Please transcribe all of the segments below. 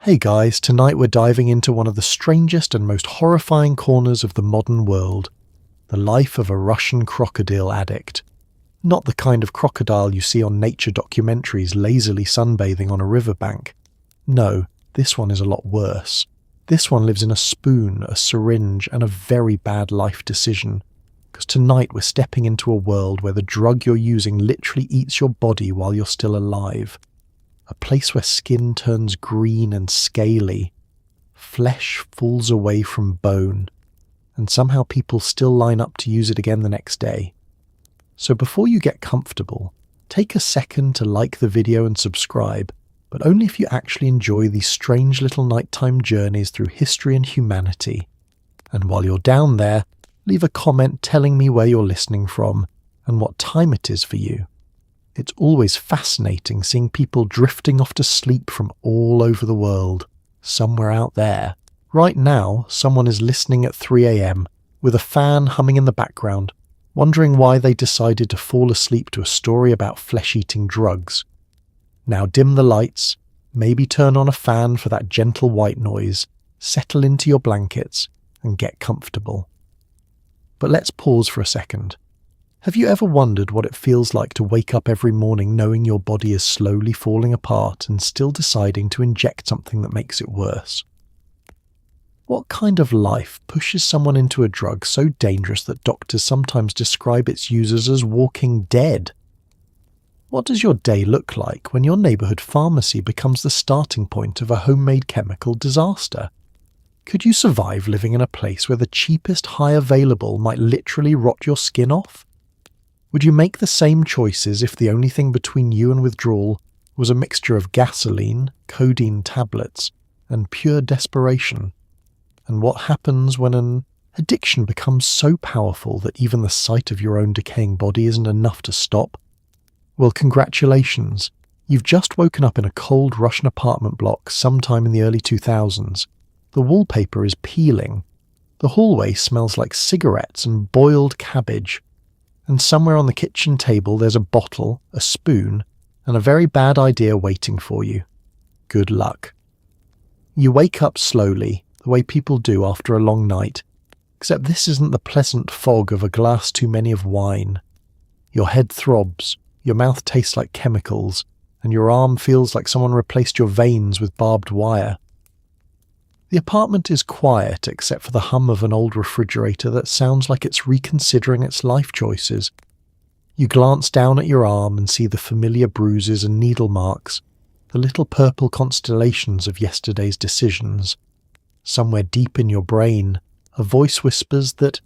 Hey guys, tonight we're diving into one of the strangest and most horrifying corners of the modern world, the life of a Russian crocodile addict. Not the kind of crocodile you see on nature documentaries lazily sunbathing on a riverbank. No, this one is a lot worse. This one lives in a spoon, a syringe, and a very bad life decision. Because tonight we're stepping into a world where the drug you're using literally eats your body while you're still alive. A place where skin turns green and scaly, flesh falls away from bone, and somehow people still line up to use it again the next day. So before you get comfortable, take a second to like the video and subscribe, but only if you actually enjoy these strange little nighttime journeys through history and humanity. And while you're down there, leave a comment telling me where you're listening from and what time it is for you. It's always fascinating seeing people drifting off to sleep from all over the world, somewhere out there. Right now, someone is listening at 3 a.m. with a fan humming in the background, wondering why they decided to fall asleep to a story about flesh-eating drugs. Now dim the lights, maybe turn on a fan for that gentle white noise, settle into your blankets, and get comfortable. But let's pause for a second. Have you ever wondered what it feels like to wake up every morning knowing your body is slowly falling apart and still deciding to inject something that makes it worse? What kind of life pushes someone into a drug so dangerous that doctors sometimes describe its users as walking dead? What does your day look like when your neighborhood pharmacy becomes the starting point of a homemade chemical disaster? Could you survive living in a place where the cheapest high available might literally rot your skin off? Would you make the same choices if the only thing between you and withdrawal was a mixture of gasoline, codeine tablets, and pure desperation? And what happens when an addiction becomes so powerful that even the sight of your own decaying body isn't enough to stop? Well, congratulations. You've just woken up in a cold Russian apartment block sometime in the early 2000s. The wallpaper is peeling. The hallway smells like cigarettes and boiled cabbage. And somewhere on the kitchen table there's a bottle, a spoon, and a very bad idea waiting for you. Good luck. You wake up slowly, the way people do after a long night, except this isn't the pleasant fog of a glass too many of wine. Your head throbs, your mouth tastes like chemicals, and your arm feels like someone replaced your veins with barbed wire. The apartment is quiet except for the hum of an old refrigerator that sounds like it's reconsidering its life choices. You glance down at your arm and see the familiar bruises and needle marks, the little purple constellations of yesterday's decisions. Somewhere deep in your brain, a voice whispers that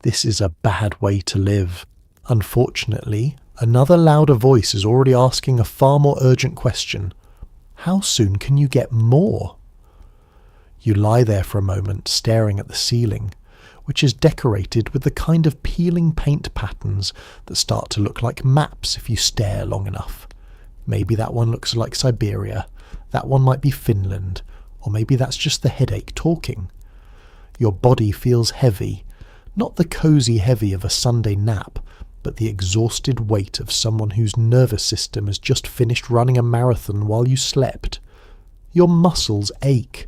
this is a bad way to live. Unfortunately, another louder voice is already asking a far more urgent question. How soon can you get more? You lie there for a moment, staring at the ceiling, which is decorated with the kind of peeling paint patterns that start to look like maps if you stare long enough. Maybe that one looks like Siberia, that one might be Finland, or maybe that's just the headache talking. Your body feels heavy, not the cozy heavy of a Sunday nap, but the exhausted weight of someone whose nervous system has just finished running a marathon while you slept. Your muscles ache.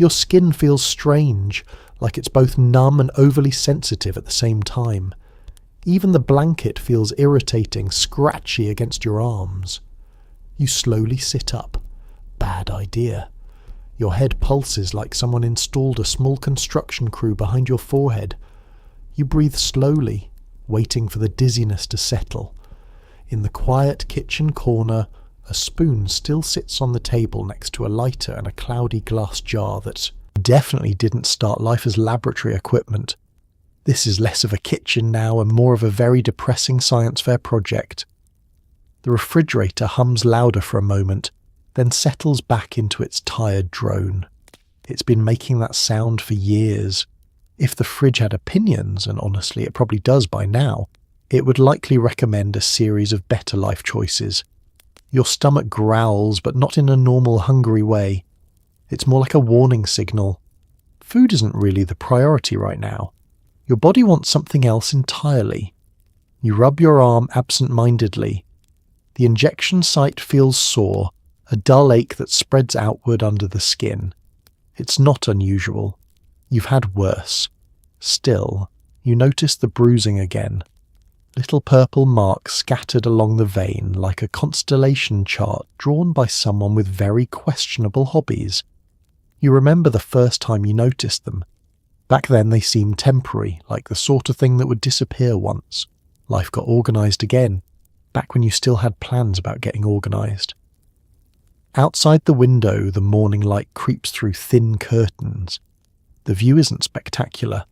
Your skin feels strange, like it's both numb and overly sensitive at the same time. Even the blanket feels irritating, scratchy against your arms. You slowly sit up. Bad idea. Your head pulses like someone installed a small construction crew behind your forehead. You breathe slowly, waiting for the dizziness to settle. In the quiet kitchen corner, a spoon still sits on the table next to a lighter and a cloudy glass jar that definitely didn't start life as laboratory equipment. This is less of a kitchen now and more of a very depressing science fair project. The refrigerator hums louder for a moment, then settles back into its tired drone. It's been making that sound for years. If the fridge had opinions, and honestly it probably does by now, it would likely recommend a series of better life choices. Your stomach growls, but not in a normal hungry way. It's more like a warning signal. Food isn't really the priority right now. Your body wants something else entirely. You rub your arm absent-mindedly. The injection site feels sore, a dull ache that spreads outward under the skin. It's not unusual. You've had worse. Still, you notice the bruising again. Little purple marks scattered along the vein like a constellation chart drawn by someone with very questionable hobbies. You remember the first time you noticed them. Back then they seemed temporary, like the sort of thing that would disappear once. Life got organised again, back when you still had plans about getting organised. Outside the window, the morning light creeps through thin curtains. The view isn't spectacular.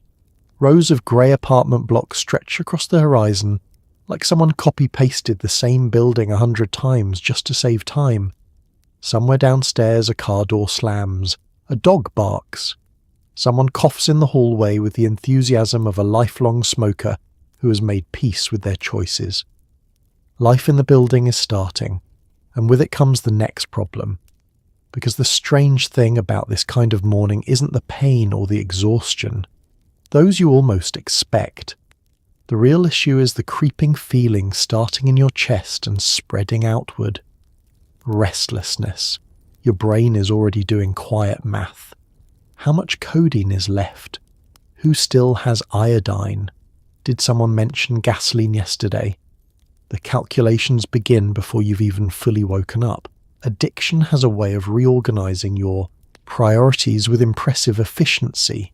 Rows of grey apartment blocks stretch across the horizon, like someone copy-pasted the same building 100 times just to save time. Somewhere downstairs a car door slams, a dog barks. Someone coughs in the hallway with the enthusiasm of a lifelong smoker who has made peace with their choices. Life in the building is starting, and with it comes the next problem. Because the strange thing about this kind of morning isn't the pain or the exhaustion. Those you almost expect. The real issue is the creeping feeling starting in your chest and spreading outward. Restlessness. Your brain is already doing quiet math. How much codeine is left? Who still has iodine? Did someone mention gasoline yesterday? The calculations begin before you've even fully woken up. Addiction has a way of reorganizing your priorities with impressive efficiency.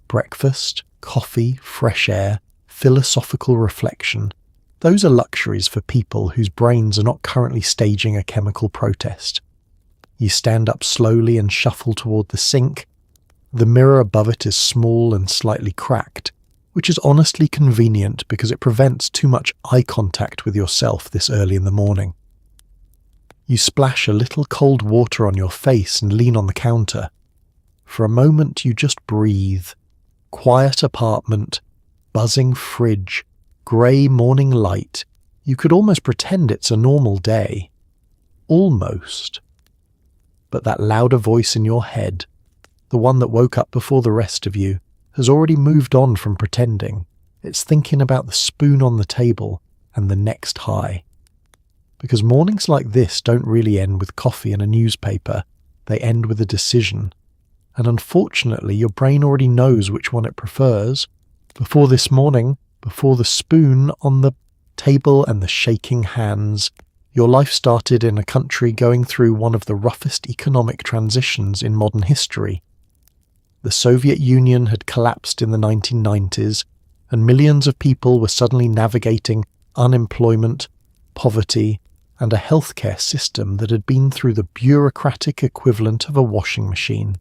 Breakfast, coffee, fresh air, philosophical reflection. Those are luxuries for people whose brains are not currently staging a chemical protest. You stand up slowly and shuffle toward the sink. The mirror above it is small and slightly cracked, which is honestly convenient because it prevents too much eye contact with yourself this early in the morning. You splash a little cold water on your face and lean on the counter. For a moment you just breathe. Quiet apartment, buzzing fridge, grey morning light. You could almost pretend it's a normal day. Almost. But that louder voice in your head, the one that woke up before the rest of you, has already moved on from pretending. It's thinking about the spoon on the table and the next high. Because mornings like this don't really end with coffee and a newspaper, they end with a decision. And unfortunately, your brain already knows which one it prefers. Before this morning, before the spoon on the table and the shaking hands, your life started in a country going through one of the roughest economic transitions in modern history. The Soviet Union had collapsed in the 1990s, and millions of people were suddenly navigating unemployment, poverty, and a healthcare system that had been through the bureaucratic equivalent of a washing machine.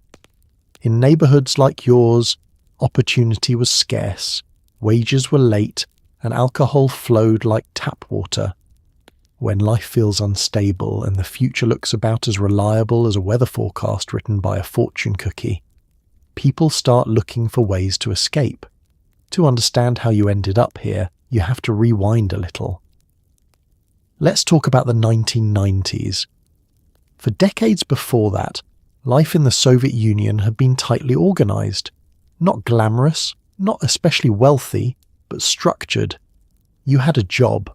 In neighbourhoods like yours, opportunity was scarce, wages were late, and alcohol flowed like tap water. When life feels unstable and the future looks about as reliable as a weather forecast written by a fortune cookie, people start looking for ways to escape. To understand how you ended up here, you have to rewind a little. Let's talk about the 1990s. For decades before that, life in the Soviet Union had been tightly organised. Not glamorous, not especially wealthy, but structured. You had a job.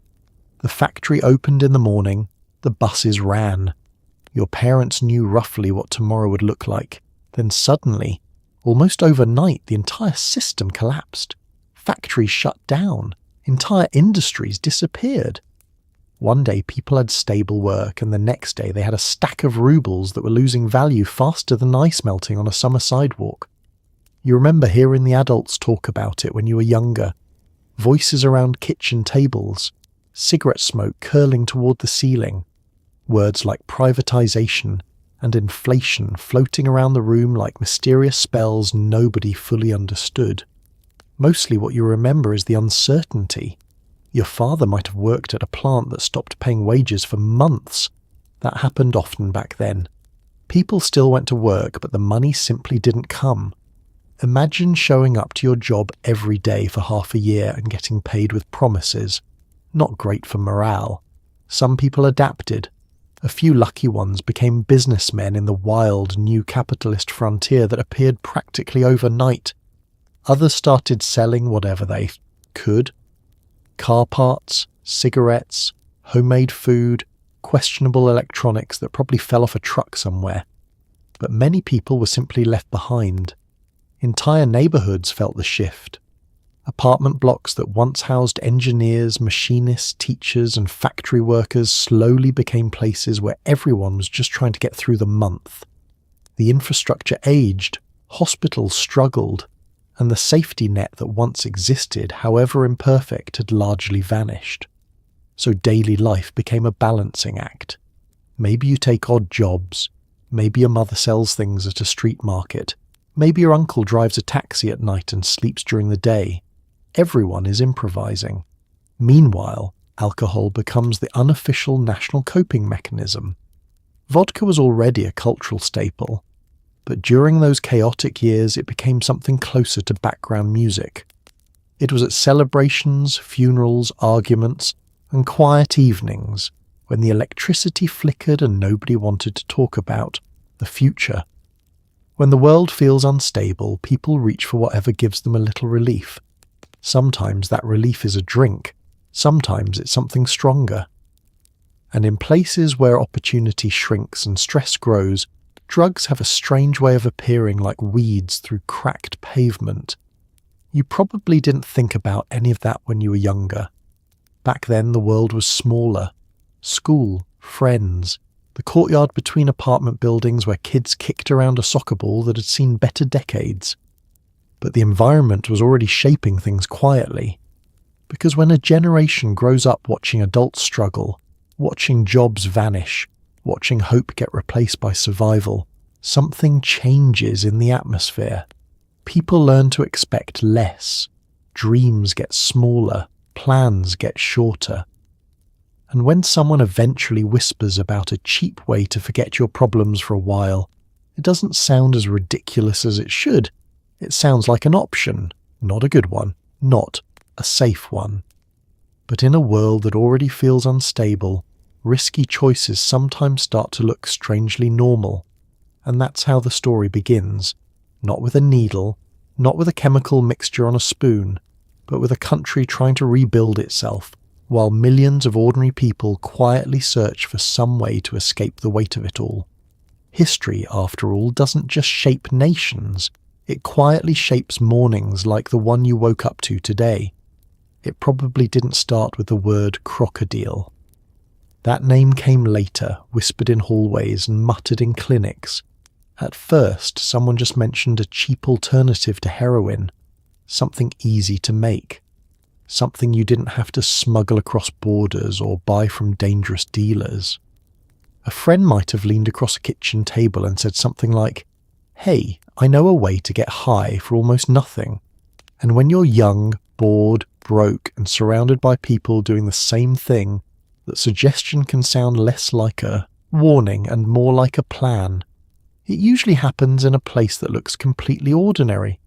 The factory opened in the morning, the buses ran. Your parents knew roughly what tomorrow would look like. Then suddenly, almost overnight, the entire system collapsed. Factories shut down. Entire industries disappeared. One day people had stable work, and the next day they had a stack of rubles that were losing value faster than ice melting on a summer sidewalk. You remember hearing the adults talk about it when you were younger. Voices around kitchen tables, cigarette smoke curling toward the ceiling, words like privatization and inflation floating around the room like mysterious spells nobody fully understood. Mostly what you remember is the uncertainty. Your father might have worked at a plant that stopped paying wages for months. That happened often back then. People still went to work, but the money simply didn't come. Imagine showing up to your job every day for half a year and getting paid with promises. Not great for morale. Some people adapted. A few lucky ones became businessmen in the wild new capitalist frontier that appeared practically overnight. Others started selling whatever they could. Car parts, cigarettes, homemade food, questionable electronics that probably fell off a truck somewhere. But many people were simply left behind. Entire neighborhoods felt the shift. Apartment blocks that once housed engineers, machinists, teachers, and factory workers slowly became places where everyone was just trying to get through the month. The infrastructure aged, hospitals struggled, and the safety net that once existed, however imperfect, had largely vanished. So daily life became a balancing act. Maybe you take odd jobs, maybe your mother sells things at a street market, maybe your uncle drives a taxi at night and sleeps during the day. Everyone is improvising. Meanwhile, alcohol becomes the unofficial national coping mechanism. Vodka was already a cultural staple, but during those chaotic years it became something closer to background music. It was at celebrations, funerals, arguments, and quiet evenings, when the electricity flickered and nobody wanted to talk about the future. When the world feels unstable, people reach for whatever gives them a little relief. Sometimes that relief is a drink, sometimes it's something stronger. And in places where opportunity shrinks and stress grows, drugs have a strange way of appearing like weeds through cracked pavement. You probably didn't think about any of that when you were younger. Back then the world was smaller. School, friends, the courtyard between apartment buildings where kids kicked around a soccer ball that had seen better decades. But the environment was already shaping things quietly. Because when a generation grows up watching adults struggle, watching jobs vanish, watching hope get replaced by survival, something changes in the atmosphere. People learn to expect less. Dreams get smaller, plans get shorter. And when someone eventually whispers about a cheap way to forget your problems for a while, it doesn't sound as ridiculous as it should. It sounds like an option, not a good one, not a safe one. But in a world that already feels unstable, risky choices sometimes start to look strangely normal. And that's how the story begins. Not with a needle, not with a chemical mixture on a spoon, but with a country trying to rebuild itself, while millions of ordinary people quietly search for some way to escape the weight of it all. History, after all, doesn't just shape nations. It quietly shapes mornings like the one you woke up to today. It probably didn't start with the word krokodil. That name came later, whispered in hallways and muttered in clinics. At first, someone just mentioned a cheap alternative to heroin, something easy to make, something you didn't have to smuggle across borders or buy from dangerous dealers. A friend might have leaned across a kitchen table and said something like, "Hey, I know a way to get high for almost nothing." And when you're young, bored, broke, and surrounded by people doing the same thing, that suggestion can sound less like a warning and more like a plan. It usually happens in a place that looks completely ordinary.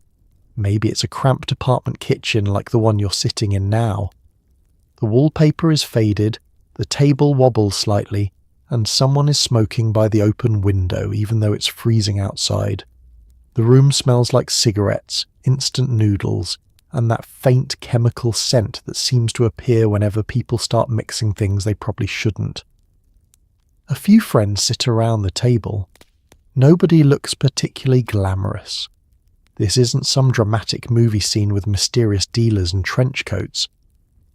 Maybe it's a cramped apartment kitchen like the one you're sitting in now. The wallpaper is faded, the table wobbles slightly, and someone is smoking by the open window even though it's freezing outside. The room smells like cigarettes, instant noodles, and that faint chemical scent that seems to appear whenever people start mixing things they probably shouldn't. A few friends sit around the table. Nobody looks particularly glamorous. This isn't some dramatic movie scene with mysterious dealers and trench coats.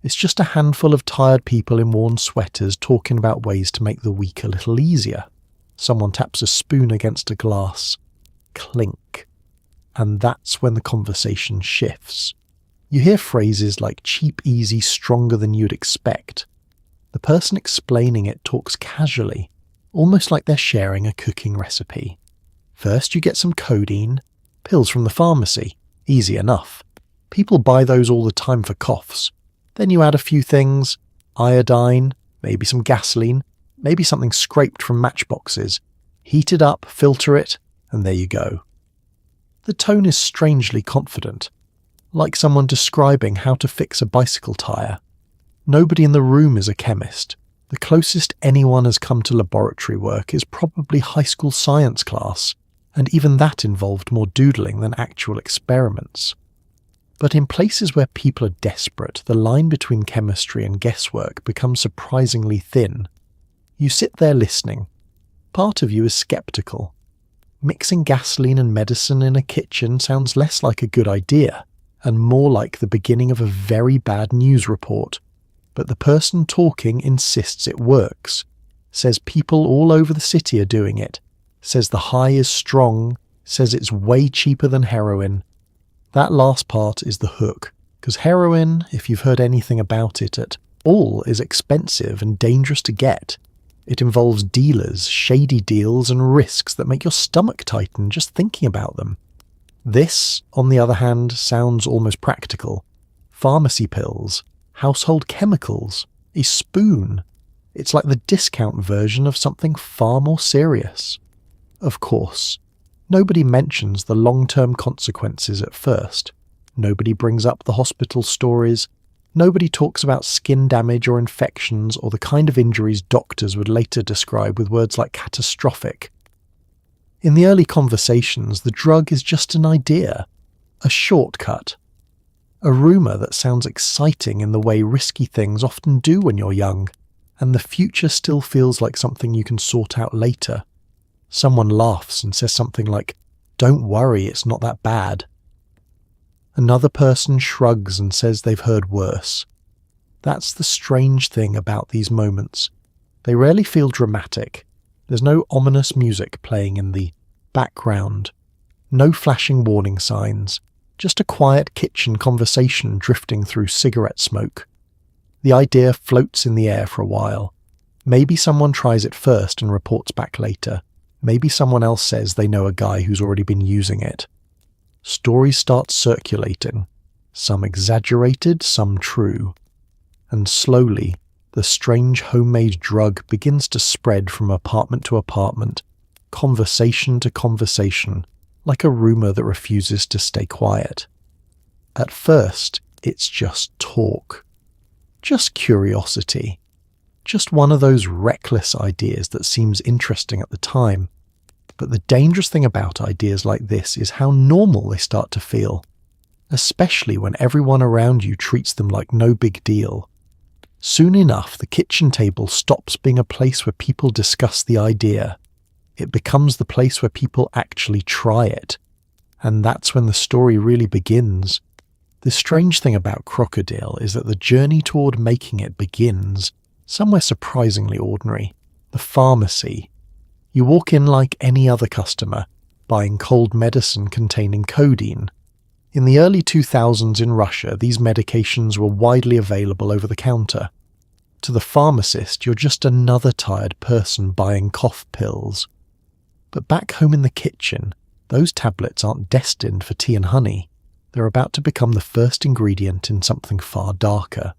It's just a handful of tired people in worn sweaters talking about ways to make the week a little easier. Someone taps a spoon against a glass. Clink. And that's when the conversation shifts. You hear phrases like cheap, easy, stronger than you'd expect. The person explaining it talks casually, almost like they're sharing a cooking recipe. First you get some codeine, pills from the pharmacy, easy enough. People buy those all the time for coughs. Then you add a few things, iodine, maybe some gasoline, maybe something scraped from matchboxes. Heat it up, filter it, and there you go. The tone is strangely confident, like someone describing how to fix a bicycle tyre. Nobody in the room is a chemist. The closest anyone has come to laboratory work is probably high school science class, and even that involved more doodling than actual experiments. But in places where people are desperate, the line between chemistry and guesswork becomes surprisingly thin. You sit there listening. Part of you is skeptical. Mixing gasoline and medicine in a kitchen sounds less like a good idea and more like the beginning of a very bad news report. But the person talking insists it works, says people all over the city are doing it, says the high is strong, says it's way cheaper than heroin. That last part is the hook, because heroin, if you've heard anything about it at all, is expensive and dangerous to get. It involves dealers, shady deals, and risks that make your stomach tighten just thinking about them. This, on the other hand, sounds almost practical. Pharmacy pills, household chemicals, a spoon. It's like the discount version of something far more serious. Of course, nobody mentions the long-term consequences at first. Nobody brings up the hospital stories. Nobody talks about skin damage or infections or the kind of injuries doctors would later describe with words like catastrophic. In the early conversations, the drug is just an idea, a shortcut, a rumour that sounds exciting in the way risky things often do when you're young, and the future still feels like something you can sort out later. Someone laughs and says something like, "Don't worry, it's not that bad." Another person shrugs and says they've heard worse. That's the strange thing about these moments. They rarely feel dramatic. There's no ominous music playing in the background, no flashing warning signs, just a quiet kitchen conversation drifting through cigarette smoke. The idea floats in the air for a while. Maybe someone tries it first and reports back later. Maybe someone else says they know a guy who's already been using it. Stories start circulating, some exaggerated, some true. And slowly, the strange homemade drug begins to spread from apartment to apartment, conversation to conversation, like a rumour that refuses to stay quiet. At first, it's just talk. Just curiosity. Just one of those reckless ideas that seems interesting at the time. But the dangerous thing about ideas like this is how normal they start to feel, especially when everyone around you treats them like no big deal. Soon enough, the kitchen table stops being a place where people discuss the idea. It becomes the place where people actually try it. And that's when the story really begins. The strange thing about Krokodil is that the journey toward making it begins somewhere surprisingly ordinary. The pharmacy. You walk in like any other customer, buying cold medicine containing codeine. In the early 2000s in Russia, these medications were widely available over the counter. To the pharmacist, you're just another tired person buying cough pills. But back home in the kitchen, those tablets aren't destined for tea and honey. They're about to become the first ingredient in something far darker.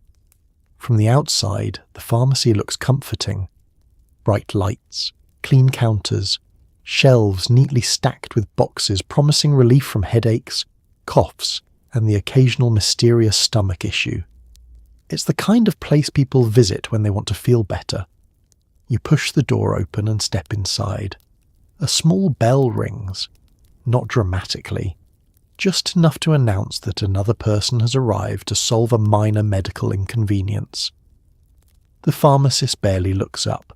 From the outside, the pharmacy looks comforting. Bright lights, clean counters, shelves neatly stacked with boxes promising relief from headaches, coughs, and the occasional mysterious stomach issue. It's the kind of place people visit when they want to feel better. You push the door open and step inside. A small bell rings, not dramatically, just enough to announce that another person has arrived to solve a minor medical inconvenience. The pharmacist barely looks up.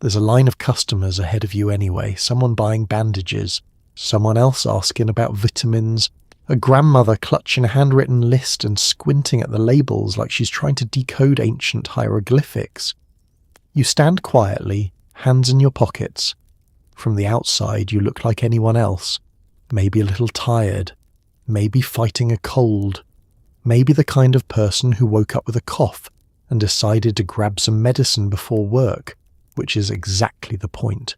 There's a line of customers ahead of you anyway, someone buying bandages, someone else asking about vitamins, a grandmother clutching a handwritten list and squinting at the labels like she's trying to decode ancient hieroglyphics. You stand quietly, hands in your pockets. From the outside you look like anyone else, maybe a little tired, maybe fighting a cold, maybe the kind of person who woke up with a cough and decided to grab some medicine before work, which is exactly the point.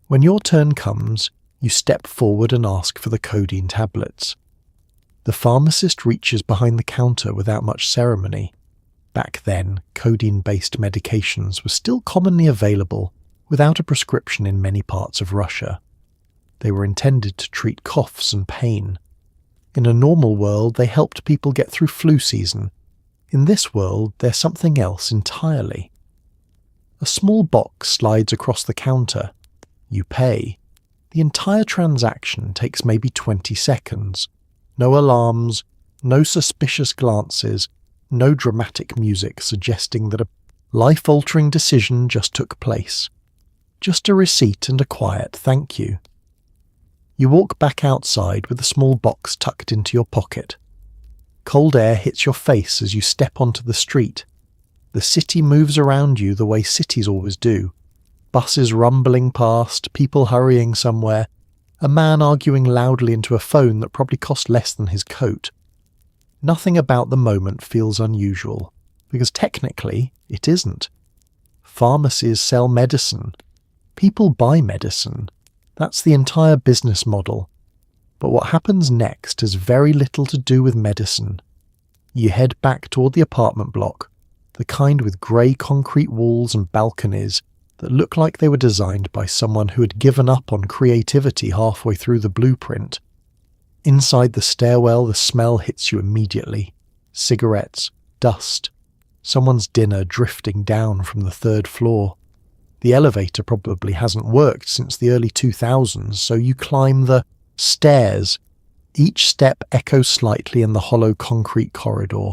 When your turn comes, you step forward and ask for the codeine tablets. The pharmacist reaches behind the counter without much ceremony. Back then, codeine-based medications were still commonly available without a prescription in many parts of Russia. They were intended to treat coughs and pain. In a normal world, they helped people get through flu season. In this world, they're something else entirely. A small box slides across the counter. You pay. The entire transaction takes maybe 20 seconds. No alarms, no suspicious glances, no dramatic music suggesting that a Life-altering decision just took place. Just a receipt and a quiet thank you. You walk back outside with a small box tucked into your pocket. Cold air hits your face as you step onto the street. The city moves around you the way cities always do. Buses rumbling past, people hurrying somewhere, a man arguing loudly into a phone that probably cost less than his coat. Nothing about the moment feels unusual, because technically it isn't. Pharmacies sell medicine. People buy medicine. That's the entire business model. But what happens next has very little to do with medicine. You head back toward the apartment block, the kind with grey concrete walls and balconies that look like they were designed by someone who had given up on creativity halfway through the blueprint. Inside the stairwell, the smell hits you immediately. Cigarettes, dust, someone's dinner drifting down from the third floor. The elevator probably hasn't worked since the early 2000s, so you climb the stairs. Each step echoes slightly in the hollow concrete corridor.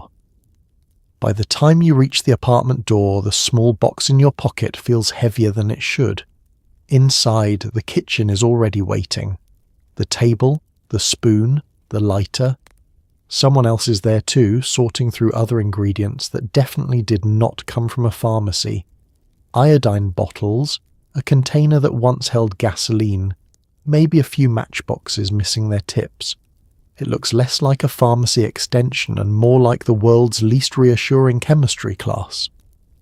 By the time you reach the apartment door, the small box in your pocket feels heavier than it should. Inside, the kitchen is already waiting. The table, the spoon, the lighter. Someone else is there too, sorting through other ingredients that definitely did not come from a pharmacy. Iodine bottles, a container that once held gasoline, maybe a few matchboxes missing their tips. It looks less like a pharmacy extension and more like the world's least reassuring chemistry class.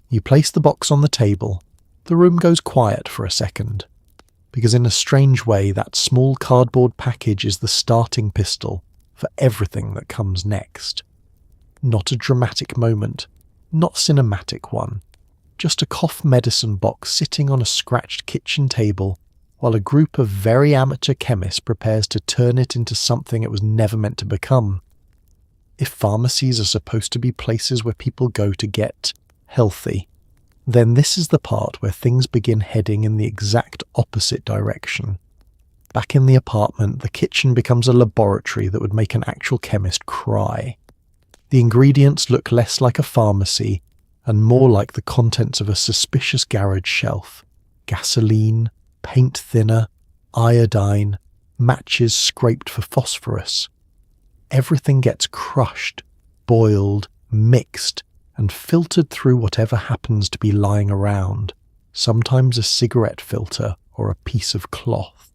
You place the box on the table. The room goes quiet for a second, because in a strange way that small cardboard package is the starting pistol for everything that comes next. Not a dramatic moment, not cinematic one, just a cough medicine box sitting on a scratched kitchen table while a group of very amateur chemists prepares to turn it into something it was never meant to become. If pharmacies are supposed to be places where people go to get healthy, then this is the part where things begin heading in the exact opposite direction. Back in the apartment, the kitchen becomes a laboratory that would make an actual chemist cry. The ingredients look less like a pharmacy and more like the contents of a suspicious garage shelf. Gasoline, paint thinner, iodine, matches scraped for phosphorus. Everything gets crushed, boiled, mixed, and filtered through whatever happens to be lying around, sometimes a cigarette filter or a piece of cloth.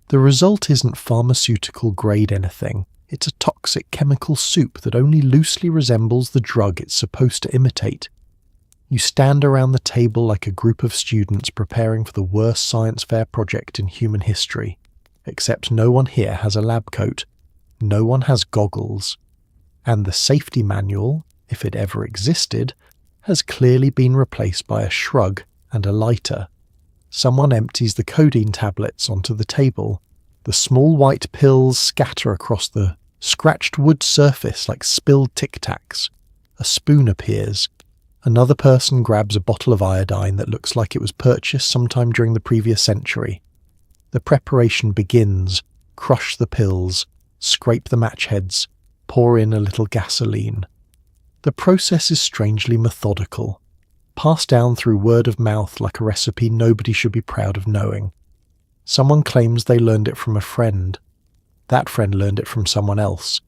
The result isn't pharmaceutical-grade anything. It's a toxic chemical soup that only loosely resembles the drug it's supposed to imitate. You stand around the table like a group of students preparing for the worst science fair project in human history, except no one here has a lab coat, no one has goggles, and the safety manual, if it ever existed, has clearly been replaced by a shrug and a lighter. Someone empties the codeine tablets onto the table. The small white pills scatter across the scratched wood surface like spilled Tic Tacs. A spoon appears. Another person grabs a bottle of iodine that looks like it was purchased sometime during the previous century. The preparation begins. Crush the pills, scrape the match heads, pour in a little gasoline. The process is strangely methodical, passed down through word of mouth like a recipe nobody should be proud of knowing. Someone claims they learned it from a friend. That friend learned it from someone else.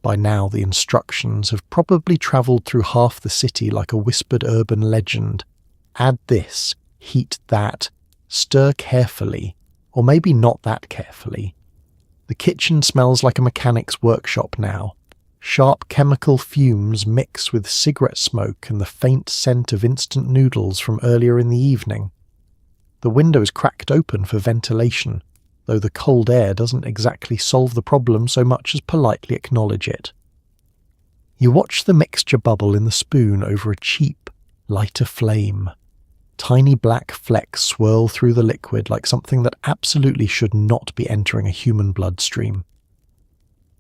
By now the instructions have probably travelled through half the city like a whispered urban legend. Add this, heat that, stir carefully, or maybe not that carefully. The kitchen smells like a mechanic's workshop now. Sharp chemical fumes mix with cigarette smoke and the faint scent of instant noodles from earlier in the evening. The window is cracked open for ventilation, though the cold air doesn't exactly solve the problem so much as politely acknowledge it. You watch the mixture bubble in the spoon over a cheap, lighter flame. Tiny black flecks swirl through the liquid like something that absolutely should not be entering a human bloodstream.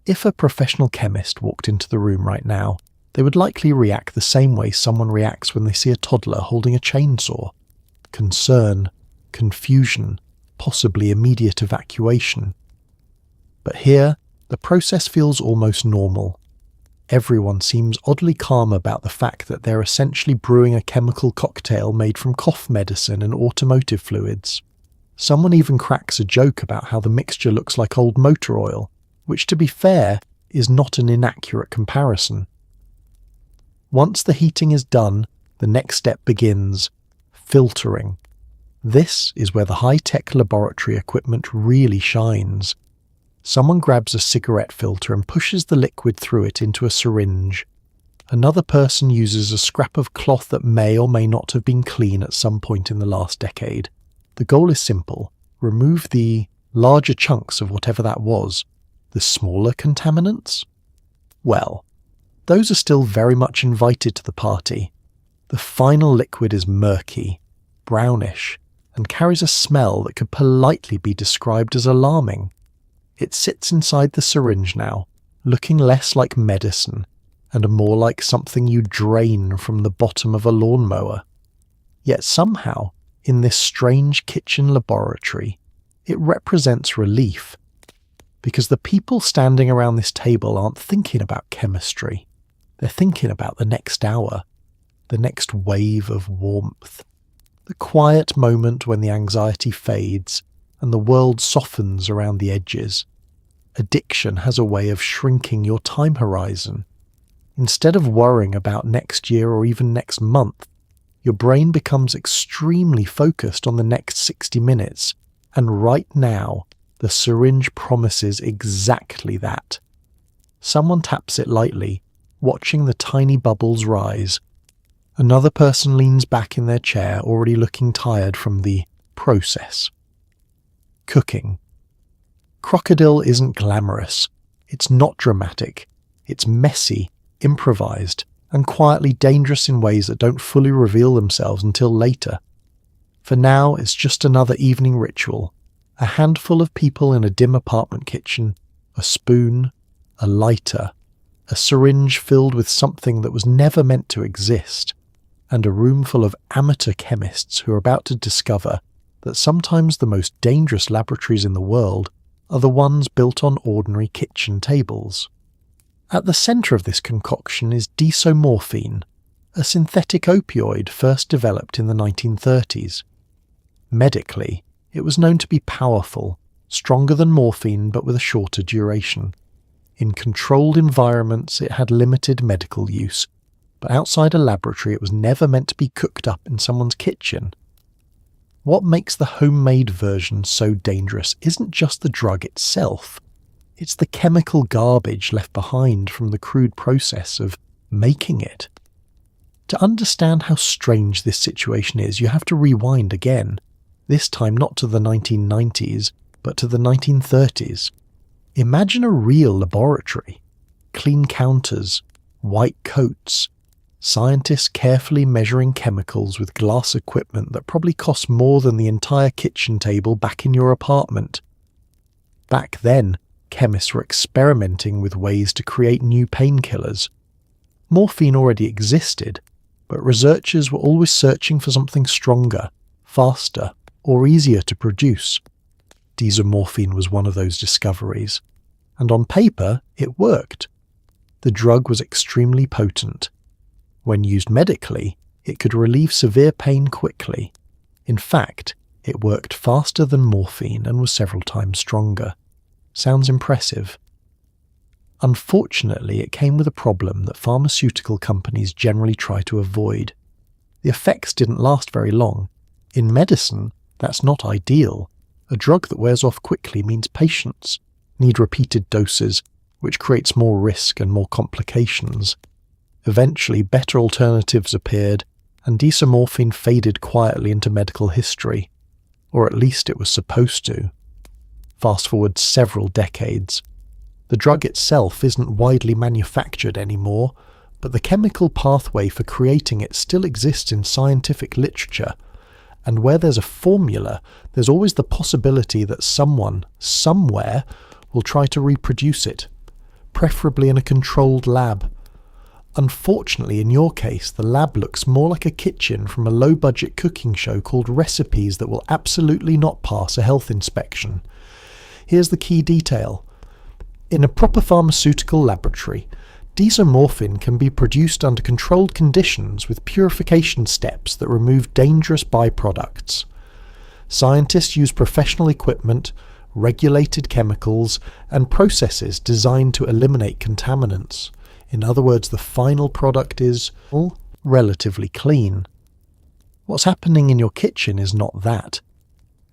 If a professional chemist walked into the room right now, they would likely react the same way someone reacts when they see a toddler holding a chainsaw. Concern, confusion, possibly immediate evacuation. But here, the process feels almost normal. Everyone seems oddly calm about the fact that they're essentially brewing a chemical cocktail made from cough medicine and automotive fluids. Someone even cracks a joke about how the mixture looks like old motor oil, which, to be fair, is not an inaccurate comparison. Once the heating is done, the next step begins: filtering. This is where the high-tech laboratory equipment really shines. Someone grabs a cigarette filter and pushes the liquid through it into a syringe. Another person uses a scrap of cloth that may or may not have been clean at some point in the last decade. The goal is simple: remove the larger chunks of whatever that was. The smaller contaminants? Well, those are still very much invited to the party. The final liquid is murky, brownish, and carries a smell that could politely be described as alarming. It sits inside the syringe now, looking less like medicine and more like something you drain from the bottom of a lawnmower. Yet somehow, in this strange kitchen laboratory, it represents relief, because the people standing around this table aren't thinking about chemistry. They're thinking about the next hour, the next wave of warmth, the quiet moment when the anxiety fades and the world softens around the edges. Addiction has a way of shrinking your time horizon. Instead of worrying about next year or even next month, your brain becomes extremely focused on the next 60 minutes, and right now, the syringe promises exactly that. Someone taps it lightly, watching the tiny bubbles rise. Another person leans back in their chair, already looking tired from the process. Cooking. Krokodil isn't glamorous. It's not dramatic. It's messy, improvised, and quietly dangerous in ways that don't fully reveal themselves until later. For now, it's just another evening ritual. A handful of people in a dim apartment kitchen, a spoon, a lighter, a syringe filled with something that was never meant to exist, and a room full of amateur chemists who are about to discover that sometimes the most dangerous laboratories in the world are the ones built on ordinary kitchen tables. At the centre of this concoction is desomorphine, a synthetic opioid first developed in the 1930s. Medically, it was known to be powerful, stronger than morphine but with a shorter duration. In controlled environments it had limited medical use, but outside a laboratory it was never meant to be cooked up in someone's kitchen. What makes the homemade version so dangerous isn't just the drug itself, it's the chemical garbage left behind from the crude process of making it. To understand how strange this situation is, you have to rewind again, this time not to the 1990s, but to the 1930s. Imagine a real laboratory. Clean counters, white coats, scientists carefully measuring chemicals with glass equipment that probably costs more than the entire kitchen table back in your apartment. Back then, chemists were experimenting with ways to create new painkillers. Morphine already existed, but researchers were always searching for something stronger, faster, or easier to produce. Desomorphine was one of those discoveries, and on paper, it worked. The drug was extremely potent. When used medically, it could relieve severe pain quickly. In fact, it worked faster than morphine and was several times stronger. Sounds impressive. Unfortunately, it came with a problem that pharmaceutical companies generally try to avoid. The effects didn't last very long. In medicine, that's not ideal. A drug that wears off quickly means patients need repeated doses, which creates more risk and more complications. Eventually, better alternatives appeared, and desomorphine faded quietly into medical history. Or at least it was supposed to. Fast forward several decades. The drug itself isn't widely manufactured anymore, but the chemical pathway for creating it still exists in scientific literature, and where there's a formula, there's always the possibility that someone, somewhere, will try to reproduce it, preferably in a controlled lab. Unfortunately, in your case, the lab looks more like a kitchen from a low-budget cooking show called Recipes that will absolutely not pass a health inspection. Here's the key detail. In a proper pharmaceutical laboratory, Desomorphine can be produced under controlled conditions with purification steps that remove dangerous byproducts. Scientists use professional equipment, regulated chemicals, and processes designed to eliminate contaminants. In other words, the final product is relatively clean. What's happening in your kitchen is not that.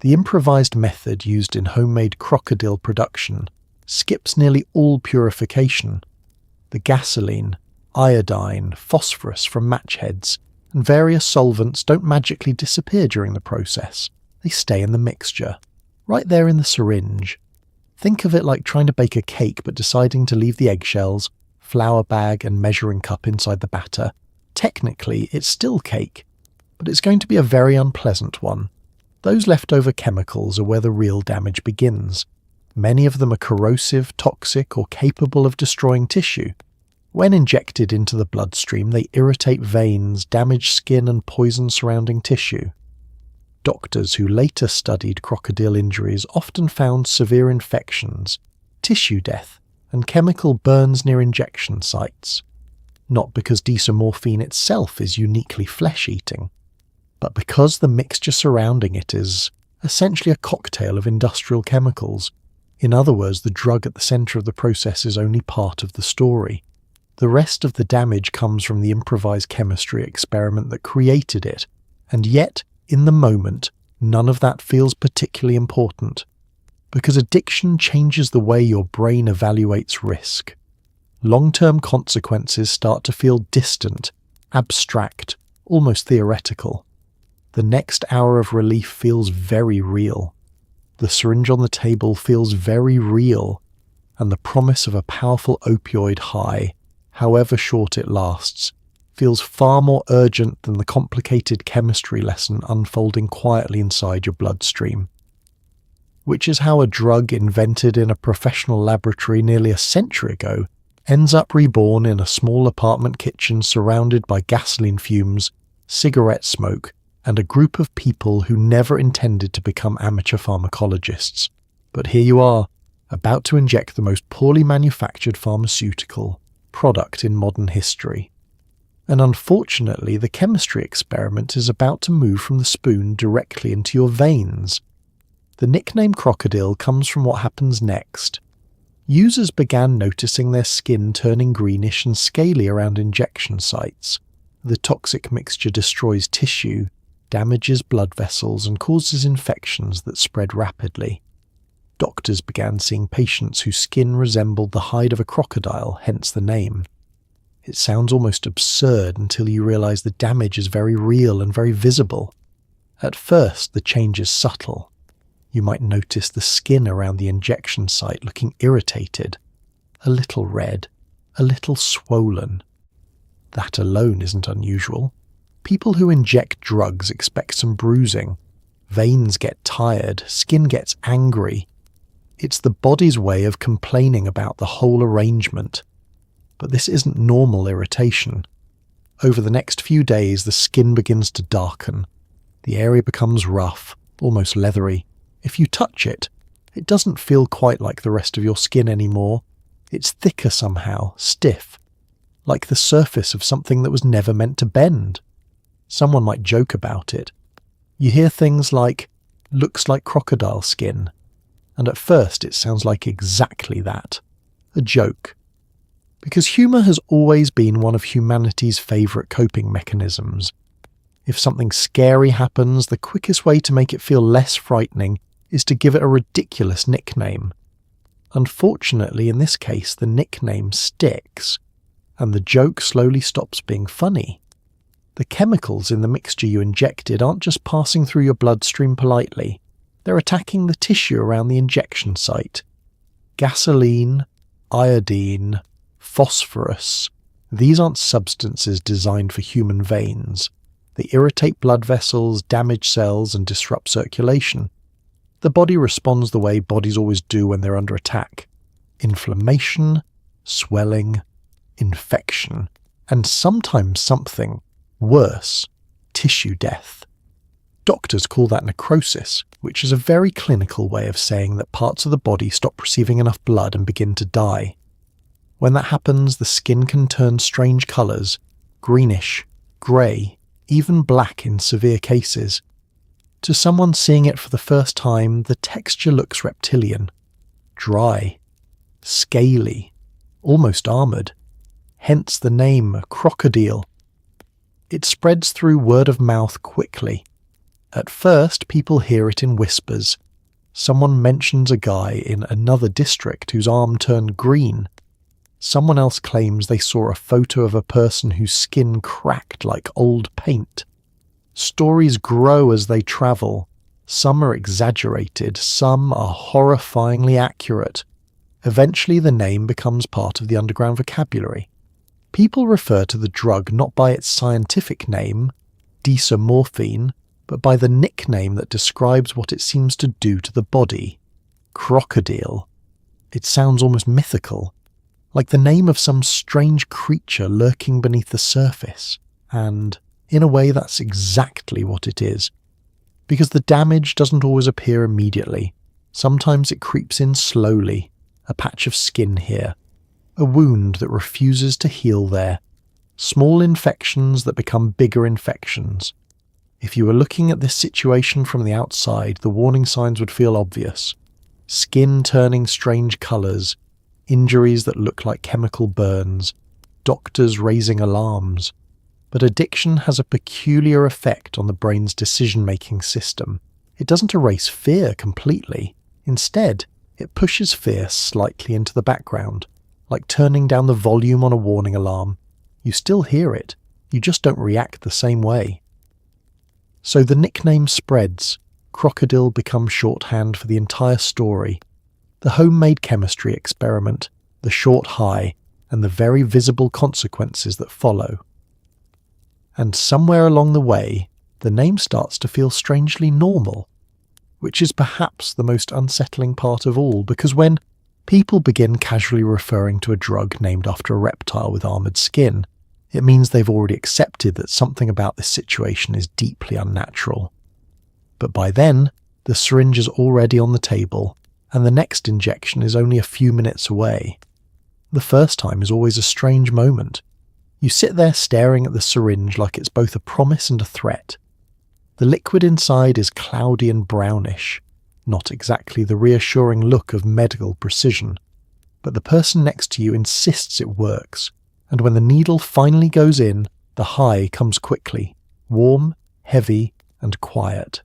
The improvised method used in homemade Krokodil production skips nearly all purification. The gasoline, iodine, phosphorus from match heads, and various solvents don't magically disappear during the process. They stay in the mixture, right there in the syringe. Think of it like trying to bake a cake but deciding to leave the eggshells, flour bag and measuring cup inside the batter. Technically, it's still cake, but it's going to be a very unpleasant one. Those leftover chemicals are where the real damage begins. Many of them are corrosive, toxic, or capable of destroying tissue. When injected into the bloodstream, they irritate veins, damage skin, and poison surrounding tissue. Doctors who later studied Krokodil injuries often found severe infections, tissue death, and chemical burns near injection sites. Not because desomorphine itself is uniquely flesh-eating, but because the mixture surrounding it is essentially a cocktail of industrial chemicals. In other words, the drug at the center of the process is only part of the story. The rest of the damage comes from the improvised chemistry experiment that created it, and yet, in the moment, none of that feels particularly important, because addiction changes the way your brain evaluates risk. Long-term consequences start to feel distant, abstract, almost theoretical. The next hour of relief feels very real. The syringe on the table feels very real, and the promise of a powerful opioid high, however short it lasts, feels far more urgent than the complicated chemistry lesson unfolding quietly inside your bloodstream. Which is how a drug invented in a professional laboratory nearly a century ago ends up reborn in a small apartment kitchen surrounded by gasoline fumes, cigarette smoke, and a group of people who never intended to become amateur pharmacologists. But here you are, about to inject the most poorly manufactured pharmaceutical product in modern history. And unfortunately, the chemistry experiment is about to move from the spoon directly into your veins. The nickname Krokodil comes from what happens next. Users began noticing their skin turning greenish and scaly around injection sites. The toxic mixture destroys tissue, damages blood vessels, and causes infections that spread rapidly. Doctors began seeing patients whose skin resembled the hide of a crocodile, hence the name. It sounds almost absurd until you realize the damage is very real and very visible. At first, the change is subtle. You might notice the skin around the injection site looking irritated, a little red, a little swollen. That alone isn't unusual. People who inject drugs expect some bruising. Veins get tired, skin gets angry. It's the body's way of complaining about the whole arrangement. But this isn't normal irritation. Over the next few days, the skin begins to darken. The area becomes rough, almost leathery. If you touch it, it doesn't feel quite like the rest of your skin anymore. It's thicker somehow, stiff, like the surface of something that was never meant to bend. Someone might joke about it. You hear things like, "looks like crocodile skin," and at first it sounds like exactly that. A joke. Because humour has always been one of humanity's favourite coping mechanisms. If something scary happens, the quickest way to make it feel less frightening is to give it a ridiculous nickname. Unfortunately, in this case, the nickname sticks, and the joke slowly stops being funny. The chemicals in the mixture you injected aren't just passing through your bloodstream politely. They're attacking the tissue around the injection site. Gasoline, iodine, phosphorus. These aren't substances designed for human veins. They irritate blood vessels, damage cells, and disrupt circulation. The body responds the way bodies always do when they're under attack. Inflammation, swelling, infection, and sometimes something worse, tissue death. Doctors call that necrosis, which is a very clinical way of saying that parts of the body stop receiving enough blood and begin to die. When that happens, the skin can turn strange colours, greenish, grey, even black in severe cases. To someone seeing it for the first time, the texture looks reptilian, dry, scaly, almost armoured, hence the name Krokodil. It spreads through word of mouth quickly. At first, people hear it in whispers. Someone mentions a guy in another district whose arm turned green. Someone else claims they saw a photo of a person whose skin cracked like old paint. Stories grow as they travel. Some are exaggerated, some are horrifyingly accurate. Eventually the name becomes part of the underground vocabulary. People refer to the drug not by its scientific name, desomorphine, but by the nickname that describes what it seems to do to the body, Krokodil. It sounds almost mythical, like the name of some strange creature lurking beneath the surface, and, in a way, that's exactly what it is. Because the damage doesn't always appear immediately. Sometimes it creeps in slowly, a patch of skin here, a wound that refuses to heal there, small infections that become bigger infections. If you were looking at this situation from the outside, the warning signs would feel obvious. Skin turning strange colours, injuries that look like chemical burns, doctors raising alarms. But addiction has a peculiar effect on the brain's decision-making system. It doesn't erase fear completely. Instead, it pushes fear slightly into the background, like turning down the volume on a warning alarm. You still hear it, you just don't react the same way. So the nickname spreads. Krokodil becomes shorthand for the entire story. The homemade chemistry experiment, the short high, and the very visible consequences that follow. And somewhere along the way, the name starts to feel strangely normal, which is perhaps the most unsettling part of all, because when people begin casually referring to a drug named after a reptile with armoured skin, it means they've already accepted that something about this situation is deeply unnatural. But by then, the syringe is already on the table, and the next injection is only a few minutes away. The first time is always a strange moment. You sit there staring at the syringe like it's both a promise and a threat. The liquid inside is cloudy and brownish, not exactly the reassuring look of medical precision, but the person next to you insists it works, and when the needle finally goes in, the high comes quickly, warm, heavy, and quiet.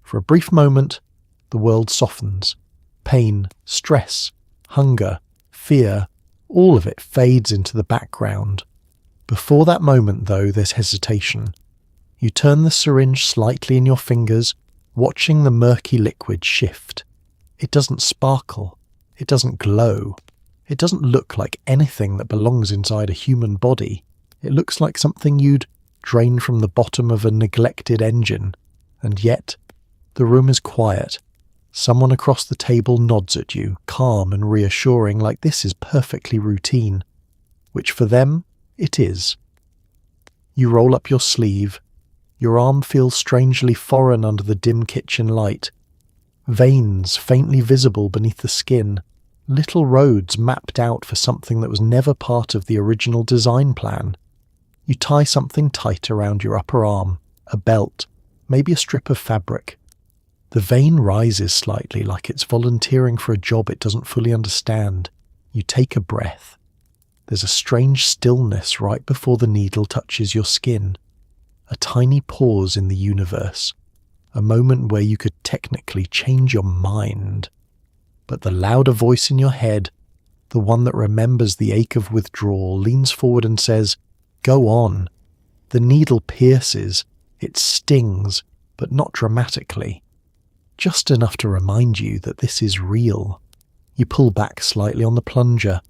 For a brief moment, the world softens. Pain, stress, hunger, fear, all of it fades into the background. Before that moment, though, there's hesitation. You turn the syringe slightly in your fingers, watching the murky liquid shift. It doesn't sparkle. It doesn't glow. It doesn't look like anything that belongs inside a human body. It looks like something you'd drain from the bottom of a neglected engine. And yet, the room is quiet. Someone across the table nods at you, calm and reassuring, like this is perfectly routine. Which for them, it is. You roll up your sleeve. Your arm feels strangely foreign under the dim kitchen light. Veins faintly visible beneath the skin. Little roads mapped out for something that was never part of the original design plan. You tie something tight around your upper arm, a belt, maybe a strip of fabric. The vein rises slightly like it's volunteering for a job it doesn't fully understand. You take a breath. There's a strange stillness right before the needle touches your skin. A tiny pause in the universe. A moment where you could technically change your mind. But the louder voice in your head, the one that remembers the ache of withdrawal, leans forward and says, "Go on." The needle pierces. It stings, but not dramatically. Just enough to remind you that this is real. You pull back slightly on the plunger.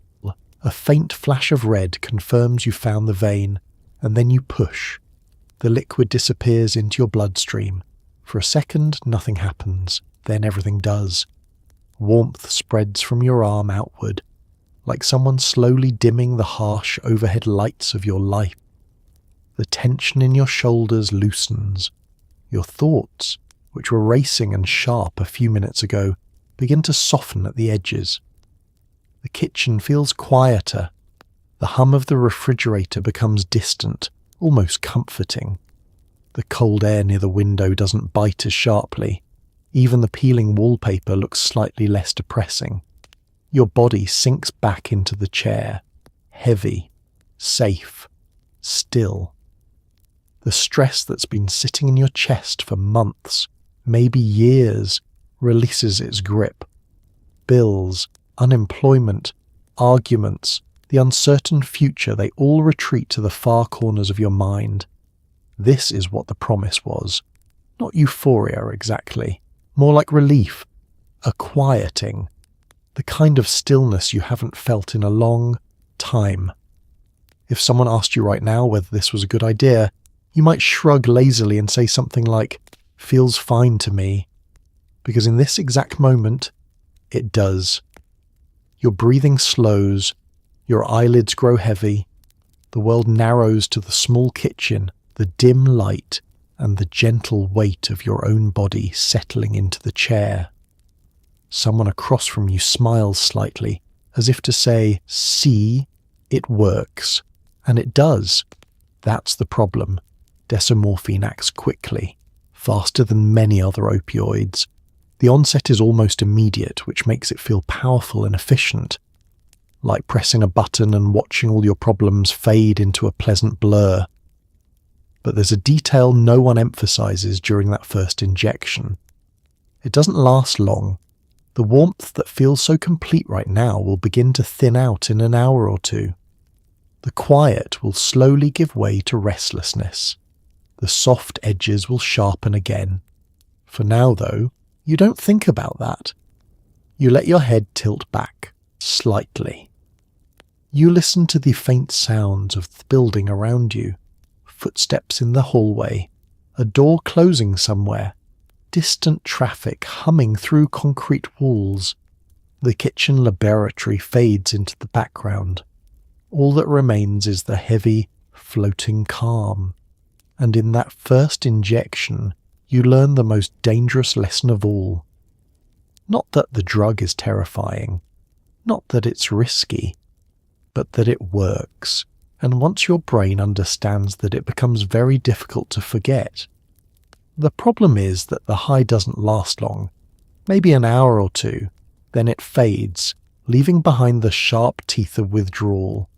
A faint flash of red confirms you found the vein, and then you push. The liquid disappears into your bloodstream. For a second, nothing happens. Then everything does. Warmth spreads from your arm outward, like someone slowly dimming the harsh overhead lights of your life. The tension in your shoulders loosens. Your thoughts, which were racing and sharp a few minutes ago, begin to soften at the edges. The kitchen feels quieter. The hum of the refrigerator becomes distant, almost comforting. The cold air near the window doesn't bite as sharply. Even the peeling wallpaper looks slightly less depressing. Your body sinks back into the chair, heavy, safe, still. The stress that's been sitting in your chest for months, maybe years, releases its grip. Bills, unemployment, arguments, the uncertain future, they all retreat to the far corners of your mind. This is what the promise was. Not euphoria exactly, more like relief, a quieting, the kind of stillness you haven't felt in a long time. If someone asked you right now whether this was a good idea, you might shrug lazily and say something like, "Feels fine to me." Because in this exact moment, it does. Your breathing slows, your eyelids grow heavy, the world narrows to the small kitchen, the dim light, and the gentle weight of your own body settling into the chair. Someone across from you smiles slightly, as if to say, "See, it works." And it does. That's the problem. Desomorphine acts quickly, faster than many other opioids. The onset is almost immediate, which makes it feel powerful and efficient, like pressing a button and watching all your problems fade into a pleasant blur. But there's a detail no one emphasizes during that first injection. It doesn't last long. The warmth that feels so complete right now will begin to thin out in an hour or two. The quiet will slowly give way to restlessness. The soft edges will sharpen again. For now, though, you don't think about that. You let your head tilt back, slightly. You listen to the faint sounds of the building around you. Footsteps in the hallway, a door closing somewhere, distant traffic humming through concrete walls. The kitchen laboratory fades into the background. All that remains is the heavy, floating calm. And in that first injection, you learn the most dangerous lesson of all. Not that the drug is terrifying, not that it's risky, but that it works. And once your brain understands that, it becomes very difficult to forget. The problem is that the high doesn't last long, maybe an hour or two, then it fades, leaving behind the sharp teeth of withdrawal.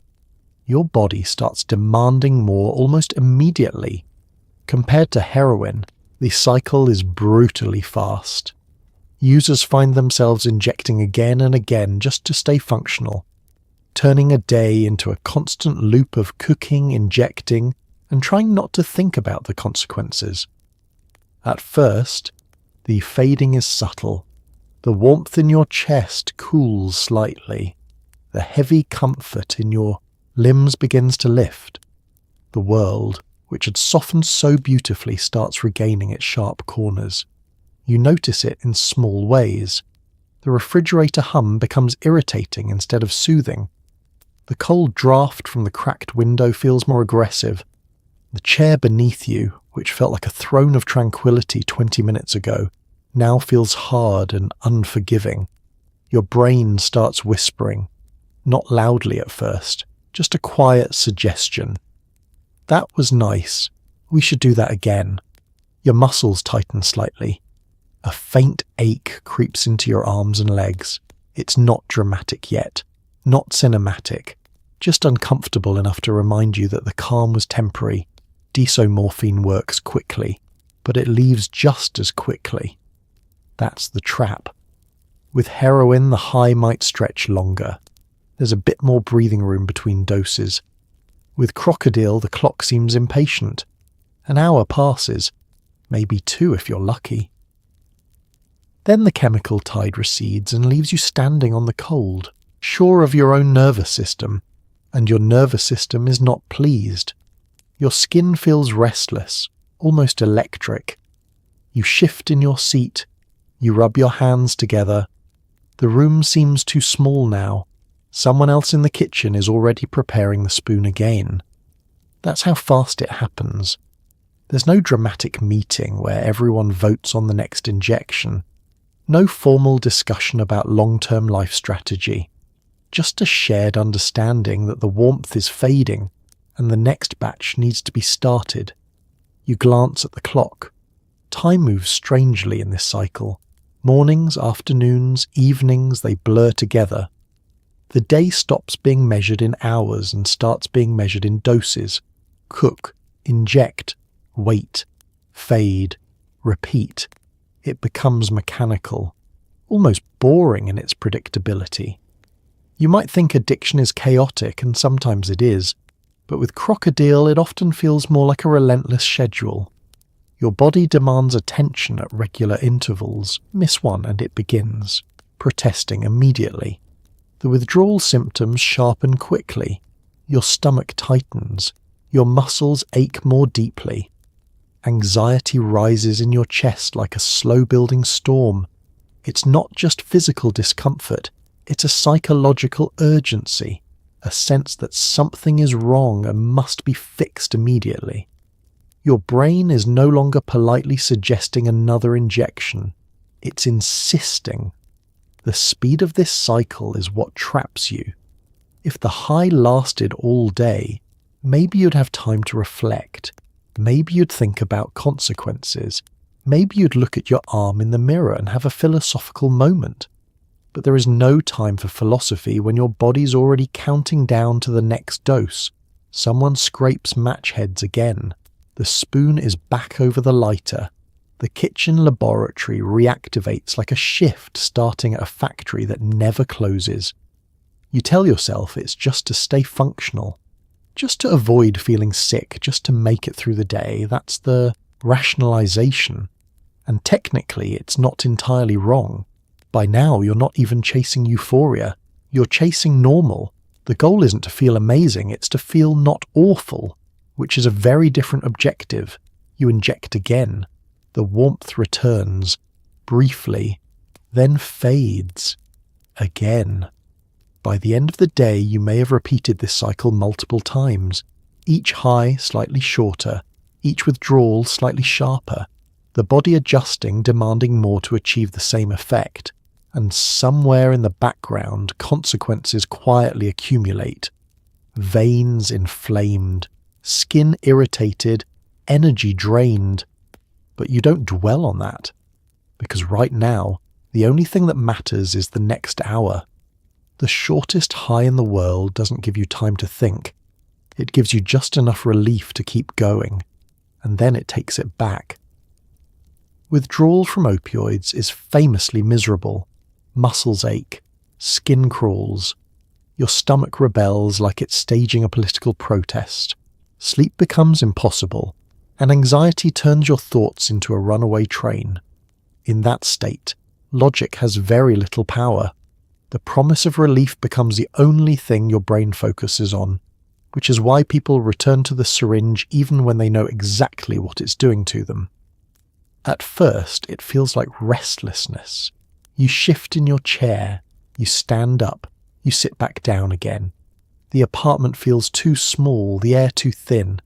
Your body starts demanding more almost immediately. Compared to heroin, the cycle is brutally fast. Users find themselves injecting again and again just to stay functional, turning a day into a constant loop of cooking, injecting, and trying not to think about the consequences. At first, the fading is subtle. The warmth in your chest cools slightly. The heavy comfort in your limbs begins to lift. The world, which had softened so beautifully, starts regaining its sharp corners. You notice it in small ways. The refrigerator hum becomes irritating instead of soothing. The cold draft from the cracked window feels more aggressive. The chair beneath you, which felt like a throne of tranquility 20 minutes ago, now feels hard and unforgiving. Your brain starts whispering, not loudly at first, just a quiet suggestion. "That was nice. We should do that again." Your muscles tighten slightly. A faint ache creeps into your arms and legs. It's not dramatic yet, not cinematic, just uncomfortable enough to remind you that the calm was temporary. Desomorphine works quickly, but it leaves just as quickly. That's the trap. With heroin, the high might stretch longer. There's a bit more breathing room between doses. With Krokodil, the clock seems impatient. An hour passes, maybe 2 if you're lucky. Then the chemical tide recedes and leaves you standing on the cold, sure of your own nervous system, and your nervous system is not pleased. Your skin feels restless, almost electric. You shift in your seat, you rub your hands together. The room seems too small now. Someone else in the kitchen is already preparing the spoon again. That's how fast it happens. There's no dramatic meeting where everyone votes on the next injection. No formal discussion about long-term life strategy. just a shared understanding that the warmth is fading and the next batch needs to be started. You glance at the clock. Time moves strangely in this cycle. Mornings, afternoons, evenings, they blur together. The day stops being measured in hours and starts being measured in doses. Cook, inject, wait, fade, repeat. It becomes mechanical, almost boring in its predictability. You might think addiction is chaotic, and sometimes it is, but with Krokodil it often feels more like a relentless schedule. Your body demands attention at regular intervals. Miss one and it begins, protesting immediately. The withdrawal symptoms sharpen quickly. Your stomach tightens. Your muscles ache more deeply. Anxiety rises in your chest like a slow-building storm. It's not just physical discomfort, it's a psychological urgency, a sense that something is wrong and must be fixed immediately. Your brain is no longer politely suggesting another injection. It's insisting. The speed of this cycle is what traps you. If the high lasted all day, maybe you'd have time to reflect. Maybe you'd think about consequences. Maybe you'd look at your arm in the mirror and have a philosophical moment. But there is no time for philosophy when your body's already counting down to the next dose. Someone scrapes match heads again. The spoon is back over the lighter. The kitchen laboratory reactivates like a shift starting at a factory that never closes. You tell yourself it's just to stay functional, just to avoid feeling sick, just to make it through the day. That's the rationalization. And technically, it's not entirely wrong. By now, you're not even chasing euphoria. You're chasing normal. The goal isn't to feel amazing, it's to feel not awful, which is a very different objective. You inject again. The warmth returns, briefly, then fades. Again. By the end of the day, you may have repeated this cycle multiple times, each high slightly shorter, each withdrawal slightly sharper, the body adjusting, demanding more to achieve the same effect, and somewhere in the background, consequences quietly accumulate. Veins inflamed, skin irritated, energy drained. But you don't dwell on that, because right now, the only thing that matters is the next hour. The shortest high in the world doesn't give you time to think. It gives you just enough relief to keep going, and then it takes it back. Withdrawal from opioids is famously miserable. Muscles ache, skin crawls. Your stomach rebels like it's staging a political protest. Sleep becomes impossible, and anxiety turns your thoughts into a runaway train. In that state, logic has very little power. The promise of relief becomes the only thing your brain focuses on, which is why people return to the syringe even when they know exactly what it's doing to them. At first, it feels like restlessness. You shift in your chair, you stand up, you sit back down again. The apartment feels too small, the air too thin.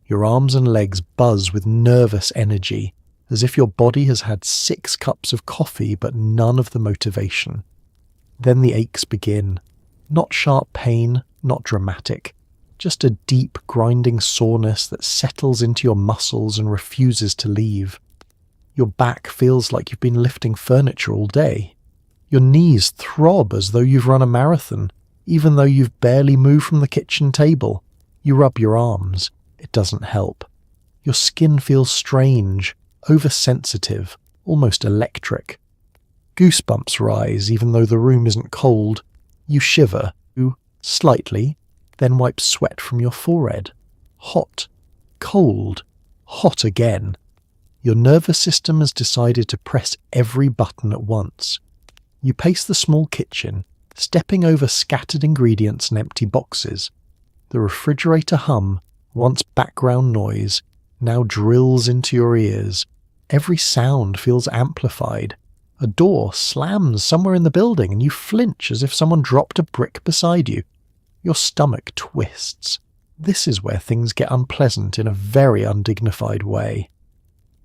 Your arms and legs buzz with nervous energy, as if your body has had 6 cups of coffee but none of the motivation. Then the aches begin. Not sharp pain, not dramatic. Just a deep, grinding soreness that settles into your muscles and refuses to leave. Your back feels like you've been lifting furniture all day. Your knees throb as though you've run a marathon, even though you've barely moved from the kitchen table. You rub your arms. It doesn't help. Your skin feels strange, oversensitive, almost electric. Goosebumps rise even though the room isn't cold. You shiver, slightly, then wipe sweat from your forehead. Hot, cold, hot again. Your nervous system has decided to press every button at once. You pace the small kitchen, stepping over scattered ingredients and empty boxes. The refrigerator hum, once background noise, now drills into your ears. Every sound feels amplified. A door slams somewhere in the building and you flinch as if someone dropped a brick beside you. Your stomach twists. This is where things get unpleasant in a very undignified way.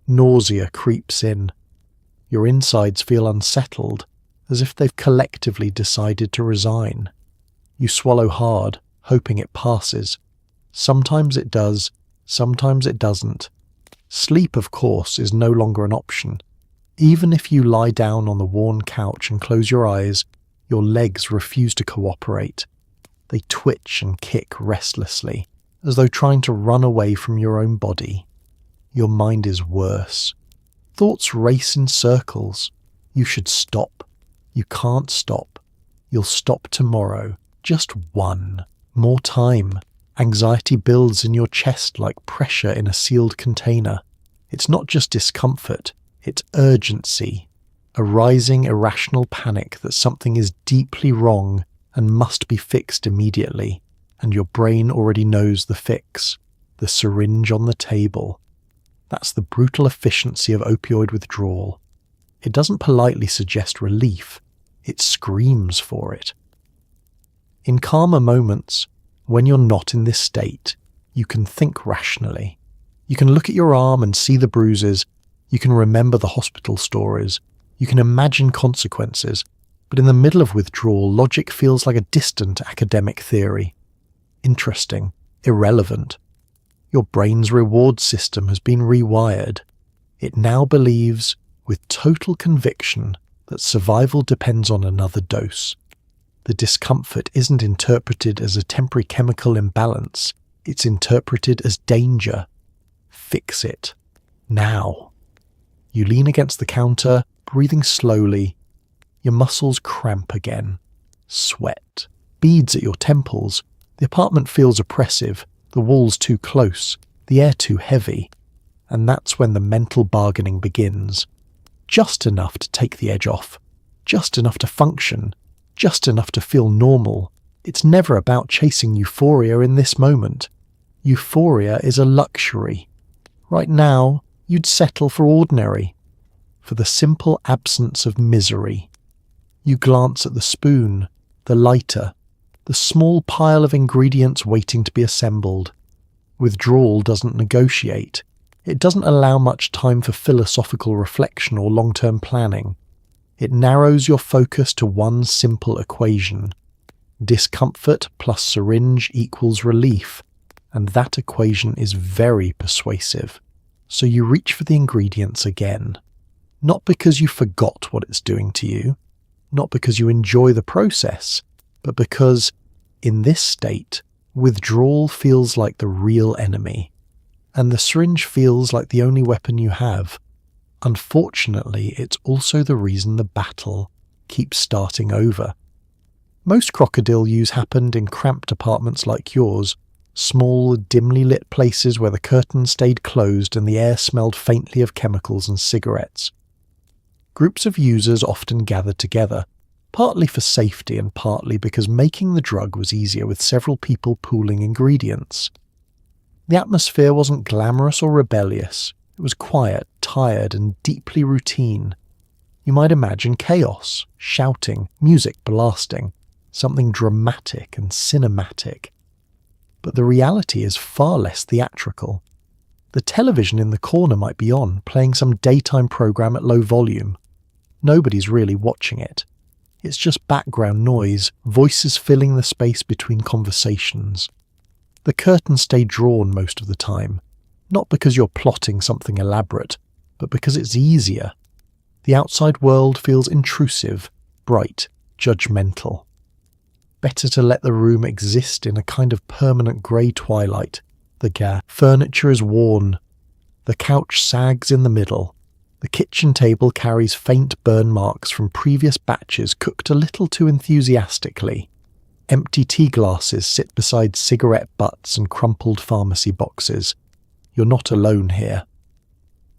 Nausea creeps in. Your insides feel unsettled, as if they've collectively decided to resign. You swallow hard, hoping it passes. Sometimes it does, sometimes it doesn't. Sleep, of course, is no longer an option. Even if you lie down on the worn couch and close your eyes, your legs refuse to cooperate. They twitch and kick restlessly, as though trying to run away from your own body. Your mind is worse. Thoughts race in circles. You should stop. You can't stop. You'll stop tomorrow. Just one. More time. Anxiety builds in your chest like pressure in a sealed container. It's not just discomfort, it's urgency. A rising irrational panic that something is deeply wrong and must be fixed immediately. And your brain already knows the fix. The syringe on the table. That's the brutal efficiency of opioid withdrawal. It doesn't politely suggest relief. It screams for it. In calmer moments, when you're not in this state, you can think rationally. You can look at your arm and see the bruises. You can remember the hospital stories. You can imagine consequences. But in the middle of withdrawal, logic feels like a distant academic theory. Interesting, irrelevant. Your brain's reward system has been rewired. It now believes, with total conviction, that survival depends on another dose. The discomfort isn't interpreted as a temporary chemical imbalance. It's interpreted as danger. Fix it. Now. You lean against the counter, breathing slowly. Your muscles cramp again. Sweat. Beads at your temples. The apartment feels oppressive. The walls too close. The air too heavy. And that's when the mental bargaining begins. Just enough to take the edge off. Just enough to function. Just enough to feel normal. It's never about chasing euphoria in this moment. Euphoria is a luxury. Right now, you'd settle for ordinary. For the simple absence of misery. You glance at the spoon, the lighter, the small pile of ingredients waiting to be assembled. Withdrawal doesn't negotiate. It doesn't allow much time for philosophical reflection or long-term planning. It narrows your focus to one simple equation. Discomfort plus syringe equals relief, and that equation is very persuasive. So you reach for the ingredients again. Not because you forgot what it's doing to you, not because you enjoy the process, but because, in this state, withdrawal feels like the real enemy, and the syringe feels like the only weapon you have. Unfortunately, it's also the reason the battle keeps starting over. Most Krokodil use happened in cramped apartments like yours, small, dimly lit places where the curtains stayed closed and the air smelled faintly of chemicals and cigarettes. Groups of users often gathered together, partly for safety and partly because making the drug was easier with several people pooling ingredients. The atmosphere wasn't glamorous or rebellious. It was quiet, tired, and deeply routine. You might imagine chaos, shouting, music blasting, something dramatic and cinematic. But the reality is far less theatrical. The television in the corner might be on, playing some daytime program at low volume. Nobody's really watching it. It's just background noise, voices filling the space between conversations. The curtains stay drawn most of the time, not because you're plotting something elaborate, but because it's easier. The outside world feels intrusive, bright, judgmental. Better to let the room exist in a kind of permanent grey twilight. The furniture is worn. The couch sags in the middle. The kitchen table carries faint burn marks from previous batches cooked a little too enthusiastically. Empty tea glasses sit beside cigarette butts and crumpled pharmacy boxes. You're not alone here.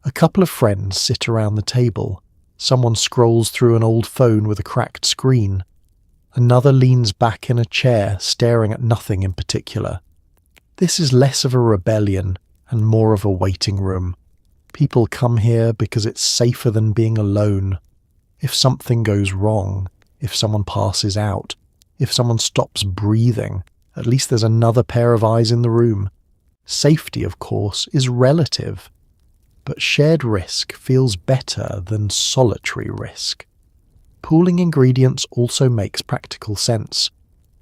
A couple of friends sit around the table. Someone scrolls through an old phone with a cracked screen. Another leans back in a chair, staring at nothing in particular. This is less of a rebellion and more of a waiting room. People come here because it's safer than being alone. If something goes wrong, if someone passes out, if someone stops breathing, at least there's another pair of eyes in the room. Safety, of course, is relative, but shared risk feels better than solitary risk. Pooling ingredients also makes practical sense.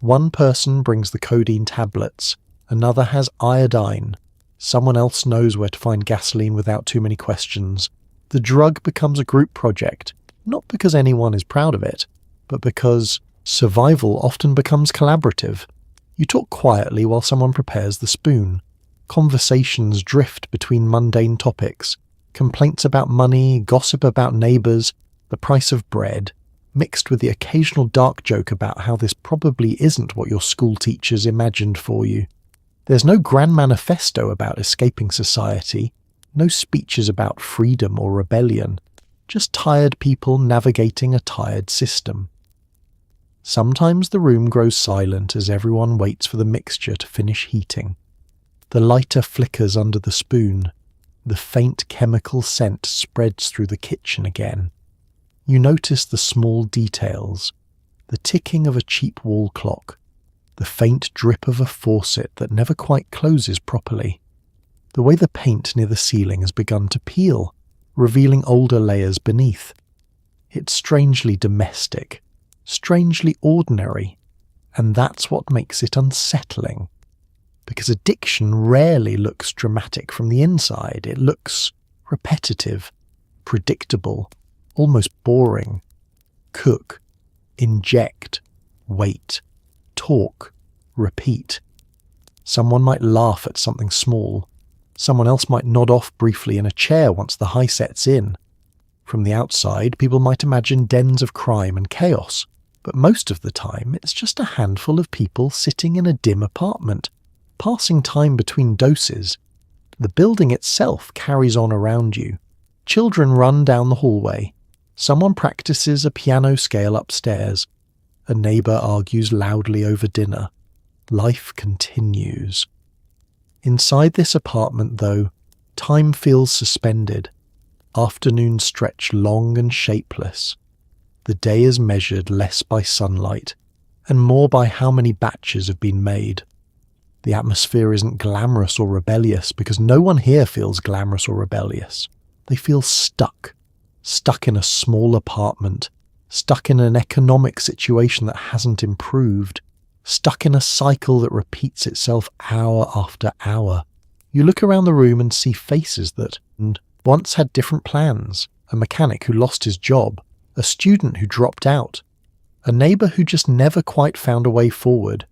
One person brings the codeine tablets, another has iodine, someone else knows where to find gasoline without too many questions. The drug becomes a group project, not because anyone is proud of it, but because survival often becomes collaborative. You talk quietly while someone prepares the spoon. Conversations drift between mundane topics, complaints about money, gossip about neighbours, the price of bread, mixed with the occasional dark joke about how this probably isn't what your school teachers imagined for you. There's no grand manifesto about escaping society, no speeches about freedom or rebellion, just tired people navigating a tired system. Sometimes the room grows silent as everyone waits for the mixture to finish heating. The lighter flickers under the spoon. The faint chemical scent spreads through the kitchen again. You notice the small details, the ticking of a cheap wall clock, the faint drip of a faucet that never quite closes properly, the way the paint near the ceiling has begun to peel, revealing older layers beneath. It's strangely domestic, strangely ordinary, and that's what makes it unsettling. Because addiction rarely looks dramatic from the inside. It looks repetitive, predictable, almost boring. Cook, inject, wait, talk, repeat. Someone might laugh at something small. Someone else might nod off briefly in a chair once the high sets in. From the outside, people might imagine dens of crime and chaos, but most of the time it's just a handful of people sitting in a dim apartment, passing time between doses. The building itself carries on around you. Children run down the hallway. Someone practices a piano scale upstairs. A neighbour argues loudly over dinner. Life continues. Inside this apartment, though, time feels suspended. Afternoons stretch long and shapeless. The day is measured less by sunlight and more by how many batches have been made. The atmosphere isn't glamorous or rebellious because no one here feels glamorous or rebellious. They feel stuck in a small apartment, stuck in an economic situation that hasn't improved, stuck in a cycle that repeats itself hour after hour. You look around the room and see faces that once had different plans, a mechanic who lost his job, a student who dropped out, a neighbour who just never quite found a way forward.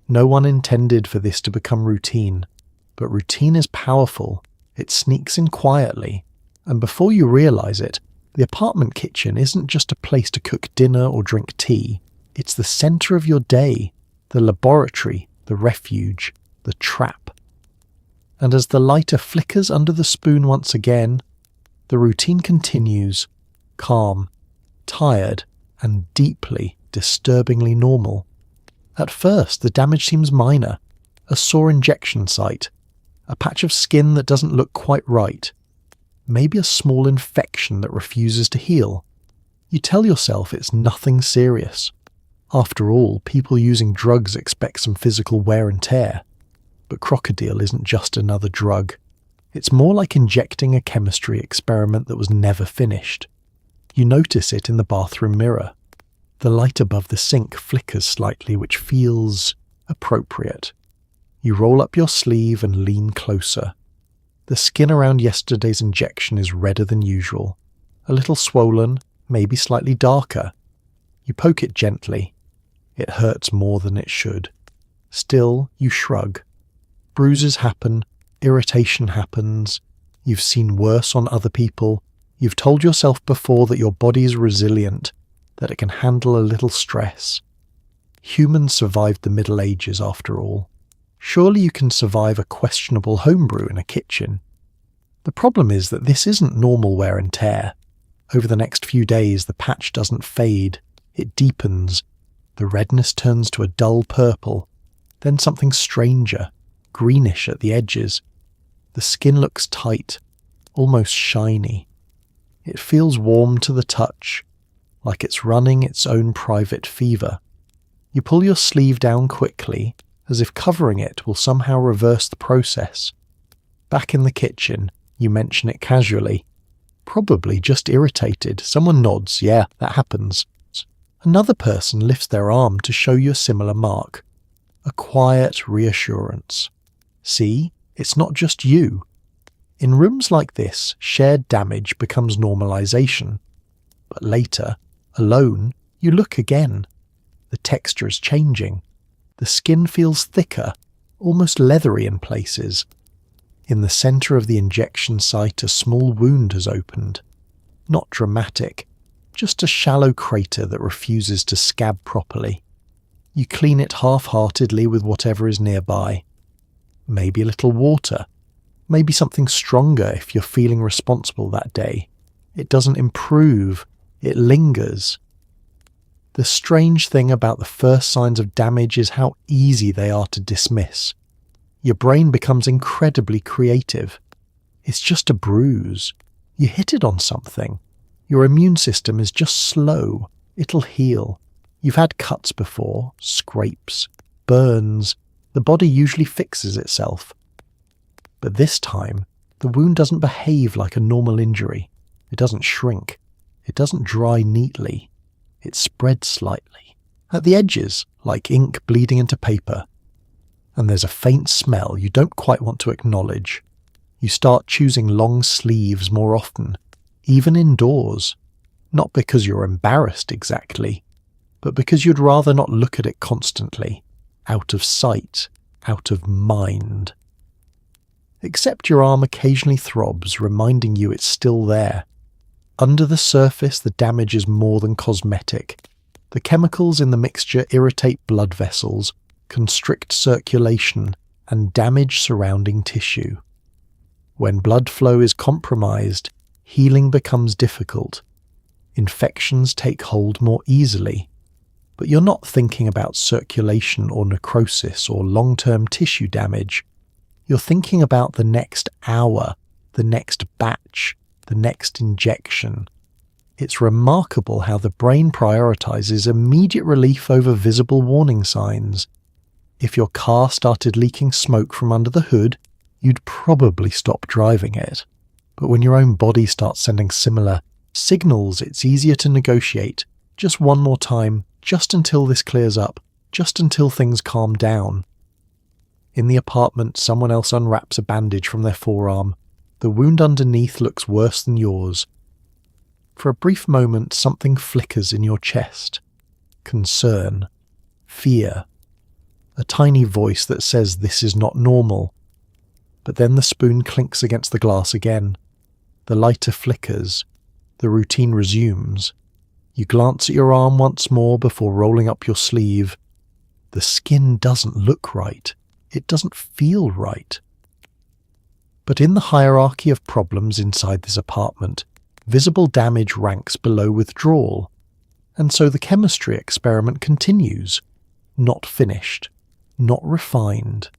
No one intended for this to become routine, but routine is powerful. It sneaks in quietly, and before you realise it, the apartment kitchen isn't just a place to cook dinner or drink tea. It's the centre of your day, the laboratory, the refuge, the trap. And as the lighter flickers under the spoon once again, the routine continues, calm, tired, and deeply, disturbingly normal. At first, the damage seems minor, a sore injection site, a patch of skin that doesn't look quite right, maybe a small infection that refuses to heal. You tell yourself it's nothing serious. After all, people using drugs expect some physical wear and tear. But Krokodil isn't just another drug. It's more like injecting a chemistry experiment that was never finished. You notice it in the bathroom mirror. The light above the sink flickers slightly, which feels appropriate. You roll up your sleeve and lean closer. The skin around yesterday's injection is redder than usual, a little swollen, maybe slightly darker. You poke it gently. It hurts more than it should. Still, you shrug. Bruises happen, irritation happens. You've seen worse on other people. You've told yourself before that your body is resilient, that it can handle a little stress. Humans survived the Middle Ages after all. Surely you can survive a questionable homebrew in a kitchen. The problem is that this isn't normal wear and tear. Over the next few days, the patch doesn't fade. It deepens. The redness turns to a dull purple, then something stranger, greenish at the edges. The skin looks tight, almost shiny. It feels warm to the touch, like it's running its own private fever. You pull your sleeve down quickly, as if covering it will somehow reverse the process. Back in the kitchen, you mention it casually. Probably just irritated. Someone nods. Yeah, that happens. Another person lifts their arm to show you a similar mark. A quiet reassurance. See, it's not just you. In rooms like this, shared damage becomes normalization. But later, alone, you look again. The texture is changing. The skin feels thicker, almost leathery in places. In the centre of the injection site, a small wound has opened. Not dramatic, just a shallow crater that refuses to scab properly. You clean it half-heartedly with whatever is nearby. Maybe a little water. Maybe something stronger if you're feeling responsible that day. It doesn't improve, it lingers. The strange thing about the first signs of damage is how easy they are to dismiss. Your brain becomes incredibly creative. It's just a bruise. You hit it on something. Your immune system is just slow. It'll heal. You've had cuts before, scrapes, burns. The body usually fixes itself. But this time, the wound doesn't behave like a normal injury. It doesn't shrink. It doesn't dry neatly. It spreads slightly. At the edges, like ink bleeding into paper. And there's a faint smell you don't quite want to acknowledge. You start choosing long sleeves more often, even indoors. Not because you're embarrassed exactly, but because you'd rather not look at it constantly. Out of sight, out of mind. Except your arm occasionally throbs, reminding you it's still there. Under the surface, the damage is more than cosmetic. The chemicals in the mixture irritate blood vessels, constrict circulation, and damage surrounding tissue. When blood flow is compromised, healing becomes difficult. Infections take hold more easily. But you're not thinking about circulation or necrosis or long-term tissue damage. You're thinking about the next hour, the next batch, the next injection. It's remarkable how the brain prioritizes immediate relief over visible warning signs. If your car started leaking smoke from under the hood, you'd probably stop driving it. But when your own body starts sending similar signals, it's easier to negotiate. Just one more time, just until this clears up, just until things calm down. In the apartment, someone else unwraps a bandage from their forearm. The wound underneath looks worse than yours. For a brief moment, something flickers in your chest. Concern. Fear. A tiny voice that says this is not normal. But then the spoon clinks against the glass again. The lighter flickers. The routine resumes. You glance at your arm once more before rolling up your sleeve. The skin doesn't look right. It doesn't feel right. But in the hierarchy of problems inside this apartment, visible damage ranks below withdrawal. And so the chemistry experiment continues. Not finished. Not refined.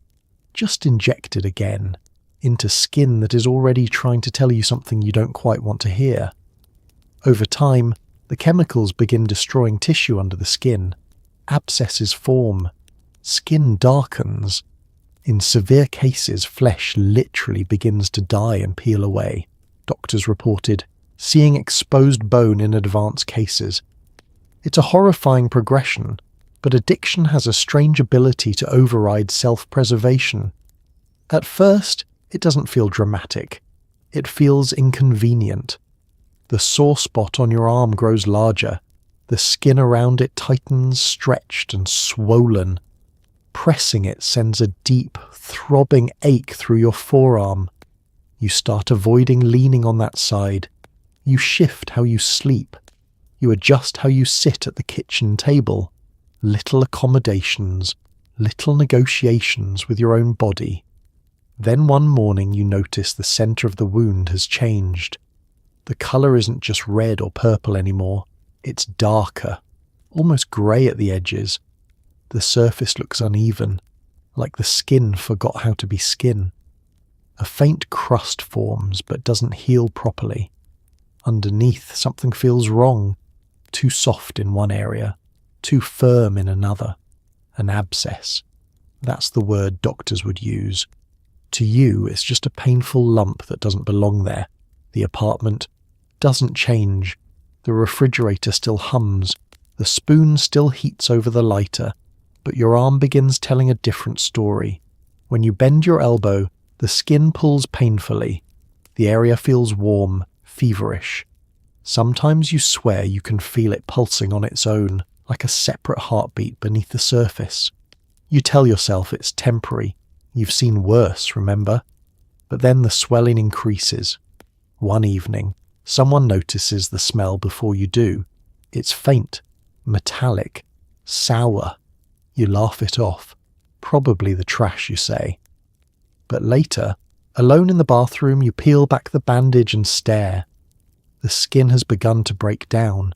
Just injected again. Into skin that is already trying to tell you something you don't quite want to hear. Over time, the chemicals begin destroying tissue under the skin. Abscesses form. Skin darkens. In severe cases, flesh literally begins to die and peel away, doctors reported, seeing exposed bone in advanced cases. It's a horrifying progression, but addiction has a strange ability to override self-preservation. At first, it doesn't feel dramatic. It feels inconvenient. The sore spot on your arm grows larger. The skin around it tightens, stretched and swollen. Pressing it sends a deep, throbbing ache through your forearm. You start avoiding leaning on that side. You shift how you sleep. You adjust how you sit at the kitchen table. Little accommodations, little negotiations with your own body. Then one morning you notice the centre of the wound has changed. The colour isn't just red or purple anymore. It's darker, almost grey at the edges. The surface looks uneven, like the skin forgot how to be skin. A faint crust forms but doesn't heal properly. Underneath, something feels wrong. Too soft in one area, too firm in another. An abscess. That's the word doctors would use. To you, it's just a painful lump that doesn't belong there. The apartment doesn't change. The refrigerator still hums. The spoon still heats over the lighter, but your arm begins telling a different story. When you bend your elbow, the skin pulls painfully. The area feels warm, feverish. Sometimes you swear you can feel it pulsing on its own, like a separate heartbeat beneath the surface. You tell yourself it's temporary. You've seen worse, remember? But then the swelling increases. One evening, someone notices the smell before you do. It's faint, metallic, sour. You laugh it off. Probably the trash, you say. But later, alone in the bathroom, you peel back the bandage and stare. The skin has begun to break down.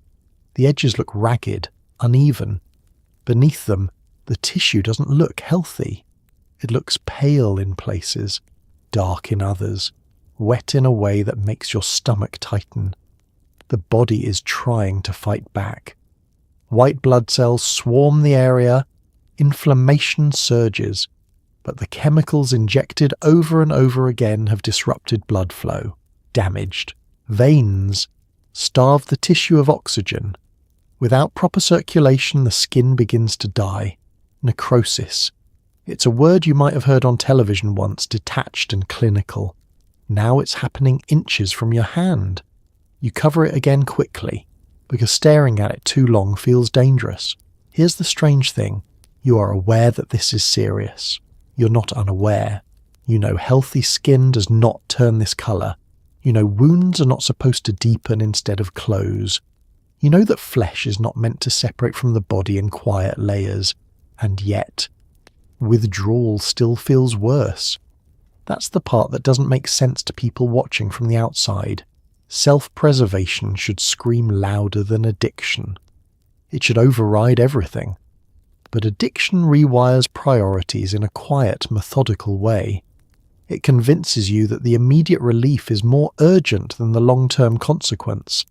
The edges look ragged, uneven. Beneath them, the tissue doesn't look healthy. It looks pale in places, dark in others, wet in a way that makes your stomach tighten. The body is trying to fight back. White blood cells swarm the area. Inflammation surges, but the chemicals injected over and over again have disrupted blood flow, damaged veins, starved the tissue of oxygen. Without proper circulation, the skin begins to die. Necrosis. It's a word you might have heard on television once, detached and clinical. Now it's happening inches from your hand. You cover it again quickly, because staring at it too long feels dangerous. Here's the strange thing. You are aware that this is serious. You're not unaware. You know healthy skin does not turn this colour. You know wounds are not supposed to deepen instead of close. You know that flesh is not meant to separate from the body in quiet layers. And yet, withdrawal still feels worse. That's the part that doesn't make sense to people watching from the outside. Self-preservation should scream louder than addiction. It should override everything. But addiction rewires priorities in a quiet, methodical way. It convinces you that the immediate relief is more urgent than the long-term consequence,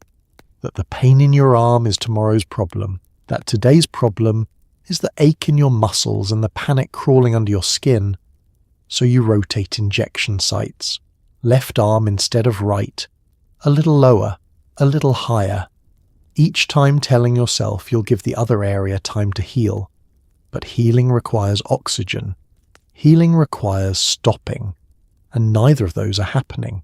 that the pain in your arm is tomorrow's problem, that today's problem is the ache in your muscles and the panic crawling under your skin. So you rotate injection sites, left arm instead of right, a little lower, a little higher, each time telling yourself you'll give the other area time to heal. But healing requires oxygen. Healing requires stopping, and neither of those are happening.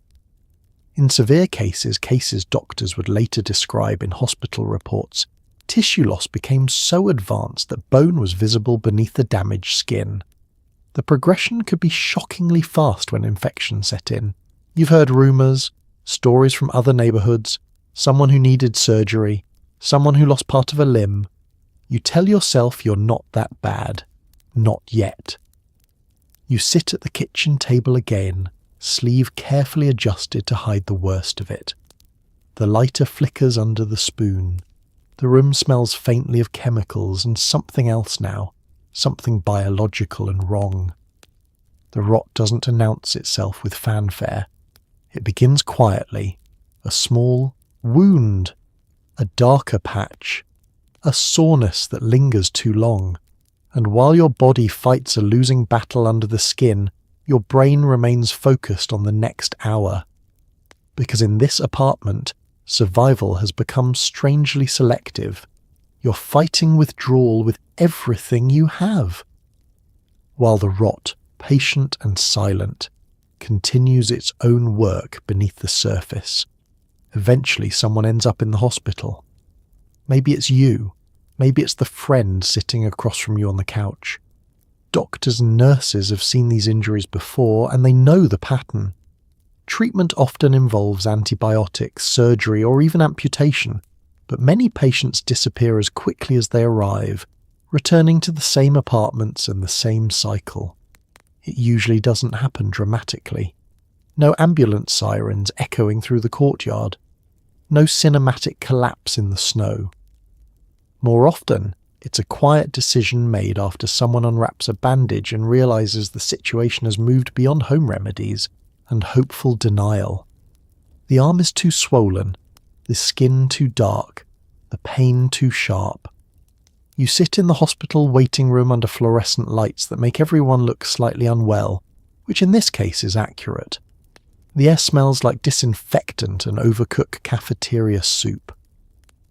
In severe cases doctors would later describe in hospital reports, tissue loss became so advanced that bone was visible beneath the damaged skin. The progression could be shockingly fast when infection set in. You've heard rumours, stories from other neighbourhoods, someone who needed surgery, someone who lost part of a limb. You tell yourself you're not that bad. Not yet. You sit at the kitchen table again, sleeve carefully adjusted to hide the worst of it. The lighter flickers under the spoon. The room smells faintly of chemicals and something else now, something biological and wrong. The rot doesn't announce itself with fanfare. It begins quietly, a small wound, a darker patch, a soreness that lingers too long, and while your body fights a losing battle under the skin, your brain remains focused on the next hour. Because in this apartment, survival has become strangely selective. You're fighting withdrawal with everything you have. While the rot, patient and silent, continues its own work beneath the surface. Eventually someone ends up in the hospital. Maybe it's you. Maybe it's the friend sitting across from you on the couch. Doctors and nurses have seen these injuries before and they know the pattern. Treatment often involves antibiotics, surgery, or even amputation, but many patients disappear as quickly as they arrive, returning to the same apartments and the same cycle. It usually doesn't happen dramatically. No ambulance sirens echoing through the courtyard. No cinematic collapse in the snow. More often, it's a quiet decision made after someone unwraps a bandage and realizes the situation has moved beyond home remedies and hopeful denial. The arm is too swollen, the skin too dark, the pain too sharp. You sit in the hospital waiting room under fluorescent lights that make everyone look slightly unwell, which in this case is accurate. The air smells like disinfectant and overcooked cafeteria soup.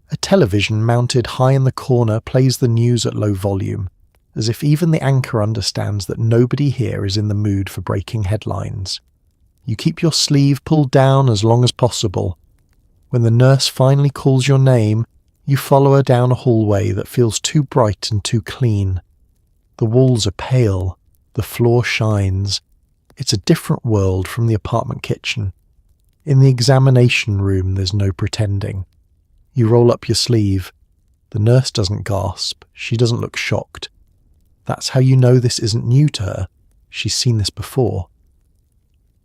A television mounted high in the corner plays the news at low volume, as if even the anchor understands that nobody here is in the mood for breaking headlines. You keep your sleeve pulled down as long as possible. When the nurse finally calls your name, you follow her down a hallway that feels too bright and too clean. The walls are pale, the floor shines. It's a different world from the apartment kitchen. In the examination room, there's no pretending. You roll up your sleeve. The nurse doesn't gasp. She doesn't look shocked. That's how you know this isn't new to her. She's seen this before.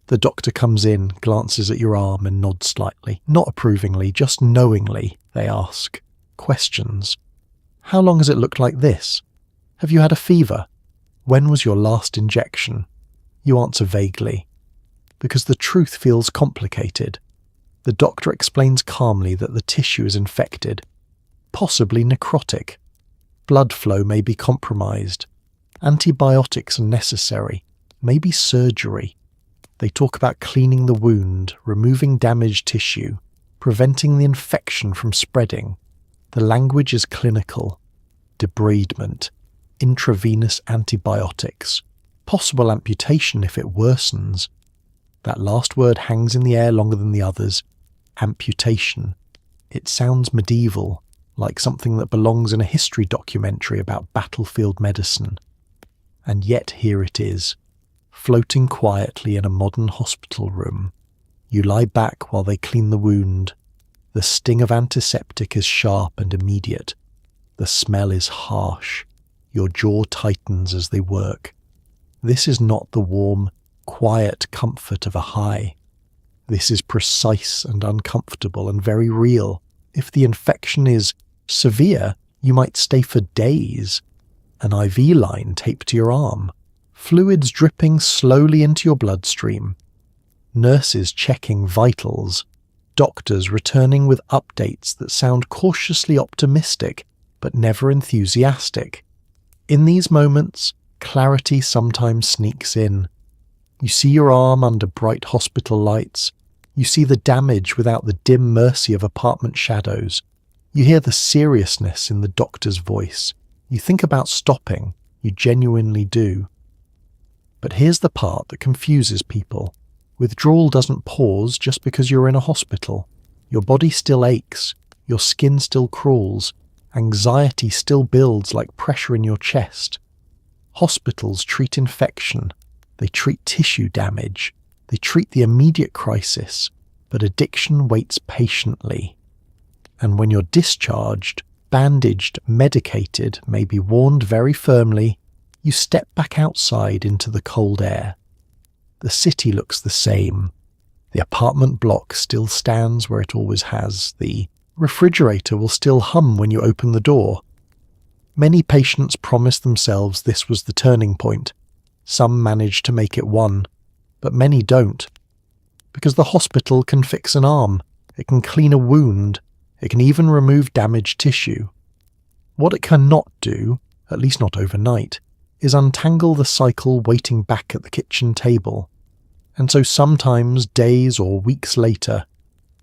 The doctor comes in, glances at your arm and nods slightly. Not approvingly, just knowingly, they ask. Questions. How long has it looked like this? Have you had a fever? When was your last injection? You answer vaguely. Because the truth feels complicated. The doctor explains calmly that the tissue is infected, possibly necrotic. Blood flow may be compromised. Antibiotics are necessary, maybe surgery. They talk about cleaning the wound, removing damaged tissue, preventing the infection from spreading. The language is clinical. Debridement, intravenous antibiotics, possible amputation if it worsens. That last word hangs in the air longer than the others. Amputation. It sounds medieval, like something that belongs in a history documentary about battlefield medicine. And yet here it is, floating quietly in a modern hospital room. You lie back while they clean the wound. The sting of antiseptic is sharp and immediate. The smell is harsh. Your jaw tightens as they work. This is not the warm, quiet comfort of a high. This is precise and uncomfortable and very real. If the infection is severe, you might stay for days. An IV line taped to your arm. Fluids dripping slowly into your bloodstream. Nurses checking vitals. Doctors returning with updates that sound cautiously optimistic, but never enthusiastic. In these moments, clarity sometimes sneaks in. You see your arm under bright hospital lights. You see the damage without the dim mercy of apartment shadows. You hear the seriousness in the doctor's voice. You think about stopping. You genuinely do. But here's the part that confuses people. Withdrawal doesn't pause just because you're in a hospital. Your body still aches. Your skin still crawls. Anxiety still builds like pressure in your chest. Hospitals treat infection. They treat tissue damage. They treat the immediate crisis, but addiction waits patiently. And when you're discharged, bandaged, medicated, maybe warned very firmly, you step back outside into the cold air. The city looks the same. The apartment block still stands where it always has. The refrigerator will still hum when you open the door. Many patients promise themselves this was the turning point. Some manage to make it one, but many don't. Because the hospital can fix an arm, it can clean a wound, it can even remove damaged tissue. What it cannot do, at least not overnight, is untangle the cycle waiting back at the kitchen table. And so sometimes, days or weeks later,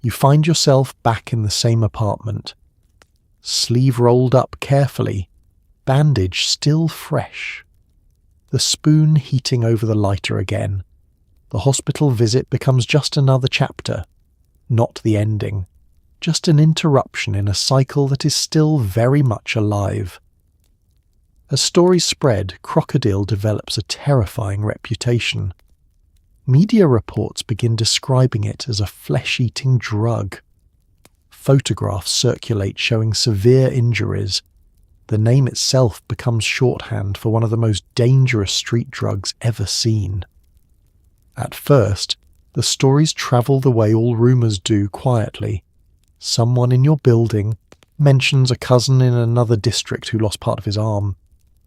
you find yourself back in the same apartment. Sleeve rolled up carefully, bandage still fresh. The spoon heating over the lighter again. The hospital visit becomes just another chapter, not the ending, just an interruption in a cycle that is still very much alive. As stories spread, Krokodil develops a terrifying reputation. Media reports begin describing it as a flesh-eating drug. Photographs circulate showing severe injuries. The name itself becomes shorthand for one of the most dangerous street drugs ever seen. At first, the stories travel the way all rumours do quietly. Someone in your building mentions a cousin in another district who lost part of his arm.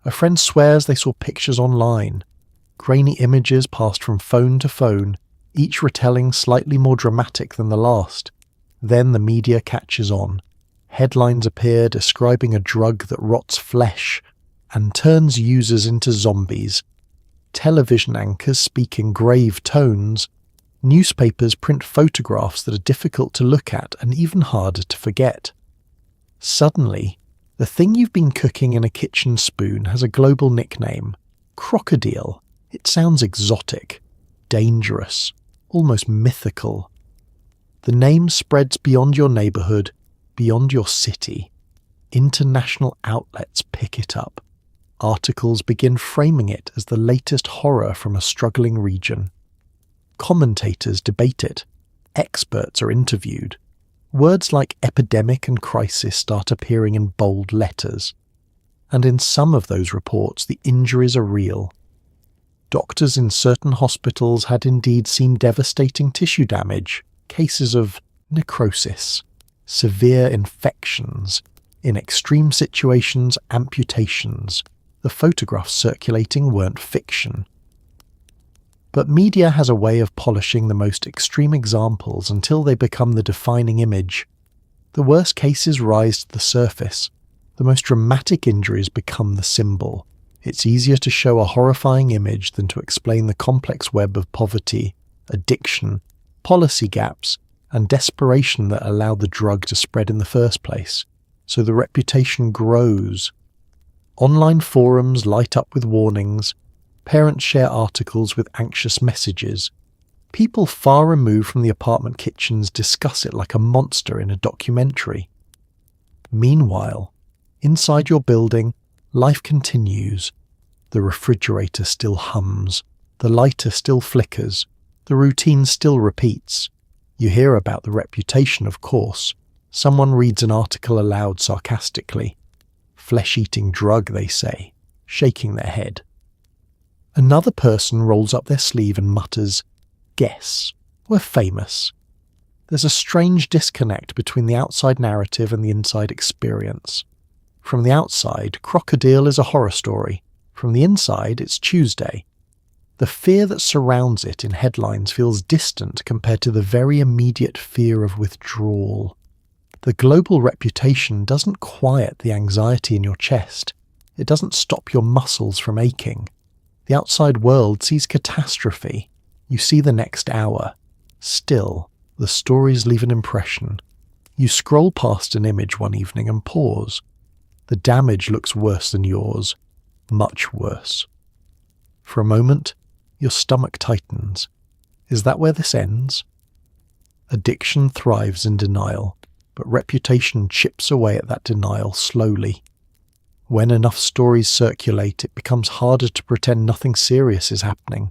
A friend swears they saw pictures online. Grainy images passed from phone to phone, each retelling slightly more dramatic than the last. Then the media catches on. Headlines appear describing a drug that rots flesh and turns users into zombies. Television anchors speak in grave tones. Newspapers print photographs that are difficult to look at and even harder to forget. Suddenly, the thing you've been cooking in a kitchen spoon has a global nickname: Krokodil. It sounds exotic, dangerous, almost mythical. The name spreads beyond your neighborhood, beyond your city. International outlets pick it up. Articles begin framing it as the latest horror from a struggling region. Commentators debate it. Experts are interviewed. Words like epidemic and crisis start appearing in bold letters. And in some of those reports, the injuries are real. Doctors in certain hospitals had indeed seen devastating tissue damage, cases of necrosis, severe infections, in extreme situations, amputations. The photographs circulating weren't fiction. But media has a way of polishing the most extreme examples until they become the defining image. The worst cases rise to the surface. The most dramatic injuries become the symbol. It's easier to show a horrifying image than to explain the complex web of poverty, addiction, policy gaps, and desperation that allowed the drug to spread in the first place. So the reputation grows. Online forums light up with warnings. Parents share articles with anxious messages. People far removed from the apartment kitchens discuss it like a monster in a documentary. Meanwhile, inside your building, life continues. The refrigerator still hums. The lighter still flickers. The routine still repeats. You hear about the reputation, of course. Someone reads an article aloud sarcastically. Flesh-eating drug, they say, shaking their head. Another person rolls up their sleeve and mutters, "Guess, we're famous." There's a strange disconnect between the outside narrative and the inside experience. From the outside, Krokodil is a horror story. From the inside, it's Tuesday. The fear that surrounds it in headlines feels distant compared to the very immediate fear of withdrawal. The global reputation doesn't quiet the anxiety in your chest. It doesn't stop your muscles from aching. The outside world sees catastrophe. You see the next hour. Still, the stories leave an impression. You scroll past an image one evening and pause. The damage looks worse than yours. Much worse. For a moment, your stomach tightens. Is that where this ends? Addiction thrives in denial, but reputation chips away at that denial slowly. When enough stories circulate, it becomes harder to pretend nothing serious is happening.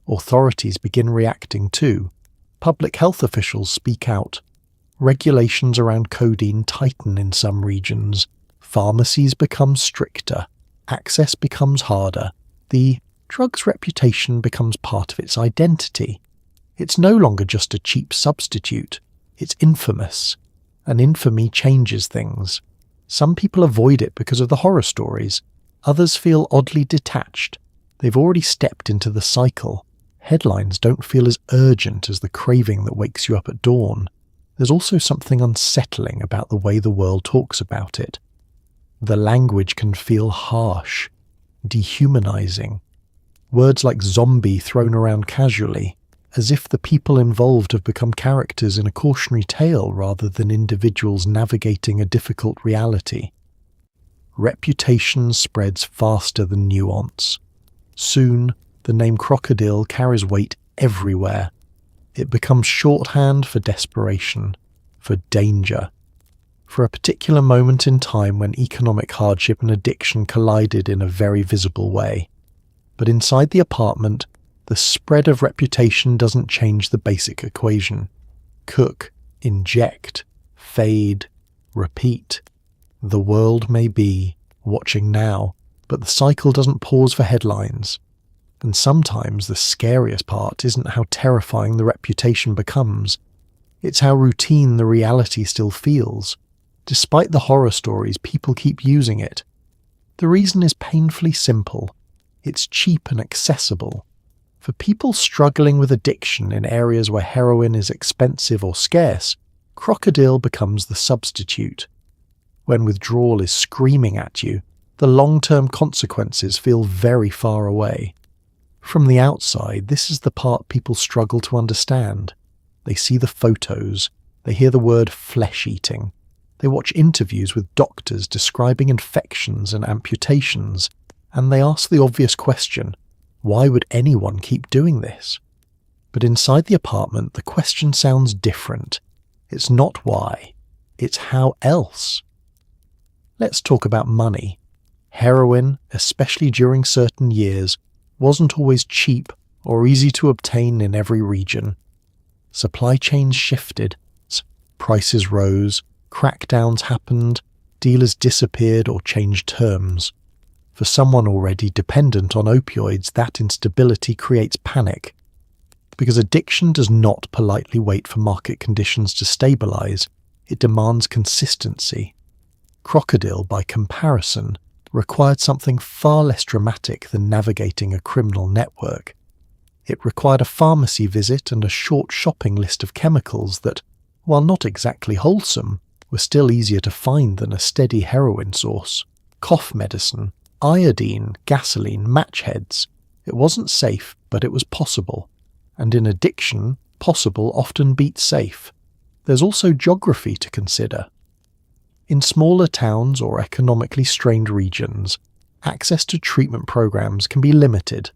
Authorities begin reacting too. Public health officials speak out. Regulations around codeine tighten in some regions. Pharmacies become stricter. Access becomes harder. The drug's reputation becomes part of its identity. It's no longer just a cheap substitute. It's infamous. And infamy changes things. Some people avoid it because of the horror stories. Others feel oddly detached. They've already stepped into the cycle. Headlines don't feel as urgent as the craving that wakes you up at dawn. There's also something unsettling about the way the world talks about it. The language can feel harsh, dehumanizing. Words like zombie thrown around casually, as if the people involved have become characters in a cautionary tale rather than individuals navigating a difficult reality. Reputation spreads faster than nuance. Soon, the name Krokodil carries weight everywhere. It becomes shorthand for desperation, for danger, for a particular moment in time when economic hardship and addiction collided in a very visible way. But inside the apartment, the spread of reputation doesn't change the basic equation. Cook, inject, fade, repeat. The world may be watching now, but the cycle doesn't pause for headlines. And sometimes the scariest part isn't how terrifying the reputation becomes. It's how routine the reality still feels. Despite the horror stories, people keep using it. The reason is painfully simple. It's cheap and accessible. For people struggling with addiction in areas where heroin is expensive or scarce, Krokodil becomes the substitute. When withdrawal is screaming at you, the long-term consequences feel very far away. From the outside, this is the part people struggle to understand. They see the photos, they hear the word flesh-eating. They watch interviews with doctors describing infections and amputations, and they ask the obvious question, why would anyone keep doing this? But inside the apartment, the question sounds different. It's not why, it's how else. Let's talk about money. Heroin, especially during certain years, wasn't always cheap or easy to obtain in every region. Supply chains shifted, prices rose, crackdowns happened, dealers disappeared or changed terms. For someone already dependent on opioids, that instability creates panic. Because addiction does not politely wait for market conditions to stabilize, it demands consistency. Krokodil, by comparison, required something far less dramatic than navigating a criminal network. It required a pharmacy visit and a short shopping list of chemicals that, while not exactly wholesome, were still easier to find than a steady heroin source. Cough medicine, iodine, gasoline, match heads. It wasn't safe, but it was possible. And in addiction, possible often beats safe. There's also geography to consider. In smaller towns or economically strained regions, access to treatment programs can be limited.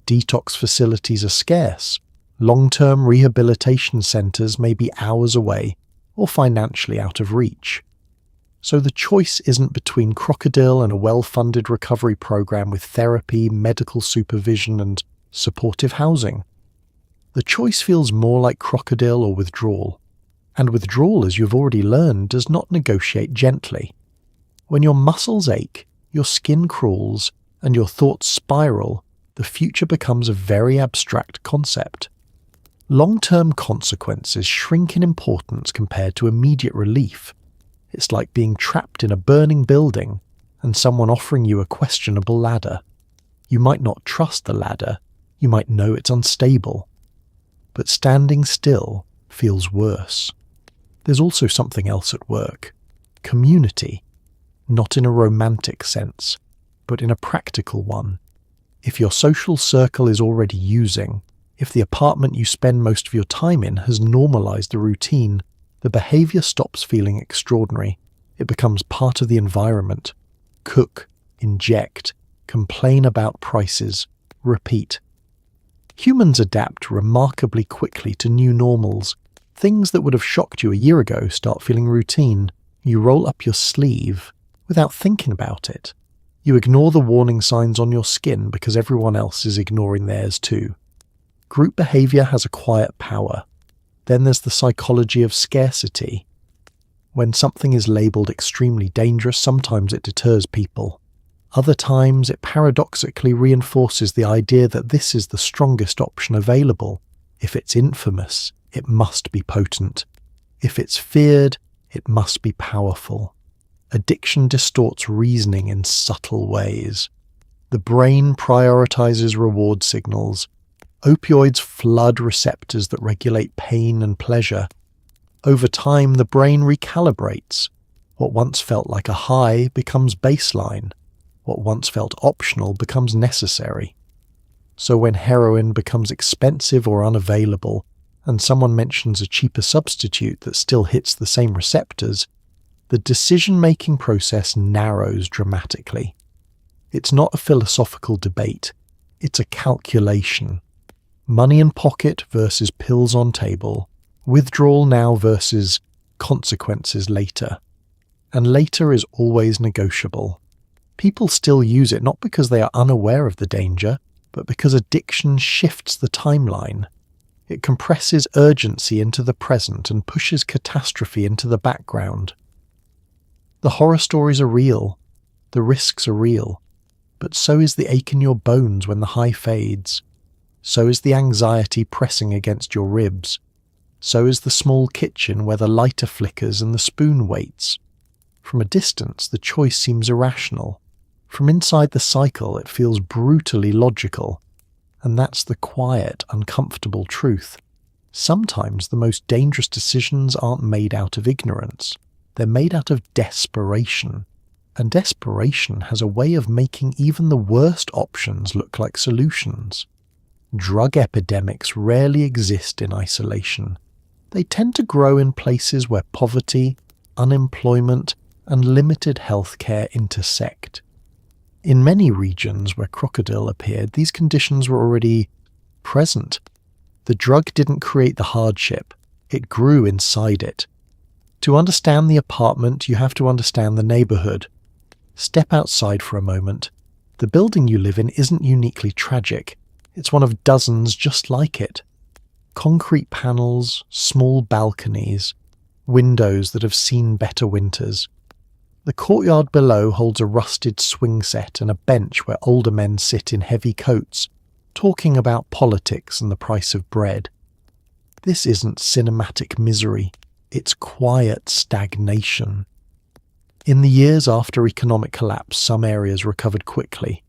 Detox facilities are scarce. Long-term rehabilitation centers may be hours away or financially out of reach. So the choice isn't between Krokodil and a well-funded recovery program with therapy, medical supervision, and supportive housing. The choice feels more like Krokodil or withdrawal. And withdrawal, as you've already learned, does not negotiate gently. When your muscles ache, your skin crawls, and your thoughts spiral, the future becomes a very abstract concept. Long-term consequences shrink in importance compared to immediate relief. It's like being trapped in a burning building and someone offering you a questionable ladder. You might not trust the ladder, you might know it's unstable. But standing still feels worse. There's also something else at work. Community. Not in a romantic sense, but in a practical one. If your social circle is already using, if the apartment you spend most of your time in has normalized the routine, the behavior stops feeling extraordinary. It becomes part of the environment. Cook, inject, complain about prices, repeat. Humans adapt remarkably quickly to new normals. Things that would have shocked you a year ago start feeling routine. You roll up your sleeve without thinking about it. You ignore the warning signs on your skin because everyone else is ignoring theirs too. Group behavior has a quiet power. Then there's the psychology of scarcity. When something is labeled extremely dangerous, sometimes it deters people. Other times, it paradoxically reinforces the idea that this is the strongest option available. If it's infamous, it must be potent. If it's feared, it must be powerful. Addiction distorts reasoning in subtle ways. The brain prioritizes reward signals. Opioids flood receptors that regulate pain and pleasure. Over time, the brain recalibrates. What once felt like a high becomes baseline. What once felt optional becomes necessary. So when heroin becomes expensive or unavailable, and someone mentions a cheaper substitute that still hits the same receptors, the decision-making process narrows dramatically. It's not a philosophical debate, it's a calculation. Money in pocket versus pills on table, withdrawal now versus consequences later. And later is always negotiable. People still use it not because they are unaware of the danger, but because addiction shifts the timeline. It compresses urgency into the present and pushes catastrophe into the background. The horror stories are real, the risks are real, but so is the ache in your bones when the high fades. So is the anxiety pressing against your ribs. So is the small kitchen where the lighter flickers and the spoon waits. From a distance, the choice seems irrational. From inside the cycle, it feels brutally logical. And that's the quiet, uncomfortable truth. Sometimes the most dangerous decisions aren't made out of ignorance. They're made out of desperation. And desperation has a way of making even the worst options look like solutions. Drug epidemics rarely exist in isolation. They tend to grow in places where poverty, unemployment, and limited healthcare intersect. In many regions where Krokodil appeared, these conditions were already present. The drug didn't create the hardship, it grew inside it. To understand the apartment, you have to understand the neighborhood. Step outside for a moment. The building you live in isn't uniquely tragic. It's one of dozens just like it. Concrete panels, small balconies, windows that have seen better winters. The courtyard below holds a rusted swing set and a bench where older men sit in heavy coats, talking about politics and the price of bread. This isn't cinematic misery, it's quiet stagnation. In the years after economic collapse, some areas recovered quickly.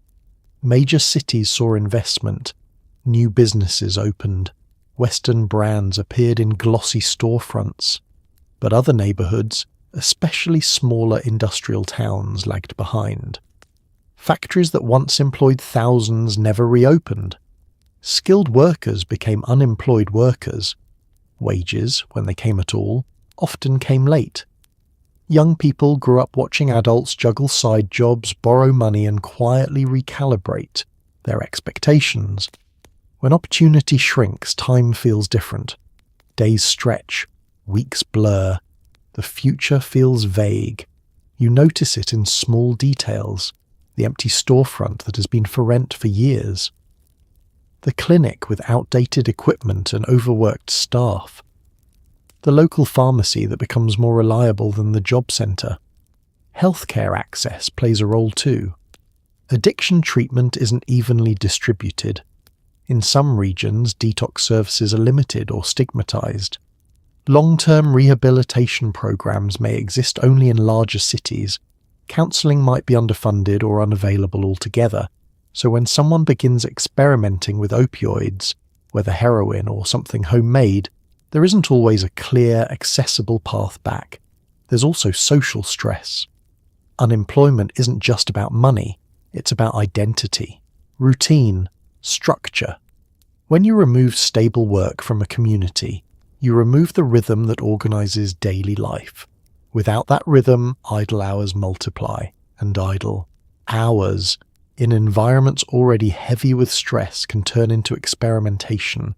Major cities saw investment, new businesses opened, Western brands appeared in glossy storefronts. But other neighborhoods, especially smaller industrial towns, lagged behind. Factories that once employed thousands never reopened. Skilled workers became unemployed workers. Wages, when they came at all, often came late. Young people grew up watching adults juggle side jobs, borrow money, and quietly recalibrate their expectations. When opportunity shrinks, time feels different. Days stretch, weeks blur. The future feels vague. You notice it in small details. The empty storefront that has been for rent for years. The clinic with outdated equipment and overworked staff. The local pharmacy that becomes more reliable than the job centre. Healthcare access plays a role too. Addiction treatment isn't evenly distributed. In some regions, detox services are limited or stigmatised. Long-term rehabilitation programs may exist only in larger cities. Counselling might be underfunded or unavailable altogether, so when someone begins experimenting with opioids, whether heroin or something homemade, there isn't always a clear, accessible path back. There's also social stress. Unemployment isn't just about money, it's about identity, routine, structure. When you remove stable work from a community, you remove the rhythm that organises daily life. Without that rhythm, idle hours multiply, and idle hours in environments already heavy with stress can turn into experimentation.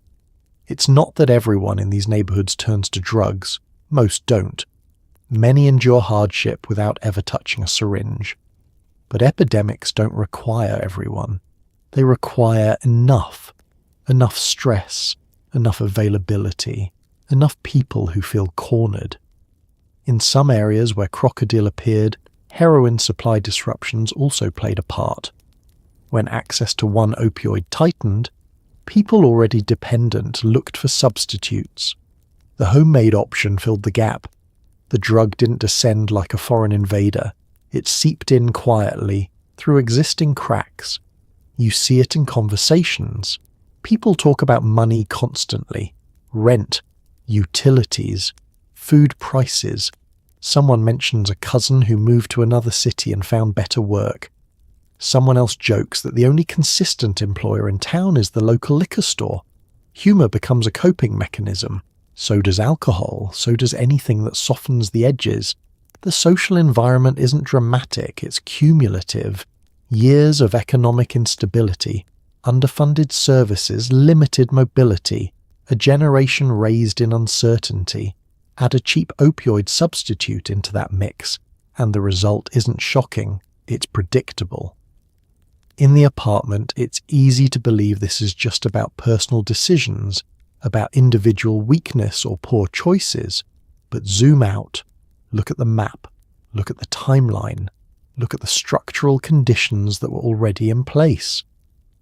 It's not that everyone in these neighbourhoods turns to drugs. Most don't. Many endure hardship without ever touching a syringe. But epidemics don't require everyone. They require enough stress, enough availability, enough people who feel cornered. In some areas where Krokodil appeared, heroin supply disruptions also played a part. When access to one opioid tightened, people already dependent looked for substitutes. The homemade option filled the gap. The drug didn't descend like a foreign invader. It seeped in quietly, through existing cracks. You see it in conversations. People talk about money constantly. Rent, utilities, food prices. Someone mentions a cousin who moved to another city and found better work. Someone else jokes that the only consistent employer in town is the local liquor store. Humour becomes a coping mechanism. So does alcohol, so does anything that softens the edges. The social environment isn't dramatic, it's cumulative. Years of economic instability, underfunded services, limited mobility, a generation raised in uncertainty. Add a cheap opioid substitute into that mix, and the result isn't shocking, it's predictable. In the apartment, it's easy to believe this is just about personal decisions, about individual weakness or poor choices, but zoom out, look at the map, look at the timeline, look at the structural conditions that were already in place.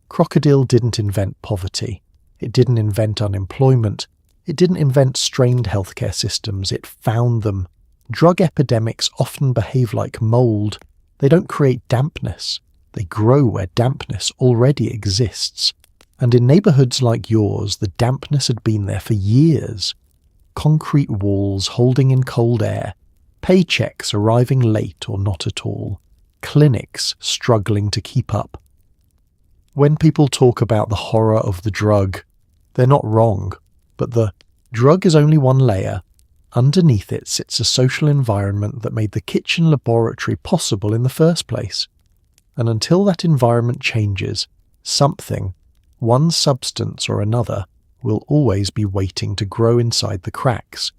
Krokodil didn't invent poverty, it didn't invent unemployment, it didn't invent strained healthcare systems, it found them. Drug epidemics often behave like mold. They don't create dampness. They grow where dampness already exists. And in neighbourhoods like yours, the dampness had been there for years. Concrete walls holding in cold air, paychecks arriving late or not at all, clinics struggling to keep up. When people talk about the horror of the drug, they're not wrong, but the drug is only one layer. Underneath it sits a social environment that made the kitchen laboratory possible in the first place. And until that environment changes, something, one substance or another, will always be waiting to grow inside the cracks.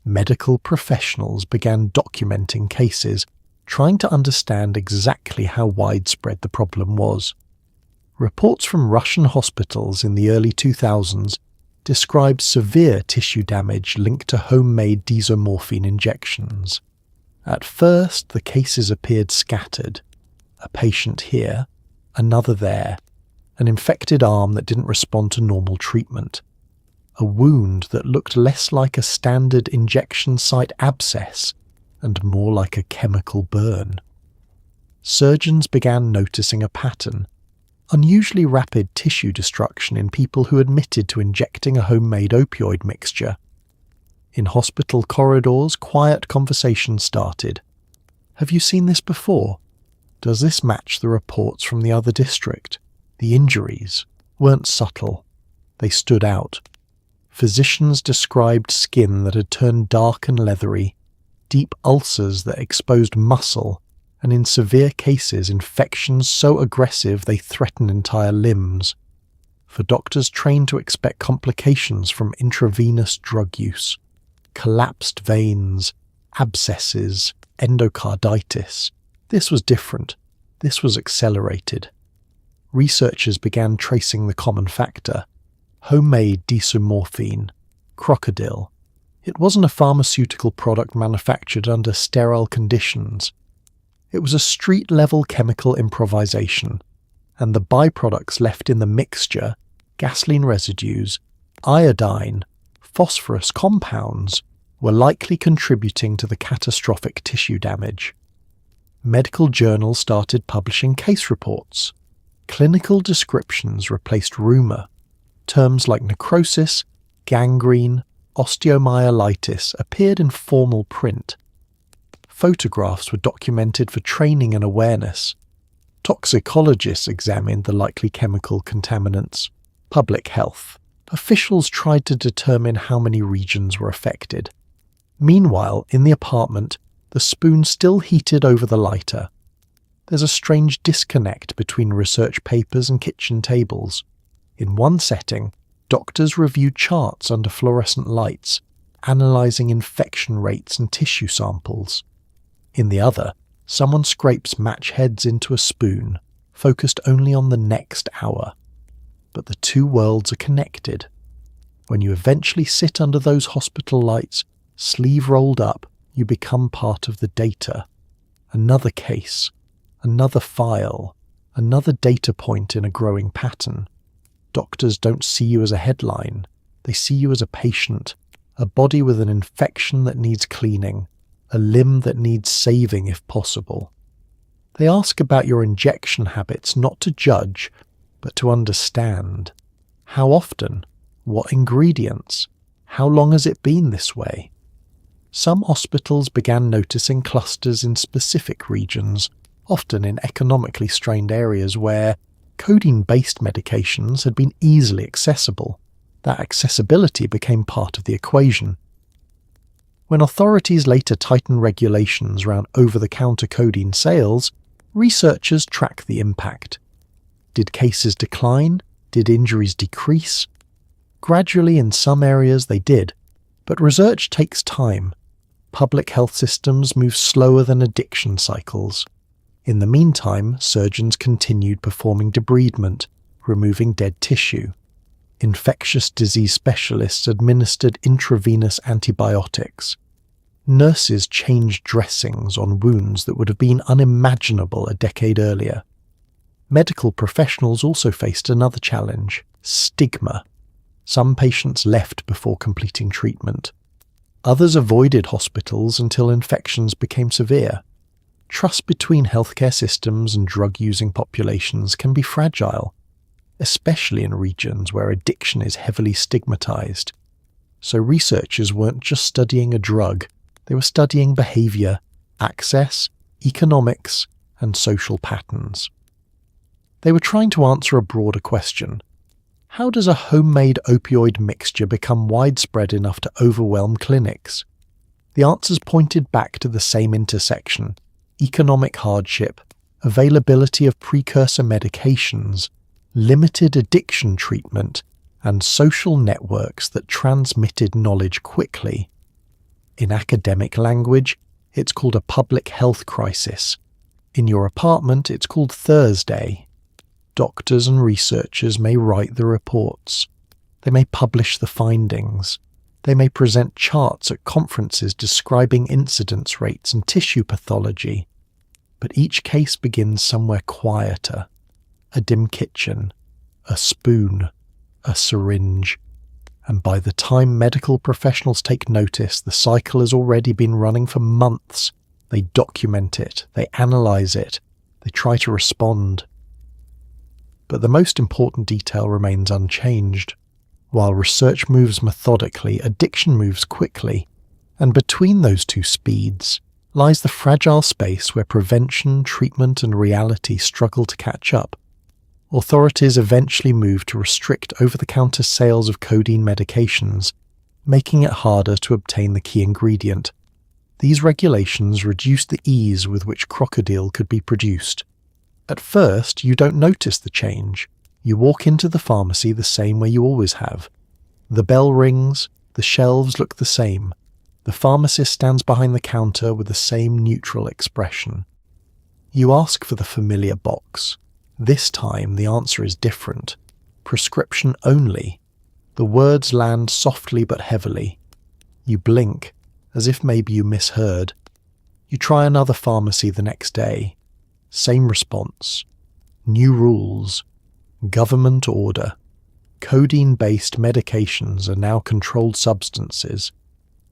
Medical professionals began documenting cases, trying to understand exactly how widespread the problem was. Reports from Russian hospitals in the early 2000s described severe tissue damage linked to homemade desomorphine injections. At first, the cases appeared scattered. A patient here, another there, an infected arm that didn't respond to normal treatment, a wound that looked less like a standard injection site abscess and more like a chemical burn. Surgeons began noticing a pattern: unusually rapid tissue destruction in people who admitted to injecting a homemade opioid mixture. In hospital corridors, quiet conversations started. "Have you seen this before? Does this match the reports from the other district?" The injuries weren't subtle. They stood out. Physicians described skin that had turned dark and leathery, deep ulcers that exposed muscle, and in severe cases infections so aggressive they threatened entire limbs. For doctors trained to expect complications from intravenous drug use, collapsed veins, abscesses, endocarditis, this was different. This was accelerated. Researchers began tracing the common factor: homemade desomorphine, Krokodil. It wasn't a pharmaceutical product manufactured under sterile conditions. It was a street-level chemical improvisation, and the byproducts left in the mixture, gasoline residues, iodine, phosphorus compounds, were likely contributing to the catastrophic tissue damage. Medical journals started publishing case reports. Clinical descriptions replaced rumour. Terms like necrosis, gangrene, osteomyelitis appeared in formal print. Photographs were documented for training and awareness. Toxicologists examined the likely chemical contaminants. Public health. Officials tried to determine how many regions were affected. Meanwhile, in the apartment, the spoon still heated over the lighter. There's a strange disconnect between research papers and kitchen tables. In one setting, doctors reviewed charts under fluorescent lights, analysing infection rates and tissue samples. In the other, someone scrapes match heads into a spoon, focused only on the next hour. But the two worlds are connected. When you eventually sit under those hospital lights, sleeve rolled up, you become part of the data. Another case, another file, another data point in a growing pattern. Doctors don't see you as a headline. They see you as a patient, a body with an infection that needs cleaning, a limb that needs saving if possible. They ask about your injection habits not to judge, but to understand. How often? What ingredients? How long has it been this way? Some hospitals began noticing clusters in specific regions, often in economically strained areas where codeine-based medications had been easily accessible. That accessibility became part of the equation. When authorities later tightened regulations around over-the-counter codeine sales, researchers tracked the impact. Did cases decline? Did injuries decrease? Gradually, in some areas, they did. But research takes time. Public health systems move slower than addiction cycles. In the meantime, surgeons continued performing debridement, removing dead tissue. Infectious disease specialists administered intravenous antibiotics. Nurses changed dressings on wounds that would have been unimaginable a decade earlier. Medical professionals also faced another challenge: stigma. Some patients left before completing treatment. Others avoided hospitals until infections became severe. Trust between healthcare systems and drug-using populations can be fragile, especially in regions where addiction is heavily stigmatized. So researchers weren't just studying a drug, they were studying behavior, access, economics, and social patterns. They were trying to answer a broader question. How does a homemade opioid mixture become widespread enough to overwhelm clinics? The answers pointed back to the same intersection: economic hardship, availability of precursor medications, limited addiction treatment, and social networks that transmitted knowledge quickly. In academic language, it's called a public health crisis. In your apartment, it's called Thursday. Doctors and researchers may write the reports. They may publish the findings. They may present charts at conferences describing incidence rates and tissue pathology. But each case begins somewhere quieter: a dim kitchen, a spoon, a syringe. And by the time medical professionals take notice, the cycle has already been running for months. They document it, they analyze it, they try to respond. But the most important detail remains unchanged. While research moves methodically, addiction moves quickly, and between those two speeds lies the fragile space where prevention, treatment, and reality struggle to catch up. Authorities eventually move to restrict over-the-counter sales of codeine medications, making it harder to obtain the key ingredient. These regulations reduced the ease with which Krokodil could be produced. At first, you don't notice the change. You walk into the pharmacy the same way you always have. The bell rings, the shelves look the same. The pharmacist stands behind the counter with the same neutral expression. You ask for the familiar box. This time the answer is different. Prescription only. The words land softly but heavily. You blink, as if maybe you misheard. You try another pharmacy the next day. Same response. New rules. Government order. Codeine-based medications are now controlled substances.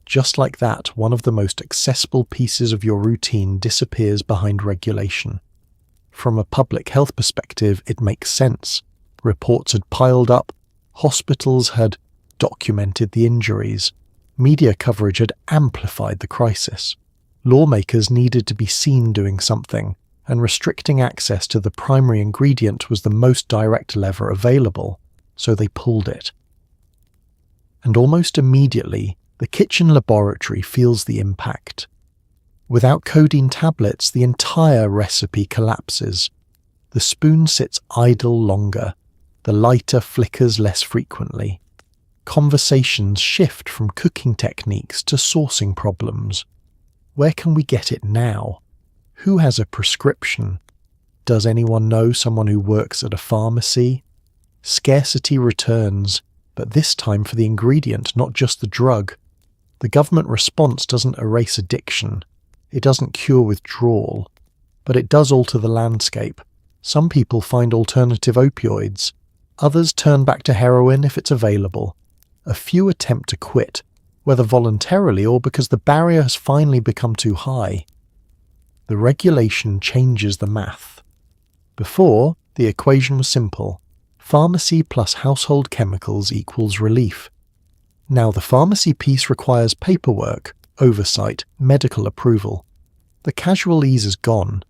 Just like that, one of the most accessible pieces of your routine disappears behind regulation. From a public health perspective, it makes sense. Reports had piled up. Hospitals had documented the injuries. Media coverage had amplified the crisis. Lawmakers needed to be seen doing something, and restricting access to the primary ingredient was the most direct lever available, so they pulled it. And almost immediately, the kitchen laboratory feels the impact. Without codeine tablets, the entire recipe collapses. The spoon sits idle longer. The lighter flickers less frequently. Conversations shift from cooking techniques to sourcing problems. Where can we get it now? Who has a prescription? Does anyone know someone who works at a pharmacy? Scarcity returns, but this time for the ingredient, not just the drug. The government response doesn't erase addiction. It doesn't cure withdrawal. But it does alter the landscape. Some people find alternative opioids. Others turn back to heroin if it's available. A few attempt to quit, whether voluntarily or because the barrier has finally become too high. The regulation changes the math. Before, the equation was simple. Pharmacy plus household chemicals equals relief. Now the pharmacy piece requires paperwork, oversight, medical approval. The casual ease is gone.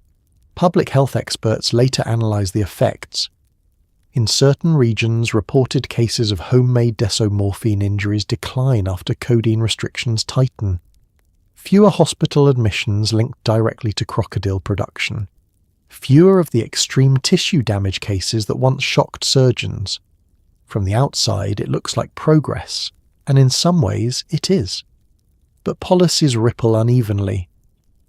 Public health experts later analyze the effects. In certain regions, reported cases of homemade desomorphine injuries decline after codeine restrictions tighten. Fewer hospital admissions linked directly to Krokodil production. Fewer of the extreme tissue damage cases that once shocked surgeons. From the outside, it looks like progress, and in some ways, it is. But policies ripple unevenly.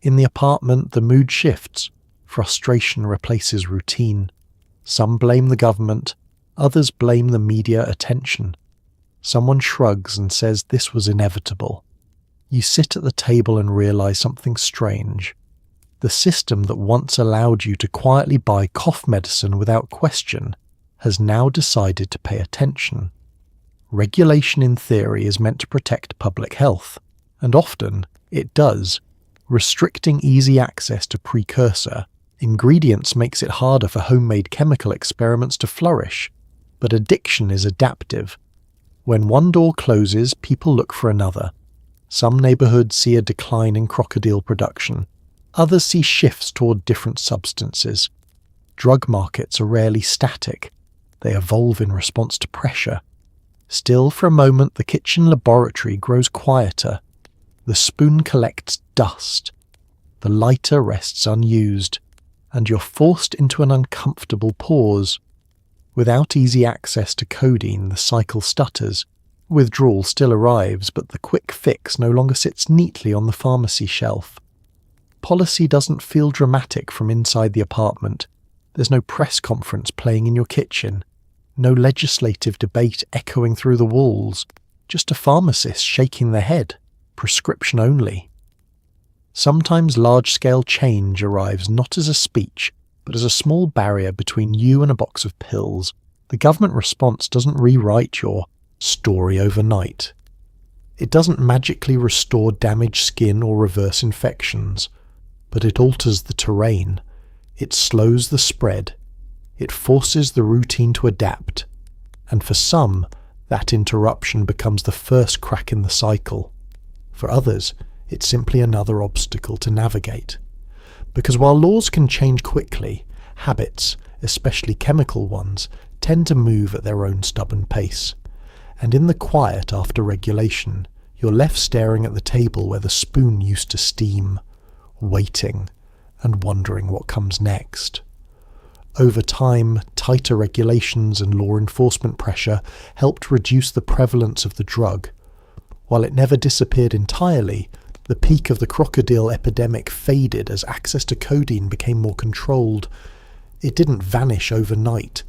In the apartment, the mood shifts. Frustration replaces routine. Some blame the government, others blame the media attention. Someone shrugs and says this was inevitable. You sit at the table and realize something strange. The system that once allowed you to quietly buy cough medicine without question has now decided to pay attention. Regulation in theory is meant to protect public health, and often it does. Restricting easy access to precursor ingredients makes it harder for homemade chemical experiments to flourish, but addiction is adaptive. When one door closes, people look for another. Some neighborhoods see a decline in Krokodil production. Others see shifts toward different substances. Drug markets are rarely static. They evolve in response to pressure. Still, for a moment, the kitchen laboratory grows quieter. The spoon collects dust. The lighter rests unused, and you're forced into an uncomfortable pause. Without easy access to codeine, the cycle stutters. Withdrawal still arrives, but the quick fix no longer sits neatly on the pharmacy shelf. Policy doesn't feel dramatic from inside the apartment. There's no press conference playing in your kitchen. No legislative debate echoing through the walls. Just a pharmacist shaking their head. Prescription only. Sometimes large-scale change arrives not as a speech, but as a small barrier between you and a box of pills. The government response doesn't rewrite your story overnight. It doesn't magically restore damaged skin or reverse infections, but it alters the terrain. It slows the spread. It forces the routine to adapt. And for some, that interruption becomes the first crack in the cycle. For others, it's simply another obstacle to navigate. Because while laws can change quickly, habits, especially chemical ones, tend to move at their own stubborn pace. And in the quiet after regulation, you're left staring at the table where the spoon used to steam, waiting and wondering what comes next. Over time, tighter regulations and law enforcement pressure helped reduce the prevalence of the drug. While it never disappeared entirely, the peak of the Krokodil epidemic faded as access to codeine became more controlled. It didn't vanish overnight.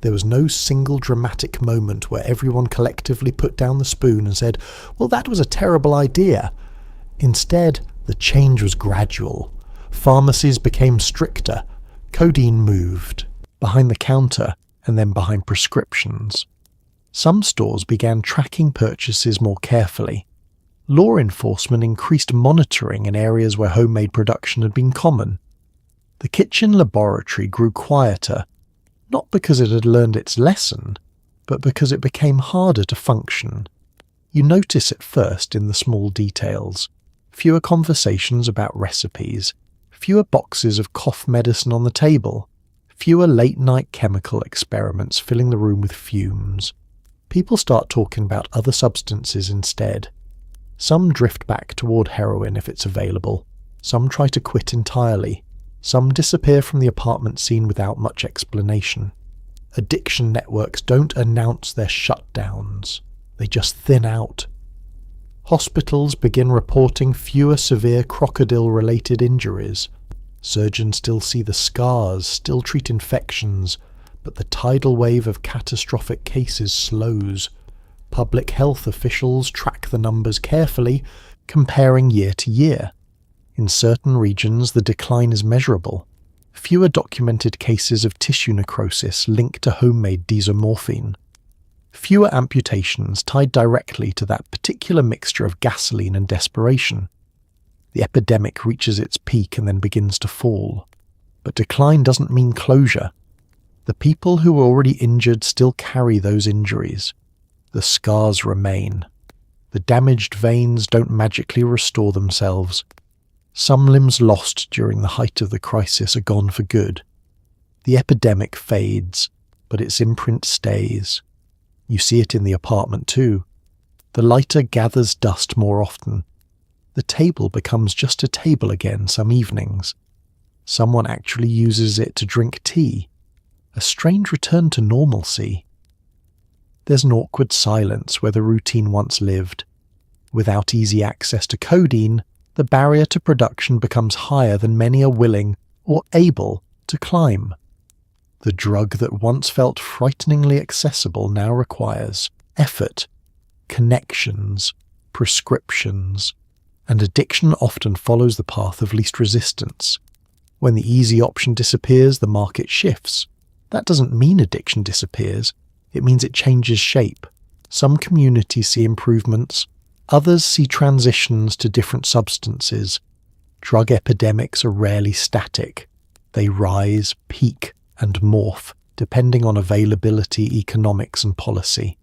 There was no single dramatic moment where everyone collectively put down the spoon and said, "Well, that was a terrible idea." Instead, the change was gradual. Pharmacies became stricter. Codeine moved, behind the counter and then behind prescriptions. Some stores began tracking purchases more carefully. Law enforcement increased monitoring in areas where homemade production had been common. The kitchen laboratory grew quieter, not because it had learned its lesson, but because it became harder to function. You notice it first in the small details. Fewer conversations about recipes, fewer boxes of cough medicine on the table, fewer late-night chemical experiments filling the room with fumes. People start talking about other substances instead. Some drift back toward heroin if it's available. Some try to quit entirely. Some disappear from the apartment scene without much explanation. Addiction networks don't announce their shutdowns. They just thin out. Hospitals begin reporting fewer severe Krokodil-related injuries. Surgeons still see the scars, still treat infections, but the tidal wave of catastrophic cases slows. Public health officials track the numbers carefully, comparing year to year. In certain regions, the decline is measurable. Fewer documented cases of tissue necrosis linked to homemade desomorphine. Fewer amputations tied directly to that particular mixture of gasoline and desperation. The epidemic reaches its peak and then begins to fall. But decline doesn't mean closure. The people who were already injured still carry those injuries. The scars remain. The damaged veins don't magically restore themselves. Some limbs lost during the height of the crisis are gone for good. The epidemic fades, but its imprint stays. You see it in the apartment too. The lighter gathers dust more often. The table becomes just a table again some evenings. Someone actually uses it to drink tea. A strange return to normalcy. There's an awkward silence where the routine once lived. Without easy access to codeine, the barrier to production becomes higher than many are willing or able to climb. The drug that once felt frighteningly accessible now requires effort, connections, prescriptions, and addiction often follows the path of least resistance. When the easy option disappears, the market shifts. That doesn't mean addiction disappears. It means it changes shape. Some communities see improvements. Others see transitions to different substances. Drug epidemics are rarely static. They rise, peak, and morph, depending on availability, economics, and policy.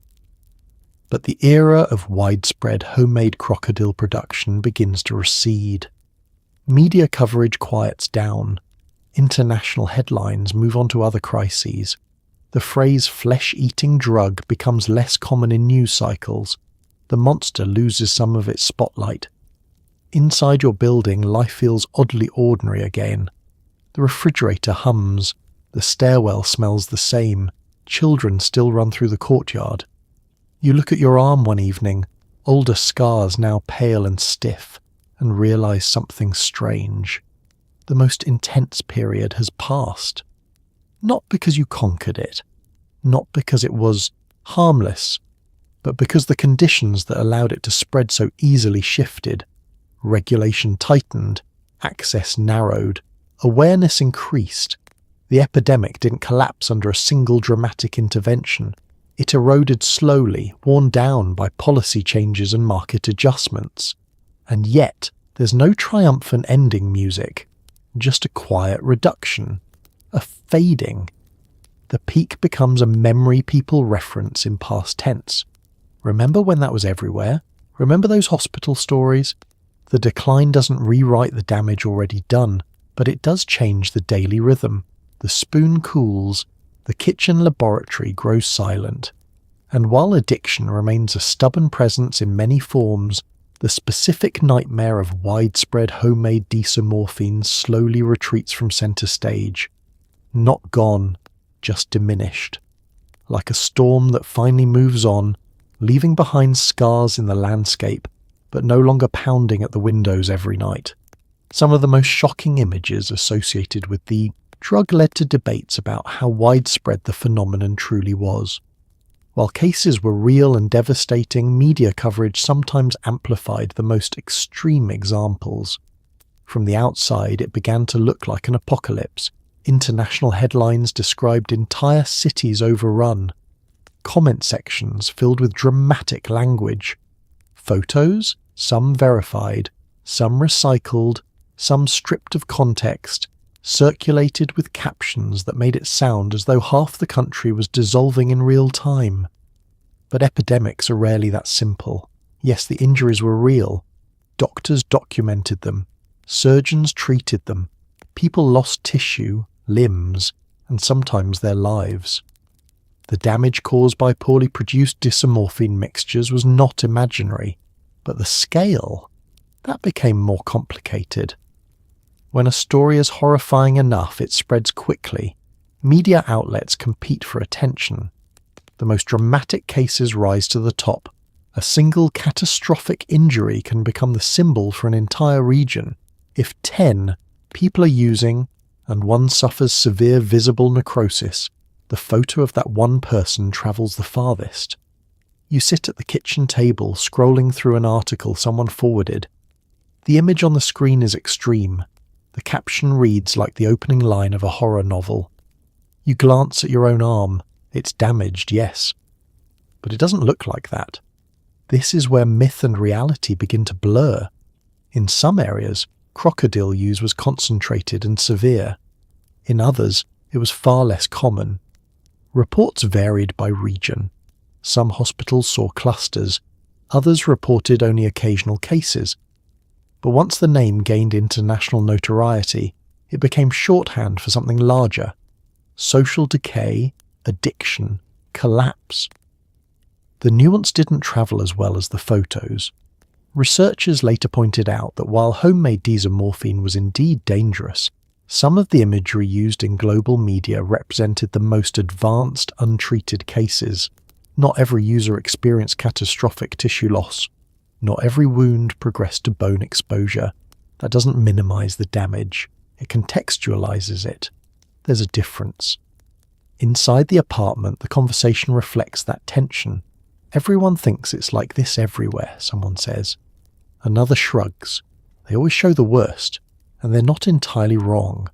But the era of widespread homemade Krokodil production begins to recede. Media coverage quiets down. International headlines move on to other crises. The phrase flesh-eating drug becomes less common in news cycles. The monster loses some of its spotlight. Inside your building, life feels oddly ordinary again. The refrigerator hums, the stairwell smells the same, children still run through the courtyard. You look at your arm one evening, older scars now pale and stiff, and realise something strange. The most intense period has passed. Not because you conquered it, not because it was harmless, but because the conditions that allowed it to spread so easily shifted. Regulation tightened, access narrowed, awareness increased. The epidemic didn't collapse under a single dramatic intervention. It eroded slowly, worn down by policy changes and market adjustments. And yet, there's no triumphant ending music, just a quiet reduction, a fading. The peak becomes a memory people reference in past tense. Remember when that was everywhere? Remember those hospital stories? The decline doesn't rewrite the damage already done, but it does change the daily rhythm. The spoon cools, the kitchen laboratory grows silent. And while addiction remains a stubborn presence in many forms, the specific nightmare of widespread homemade desomorphine slowly retreats from centre stage. Not gone, just diminished. Like a storm that finally moves on, leaving behind scars in the landscape, but no longer pounding at the windows every night. Some of the most shocking images associated with the drug led to debates about how widespread the phenomenon truly was. While cases were real and devastating, media coverage sometimes amplified the most extreme examples. From the outside, it began to look like an apocalypse. International headlines described entire cities overrun. Comment sections filled with dramatic language. Photos, some verified, some recycled, some stripped of context, circulated with captions that made it sound as though half the country was dissolving in real time. But epidemics are rarely that simple. Yes, the injuries were real. Doctors documented them. Surgeons treated them. People lost tissue, limbs, and sometimes their lives. The damage caused by poorly produced desomorphine mixtures was not imaginary, but the scale, that became more complicated. When a story is horrifying enough, it spreads quickly. Media outlets compete for attention. The most dramatic cases rise to the top. A single catastrophic injury can become the symbol for an entire region. If 10 people are using, and one suffers severe visible necrosis, the photo of that one person travels the farthest. You sit at the kitchen table scrolling through an article someone forwarded. The image on the screen is extreme. The caption reads like the opening line of a horror novel. You glance at your own arm. It's damaged, yes. But it doesn't look like that. This is where myth and reality begin to blur. In some areas, Krokodil use was concentrated and severe. In others, it was far less common. Reports varied by region. Some hospitals saw clusters, others reported only occasional cases. But once the name gained international notoriety, it became shorthand for something larger. Social decay, addiction, collapse. The nuance didn't travel as well as the photos. Researchers later pointed out that while homemade desomorphine was indeed dangerous, some of the imagery used in global media represented the most advanced, untreated cases. Not every user experienced catastrophic tissue loss. Not every wound progressed to bone exposure. That doesn't minimize the damage. It contextualizes it. There's a difference. Inside the apartment, the conversation reflects that tension. Everyone thinks it's like this everywhere, someone says. Another shrugs. They always show the worst, and they're not entirely wrong.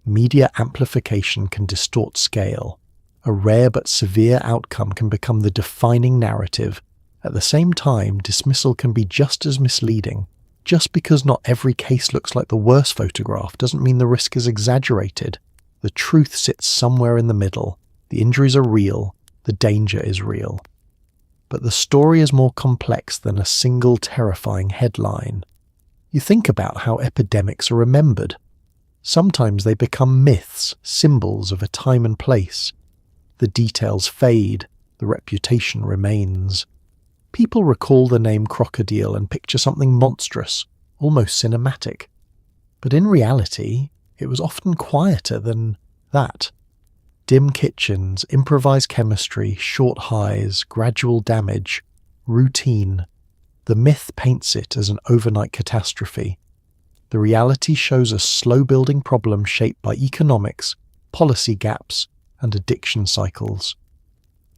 Media amplification can distort scale. A rare but severe outcome can become the defining narrative. At the same time, dismissal can be just as misleading. Just because not every case looks like the worst photograph doesn't mean the risk is exaggerated. The truth sits somewhere in the middle. The injuries are real. The danger is real. But the story is more complex than a single terrifying headline. You think about how epidemics are remembered. Sometimes they become myths, symbols of a time and place. The details fade, the reputation remains. People recall the name Krokodil and picture something monstrous, almost cinematic. But in reality, it was often quieter than that. Dim kitchens, improvised chemistry, short highs, gradual damage, routine. The myth paints it as an overnight catastrophe. The reality shows a slow-building problem shaped by economics, policy gaps, and addiction cycles.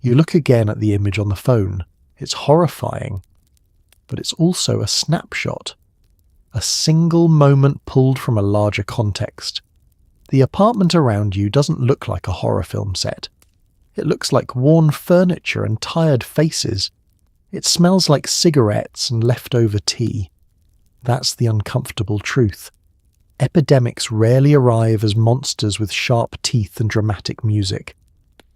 You look again at the image on the phone. It's horrifying, but it's also a snapshot. A single moment pulled from a larger context. The apartment around you doesn't look like a horror film set. It looks like worn furniture and tired faces. It smells like cigarettes and leftover tea. That's the uncomfortable truth. Epidemics rarely arrive as monsters with sharp teeth and dramatic music.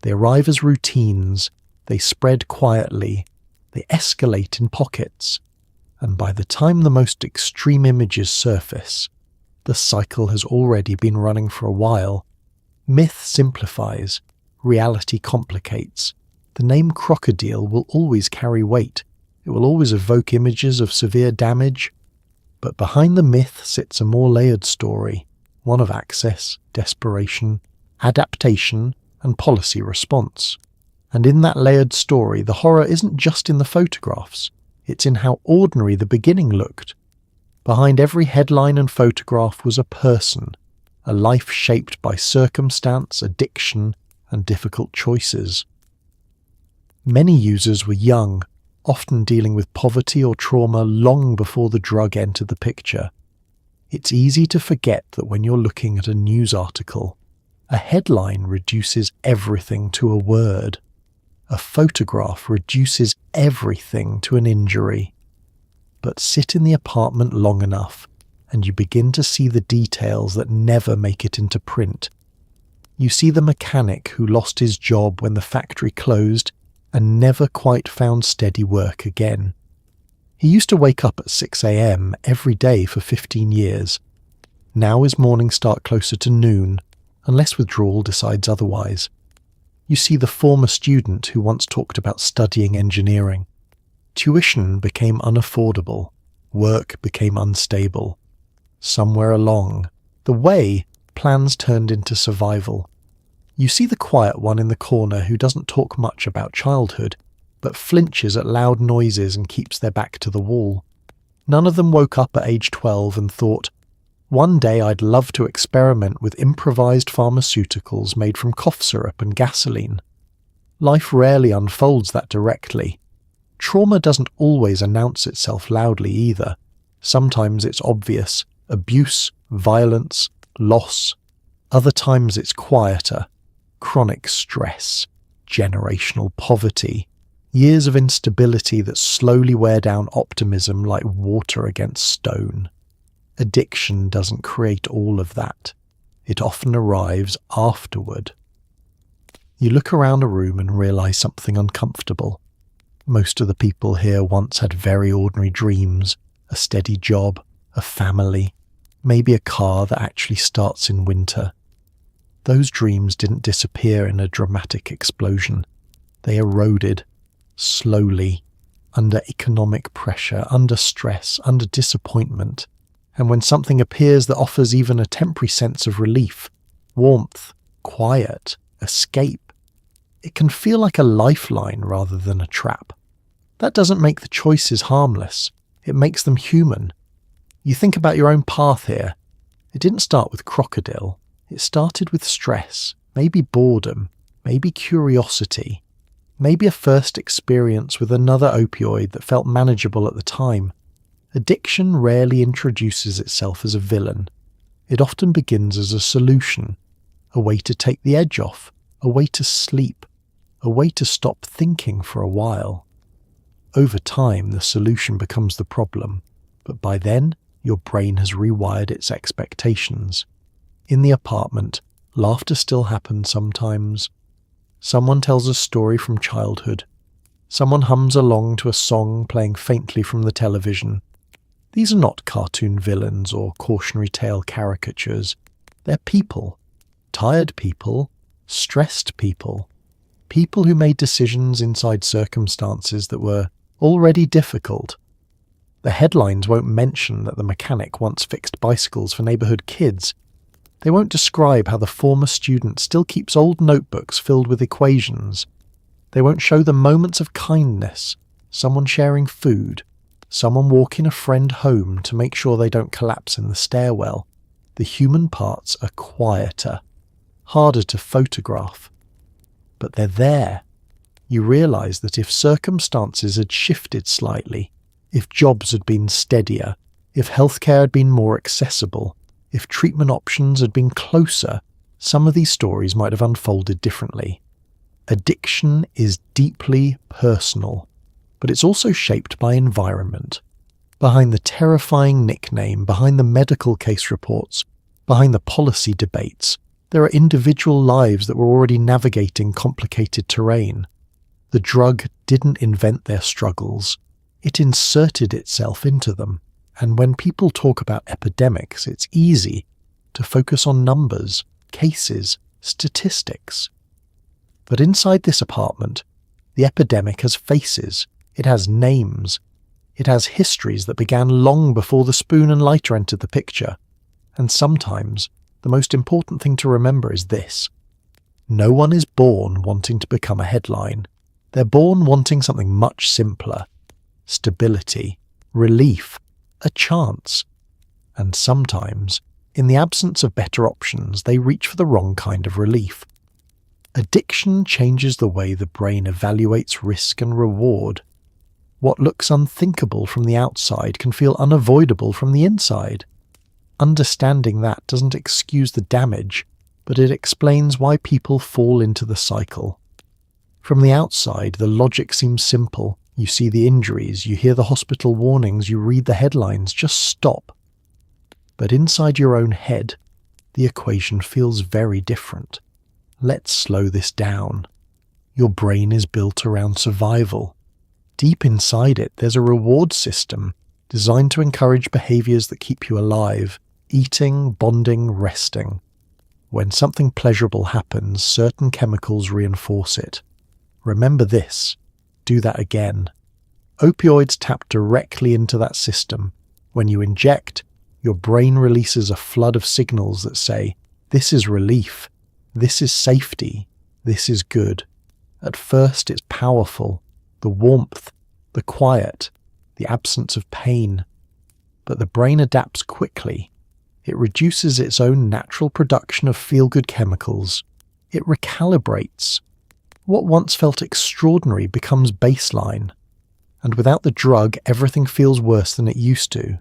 They arrive as routines. They spread quietly. They escalate in pockets. And by the time the most extreme images surface, the cycle has already been running for a while. Myth simplifies. Reality complicates. The name Krokodil will always carry weight. It will always evoke images of severe damage. But behind the myth sits a more layered story, one of access, desperation, adaptation, and policy response. And in that layered story, the horror isn't just in the photographs, it's in how ordinary the beginning looked. Behind every headline and photograph was a person, a life shaped by circumstance, addiction, and difficult choices. Many users were young, often dealing with poverty or trauma long before the drug entered the picture. It's easy to forget that when you're looking at a news article, a headline reduces everything to a word. A photograph reduces everything to an injury. But sit in the apartment long enough, and you begin to see the details that never make it into print. You see the mechanic who lost his job when the factory closed and never quite found steady work again. He used to wake up at 6 a.m. every day for 15 years. Now his mornings start closer to noon, unless withdrawal decides otherwise. You see the former student who once talked about studying engineering. Tuition became unaffordable. Work became unstable. Somewhere along the way, plans turned into survival. You see the quiet one in the corner who doesn't talk much about childhood, but flinches at loud noises and keeps their back to the wall. None of them woke up at age 12 and thought, "One day I'd love to experiment with improvised pharmaceuticals made from cough syrup and gasoline." Life rarely unfolds that directly. Trauma doesn't always announce itself loudly either. Sometimes it's obvious: abuse, violence, loss. Other times it's quieter: chronic stress, generational poverty, years of instability that slowly wear down optimism like water against stone. Addiction doesn't create all of that. It often arrives afterward. You look around a room and realize something uncomfortable. Most of the people here once had very ordinary dreams: a steady job, a family, maybe a car that actually starts in winter. Those dreams didn't disappear in a dramatic explosion. They eroded, slowly, under economic pressure, under stress, under disappointment. And when something appears that offers even a temporary sense of relief, warmth, quiet, escape, it can feel like a lifeline rather than a trap. That doesn't make the choices harmless. It makes them human. You think about your own path here. It didn't start with Krokodil. It started with stress, maybe boredom, maybe curiosity, maybe a first experience with another opioid that felt manageable at the time. Addiction rarely introduces itself as a villain. It often begins as a solution, a way to take the edge off, a way to sleep, a way to stop thinking for a while. Over time, the solution becomes the problem, but by then, your brain has rewired its expectations. In the apartment, laughter still happens sometimes. Someone tells a story from childhood. Someone hums along to a song playing faintly from the television. These are not cartoon villains or cautionary tale caricatures. They're people. Tired people. Stressed people. People who made decisions inside circumstances that were already difficult. The headlines won't mention that the mechanic once fixed bicycles for neighbourhood kids. They won't describe how the former student still keeps old notebooks filled with equations. They won't show the moments of kindness, someone sharing food, someone walking a friend home to make sure they don't collapse in the stairwell. The human parts are quieter, harder to photograph. But they're there. You realise that if circumstances had shifted slightly, if jobs had been steadier, if healthcare had been more accessible, if treatment options had been closer, some of these stories might have unfolded differently. Addiction is deeply personal, but it's also shaped by environment. Behind the terrifying nickname, behind the medical case reports, behind the policy debates, there are individual lives that were already navigating complicated terrain. The drug didn't invent their struggles. It inserted itself into them. And when people talk about epidemics, it's easy to focus on numbers, cases, statistics. But inside this apartment, the epidemic has faces, it has names, it has histories that began long before the spoon and lighter entered the picture. And sometimes, the most important thing to remember is this. No one is born wanting to become a headline. They're born wanting something much simpler. Stability, relief, a chance. And sometimes, in the absence of better options, they reach for the wrong kind of relief. Addiction changes the way the brain evaluates risk and reward. What looks unthinkable from the outside can feel unavoidable from the inside. Understanding that doesn't excuse the damage, but it explains why people fall into the cycle. From the outside, the logic seems simple. You see the injuries, you hear the hospital warnings, you read the headlines, just stop. But inside your own head, the equation feels very different. Let's slow this down. Your brain is built around survival. Deep inside it, there's a reward system designed to encourage behaviours that keep you alive, eating, bonding, resting. When something pleasurable happens, certain chemicals reinforce it. Remember this. Do that again. Opioids tap directly into that system. When you inject, your brain releases a flood of signals that say, this is relief, this is safety, this is good. At first it's powerful, the warmth, the quiet, the absence of pain. But the brain adapts quickly. It reduces its own natural production of feel-good chemicals. It recalibrates. What once felt extraordinary becomes baseline. And without the drug, everything feels worse than it used to.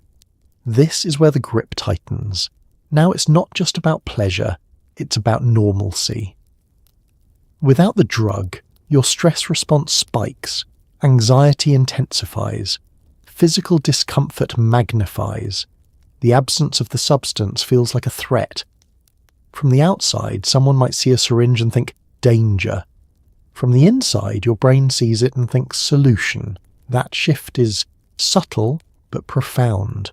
This is where the grip tightens. Now it's not just about pleasure, it's about normalcy. Without the drug, your stress response spikes, anxiety intensifies, physical discomfort magnifies. The absence of the substance feels like a threat. From the outside, someone might see a syringe and think, danger. From the inside, your brain sees it and thinks, solution. That shift is subtle but profound.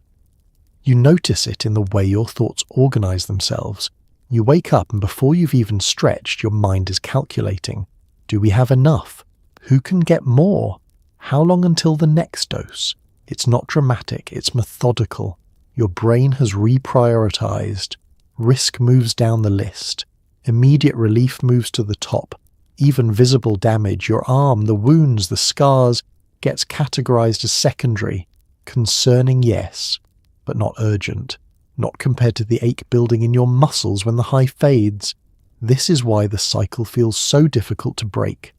You notice it in the way your thoughts organize themselves. You wake up and before you've even stretched, your mind is calculating. Do we have enough? Who can get more? How long until the next dose? It's not dramatic, it's methodical. Your brain has reprioritized. Risk moves down the list. Immediate relief moves to the top. Even visible damage, your arm, the wounds, the scars, gets categorized as secondary. Concerning, yes, but not urgent. Not compared to the ache building in your muscles when the high fades. This is why the cycle feels so difficult to break.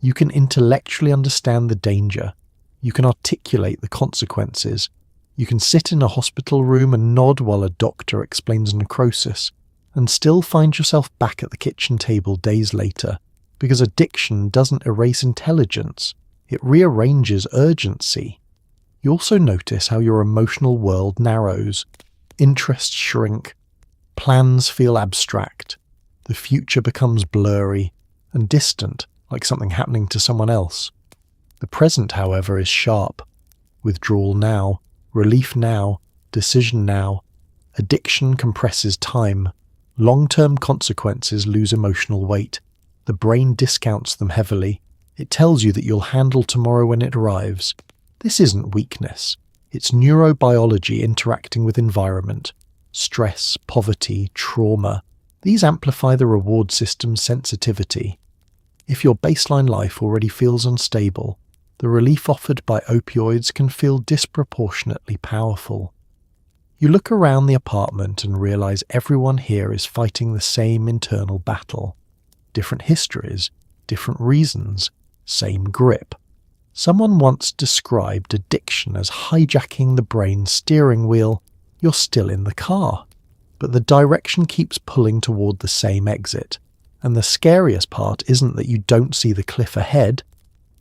You can intellectually understand the danger. You can articulate the consequences. You can sit in a hospital room and nod while a doctor explains necrosis, and still find yourself back at the kitchen table days later, because addiction doesn't erase intelligence, it rearranges urgency. You also notice how your emotional world narrows. Interests shrink. Plans feel abstract. The future becomes blurry and distant, like something happening to someone else. The present, however, is sharp. Withdrawal now, relief now, decision now. Addiction compresses time. Long-term consequences lose emotional weight. The brain discounts them heavily. It tells you that you'll handle tomorrow when it arrives. This isn't weakness. It's neurobiology interacting with environment. Stress, poverty, trauma. These amplify the reward system's sensitivity. If your baseline life already feels unstable, the relief offered by opioids can feel disproportionately powerful. You look around the apartment and realize everyone here is fighting the same internal battle. Different histories, different reasons, same grip. Someone once described addiction as hijacking the brain's steering wheel. You're still in the car, but the direction keeps pulling toward the same exit. And the scariest part isn't that you don't see the cliff ahead,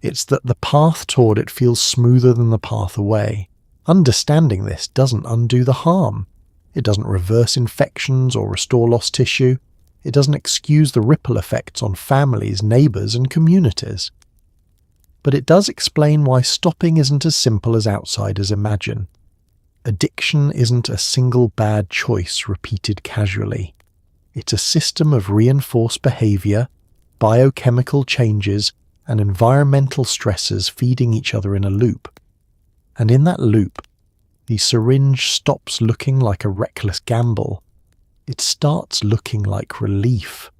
it's that the path toward it feels smoother than the path away. Understanding this doesn't undo the harm. It doesn't reverse infections or restore lost tissue. It doesn't excuse the ripple effects on families, neighbours and communities. But it does explain why stopping isn't as simple as outsiders imagine. Addiction isn't a single bad choice repeated casually. It's a system of reinforced behaviour, biochemical changes, and environmental stresses feeding each other in a loop. And in that loop, the syringe stops looking like a reckless gamble. It starts looking like relief,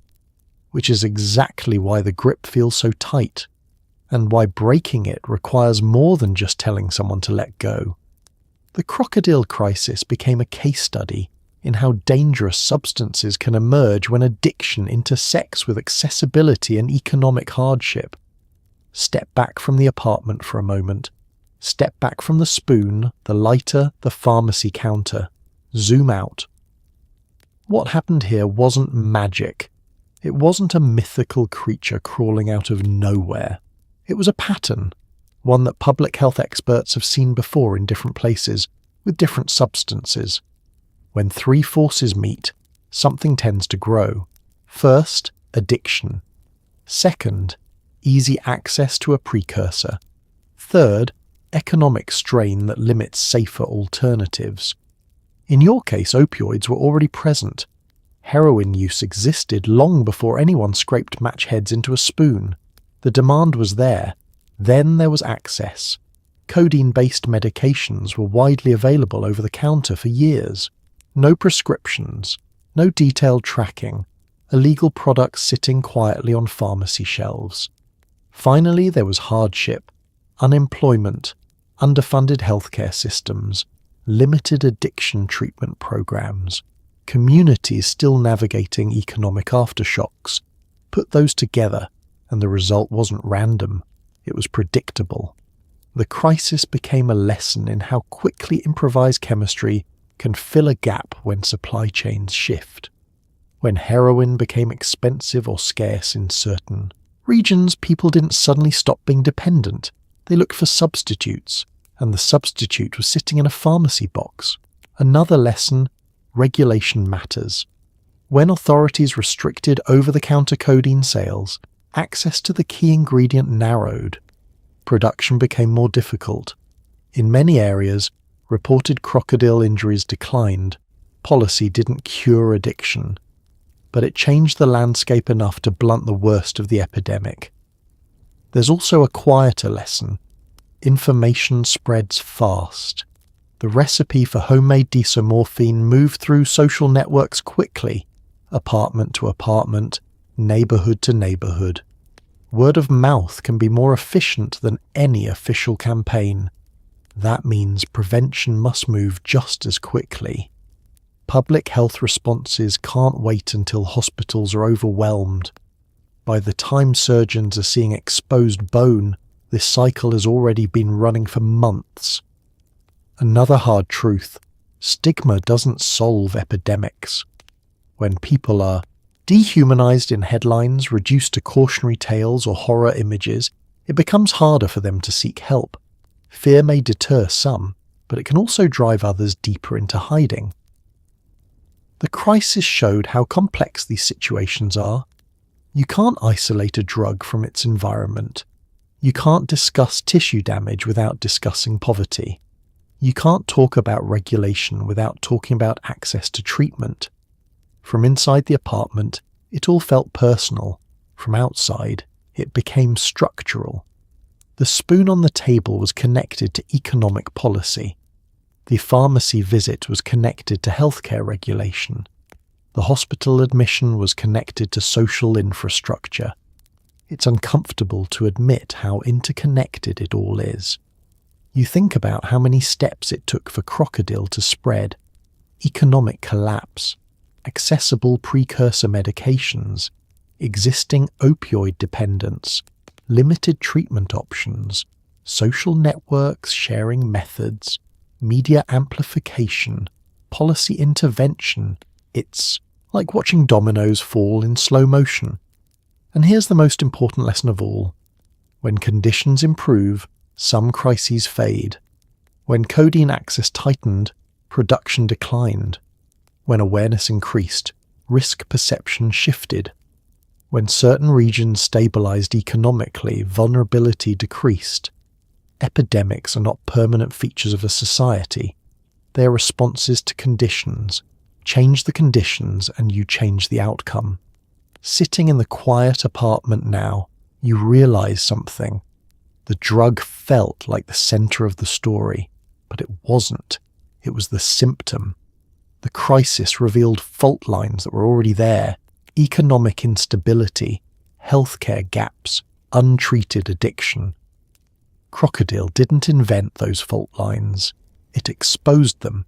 which is exactly why the grip feels so tight, and why breaking it requires more than just telling someone to let go. The Krokodil crisis became a case study in how dangerous substances can emerge when addiction intersects with accessibility and economic hardship. Step back from the apartment for a moment. Step back from the spoon, the lighter, the pharmacy counter. Zoom out. What happened here wasn't magic. It wasn't a mythical creature crawling out of nowhere. It was a pattern, one that public health experts have seen before in different places, with different substances. When three forces meet, something tends to grow. First, addiction. Second, easy access to a precursor. Third, economic strain that limits safer alternatives. In your case, opioids were already present. Heroin use existed long before anyone scraped match heads into a spoon. The demand was there. Then there was access. Codeine-based medications were widely available over the counter for years. No prescriptions, no detailed tracking, illegal products sitting quietly on pharmacy shelves. Finally, there was hardship, unemployment, underfunded healthcare systems, limited addiction treatment programs, communities still navigating economic aftershocks. Put those together, and the result wasn't random, it was predictable. The crisis became a lesson in how quickly improvised chemistry can fill a gap when supply chains shift. When heroin became expensive or scarce in certain regions, people didn't suddenly stop being dependent. They looked for substitutes, and the substitute was sitting in a pharmacy box. Another lesson: regulation matters. When authorities restricted over-the-counter codeine sales, access to the key ingredient narrowed. Production became more difficult. In many areas, reported Krokodil injuries declined. Policy didn't cure addiction, but it changed the landscape enough to blunt the worst of the epidemic. There's also a quieter lesson. Information spreads fast. The recipe for homemade desomorphine moved through social networks quickly, apartment to apartment, neighborhood to neighborhood. Word of mouth can be more efficient than any official campaign. That means prevention must move just as quickly. Public health responses can't wait until hospitals are overwhelmed. By the time surgeons are seeing exposed bone, this cycle has already been running for months. Another hard truth: stigma doesn't solve epidemics. When people are dehumanized in headlines, reduced to cautionary tales or horror images, it becomes harder for them to seek help. Fear may deter some, but it can also drive others deeper into hiding. The crisis showed how complex these situations are. You can't isolate a drug from its environment. You can't discuss tissue damage without discussing poverty. You can't talk about regulation without talking about access to treatment. From inside the apartment, it all felt personal. From outside, it became structural. The spoon on the table was connected to economic policy. The pharmacy visit was connected to healthcare regulation. The hospital admission was connected to social infrastructure. It's uncomfortable to admit how interconnected it all is. You think about how many steps it took for Krokodil to spread, economic collapse, accessible precursor medications, existing opioid dependence, limited treatment options, social networks sharing methods, media amplification, policy intervention. It's like watching dominoes fall in slow motion. And here's the most important lesson of all. When conditions improve, some crises fade. When codeine access tightened, production declined. When awareness increased, risk perception shifted. When certain regions stabilized economically, vulnerability decreased. Epidemics are not permanent features of a society. They are responses to conditions. Change the conditions and you change the outcome. Sitting in the quiet apartment now, you realize something. The drug felt like the center of the story, but it wasn't. It was the symptom. The crisis revealed fault lines that were already there: economic instability, healthcare gaps, untreated addiction. Krokodil didn't invent those fault lines. It exposed them.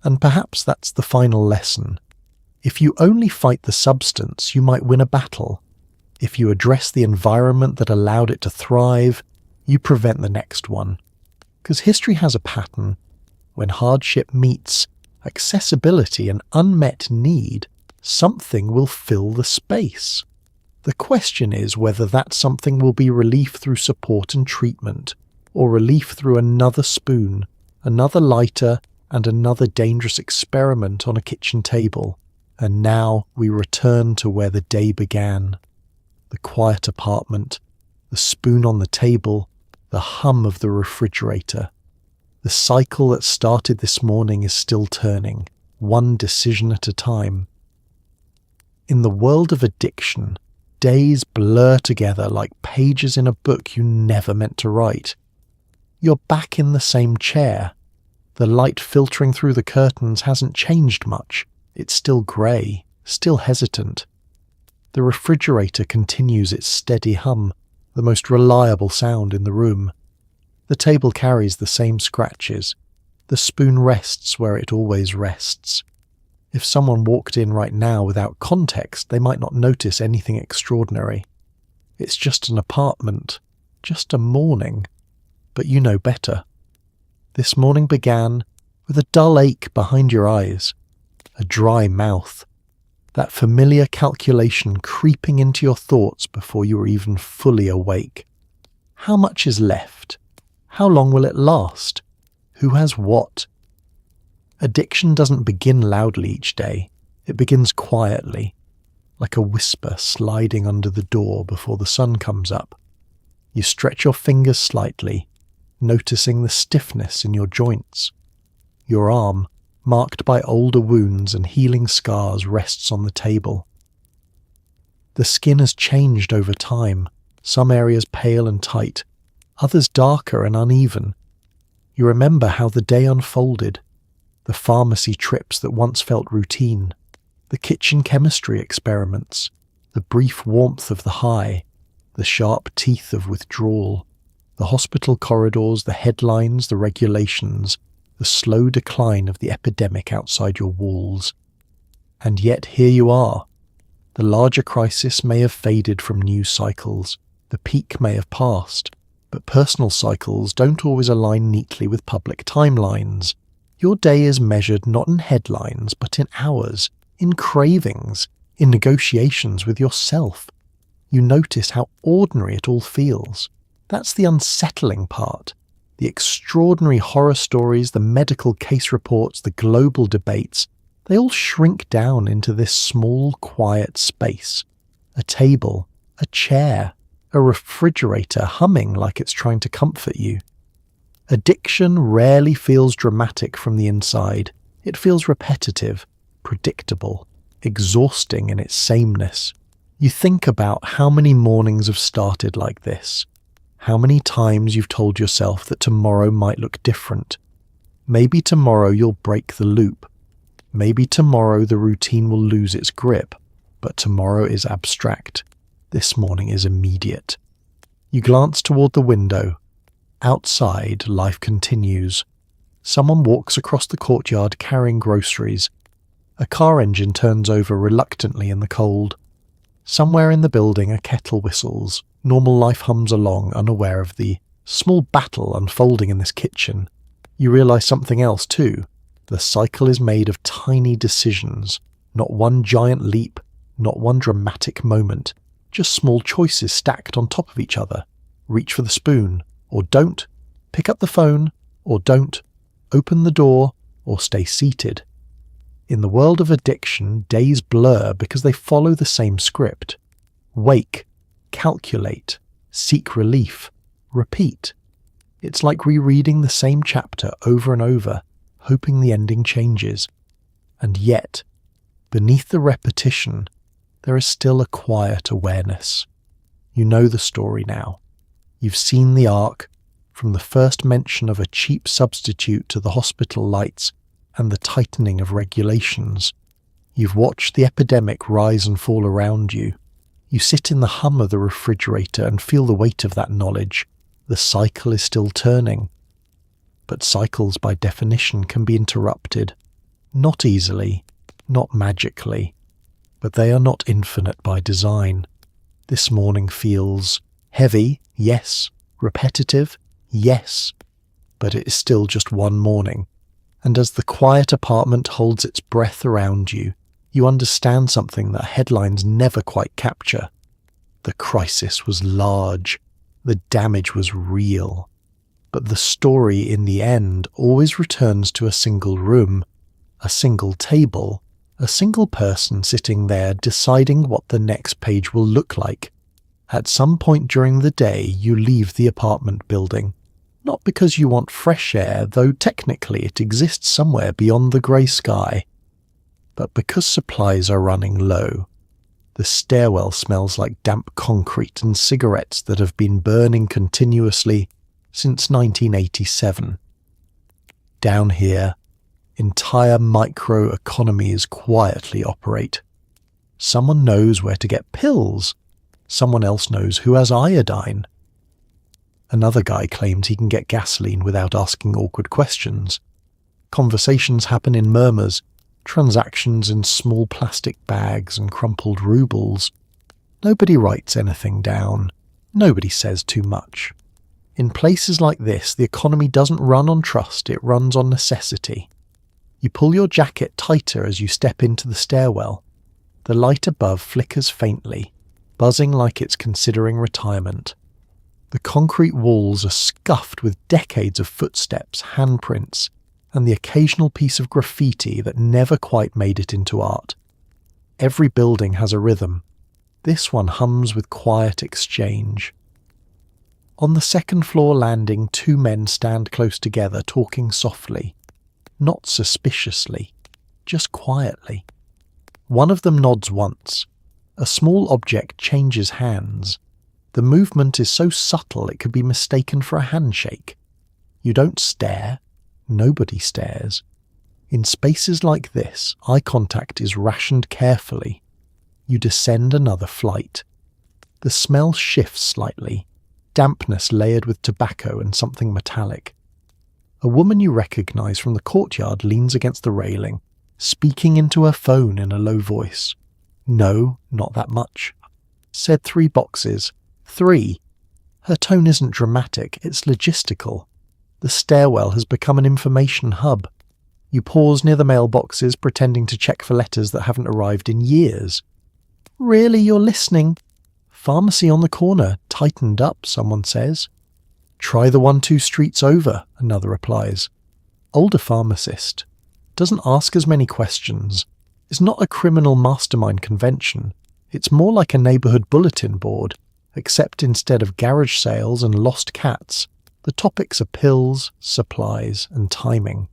And perhaps that's the final lesson. If you only fight the substance, you might win a battle. If you address the environment that allowed it to thrive, you prevent the next one. Because history has a pattern. When hardship meets accessibility and unmet need, something will fill the space. The question is whether that something will be relief through support and treatment, or relief through another spoon, another lighter, and another dangerous experiment on a kitchen table. And now we return to where the day began. The quiet apartment, the spoon on the table, the hum of the refrigerator. The cycle that started this morning is still turning, one decision at a time. In the world of addiction, days blur together like pages in a book you never meant to write. You're back in the same chair. The light filtering through the curtains hasn't changed much. It's still grey, still hesitant. The refrigerator continues its steady hum, the most reliable sound in the room. The table carries the same scratches. The spoon rests where it always rests. If someone walked in right now without context, they might not notice anything extraordinary. It's just an apartment, just a morning. But you know better. This morning began with a dull ache behind your eyes, a dry mouth, that familiar calculation creeping into your thoughts before you were even fully awake. How much is left? How long will it last? Who has what? Addiction doesn't begin loudly each day. It begins quietly, like a whisper sliding under the door before the sun comes up. You stretch your fingers slightly, noticing the stiffness in your joints. Your arm, marked by older wounds and healing scars, rests on the table. The skin has changed over time, some areas pale and tight, others darker and uneven. You remember how the day unfolded, the pharmacy trips that once felt routine, the kitchen chemistry experiments, the brief warmth of the high, the sharp teeth of withdrawal, the hospital corridors, the headlines, the regulations, the slow decline of the epidemic outside your walls. And yet here you are. The larger crisis may have faded from news cycles, the peak may have passed, but personal cycles don't always align neatly with public timelines. Your day is measured not in headlines, but in hours, in cravings, in negotiations with yourself. You notice how ordinary it all feels. That's the unsettling part. The extraordinary horror stories, the medical case reports, the global debates, they all shrink down into this small, quiet space. A table, a chair, a refrigerator humming like it's trying to comfort you. Addiction rarely feels dramatic from the inside. It feels repetitive, predictable, exhausting in its sameness. You think about how many mornings have started like this. How many times you've told yourself that tomorrow might look different. Maybe tomorrow you'll break the loop. Maybe tomorrow the routine will lose its grip, but tomorrow is abstract. This morning is immediate. You glance toward the window. Outside, life continues. Someone walks across the courtyard carrying groceries. A car engine turns over reluctantly in the cold. Somewhere in the building a kettle whistles. Normal life hums along, unaware of the small battle unfolding in this kitchen. You realize something else too. The cycle is made of tiny decisions. Not one giant leap, not one dramatic moment. Just small choices stacked on top of each other. Reach for the spoon, or don't. Pick up the phone, or don't. Open the door, or stay seated. In the world of addiction, days blur because they follow the same script. Wake, calculate, seek relief, repeat. It's like rereading the same chapter over and over, hoping the ending changes. And yet, beneath the repetition, there is still a quiet awareness. You know the story now. You've seen the arc, from the first mention of a cheap substitute to the hospital lights and the tightening of regulations. You've watched the epidemic rise and fall around you. You sit in the hum of the refrigerator and feel the weight of that knowledge. The cycle is still turning. But cycles, by definition, can be interrupted. Not easily, not magically, but they are not infinite by design. This morning feels heavy, yes. Repetitive, yes. But it is still just one morning. And as the quiet apartment holds its breath around you, you understand something that headlines never quite capture. The crisis was large. The damage was real. But the story in the end always returns to a single room, a single table, a single person sitting there deciding what the next page will look like. At some point during the day, you leave the apartment building. Not because you want fresh air, though technically it exists somewhere beyond the grey sky, but because supplies are running low. The stairwell smells like damp concrete and cigarettes that have been burning continuously since 1987. Down here, entire micro-economies quietly operate. Someone knows where to get pills. Someone else knows who has iodine. Another guy claims he can get gasoline without asking awkward questions. Conversations happen in murmurs, transactions in small plastic bags and crumpled rubles. Nobody writes anything down. Nobody says too much. In places like this, the economy doesn't run on trust, it runs on necessity. You pull your jacket tighter as you step into the stairwell. The light above flickers faintly, buzzing like it's considering retirement. The concrete walls are scuffed with decades of footsteps, handprints, and the occasional piece of graffiti that never quite made it into art. Every building has a rhythm. This one hums with quiet exchange. On the second floor landing, two men stand close together, talking softly. Not suspiciously, just quietly. One of them nods once. A small object changes hands. The movement is so subtle it could be mistaken for a handshake. You don't stare. Nobody stares. In spaces like this, eye contact is rationed carefully. You descend another flight. The smell shifts slightly, dampness layered with tobacco and something metallic. A woman you recognize from the courtyard leans against the railing, speaking into her phone in a low voice. No, not that much. Said 3 boxes. 3. Her tone isn't dramatic, it's logistical. The stairwell has become an information hub. You pause near the mailboxes, pretending to check for letters that haven't arrived in years. Really, you're listening? Pharmacy on the corner, tightened up, someone says. Try the 1-2 streets over, another replies. Older pharmacist. Doesn't ask as many questions. It's not a criminal mastermind convention. It's more like a neighbourhood bulletin board, except instead of garage sales and lost cats, the topics are pills, supplies, and timing.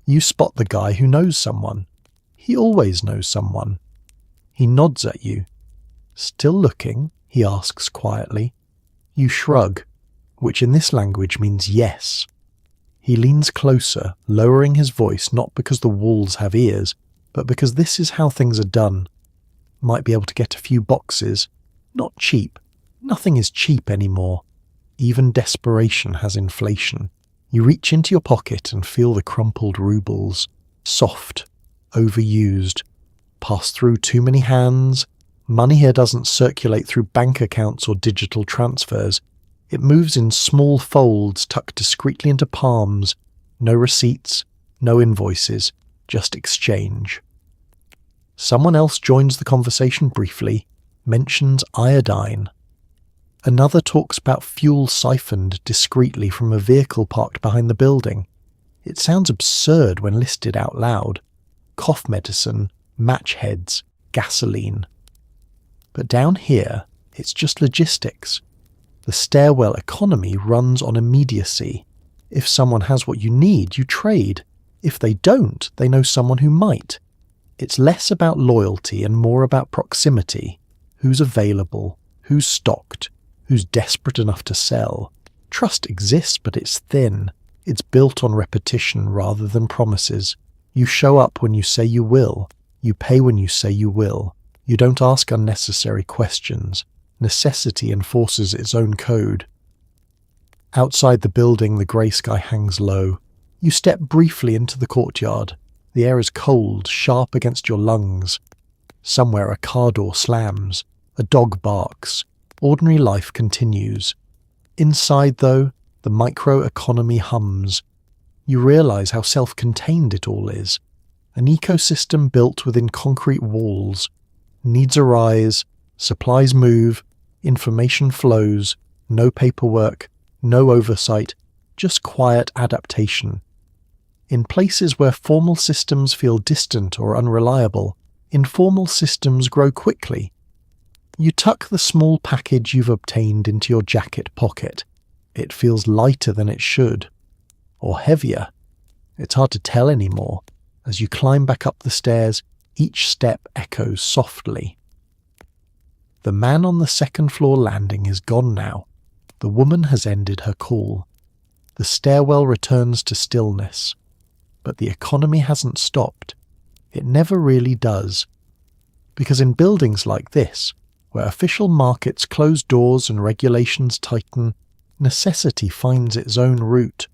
You spot the guy who knows someone. He always knows someone. He nods at you. Still looking? He asks quietly. You shrug, which in this language means yes. He leans closer, lowering his voice not because the walls have ears, but because this is how things are done. Might be able to get a few boxes. Not cheap. Nothing is cheap anymore. Even desperation has inflation. You reach into your pocket and feel the crumpled rubles. Soft. Overused. Pass through too many hands. Money here doesn't circulate through bank accounts or digital transfers. It moves in small folds tucked discreetly into palms. No receipts, no invoices, just exchange. Someone else joins the conversation briefly, mentions iodine. Another talks about fuel siphoned discreetly from a vehicle parked behind the building. It sounds absurd when listed out loud. Cough medicine, match heads, gasoline. But down here, it's just logistics. The stairwell economy runs on immediacy. If someone has what you need, you trade. If they don't, they know someone who might. It's less about loyalty and more about proximity. Who's available? Who's stocked? Who's desperate enough to sell? Trust exists, but it's thin. It's built on repetition rather than promises. You show up when you say you will. You pay when you say you will. You don't ask unnecessary questions. Necessity enforces its own code. Outside the building, the grey sky hangs low. You step briefly into the courtyard. The air is cold, sharp against your lungs. Somewhere a car door slams. A dog barks. Ordinary life continues. Inside, though, the microeconomy hums. You realise how self-contained it all is. An ecosystem built within concrete walls. Needs arise, supplies move, information flows, no paperwork, no oversight, just quiet adaptation. In places where formal systems feel distant or unreliable, informal systems grow quickly. You tuck the small package you've obtained into your jacket pocket. It feels lighter than it should. Or heavier. It's hard to tell anymore. As you climb back up the stairs, each step echoes softly. The man on the second-floor landing is gone now. The woman has ended her call. The stairwell returns to stillness. But the economy hasn't stopped. It never really does. Because in buildings like this, where official markets close doors and regulations tighten, necessity finds its own route.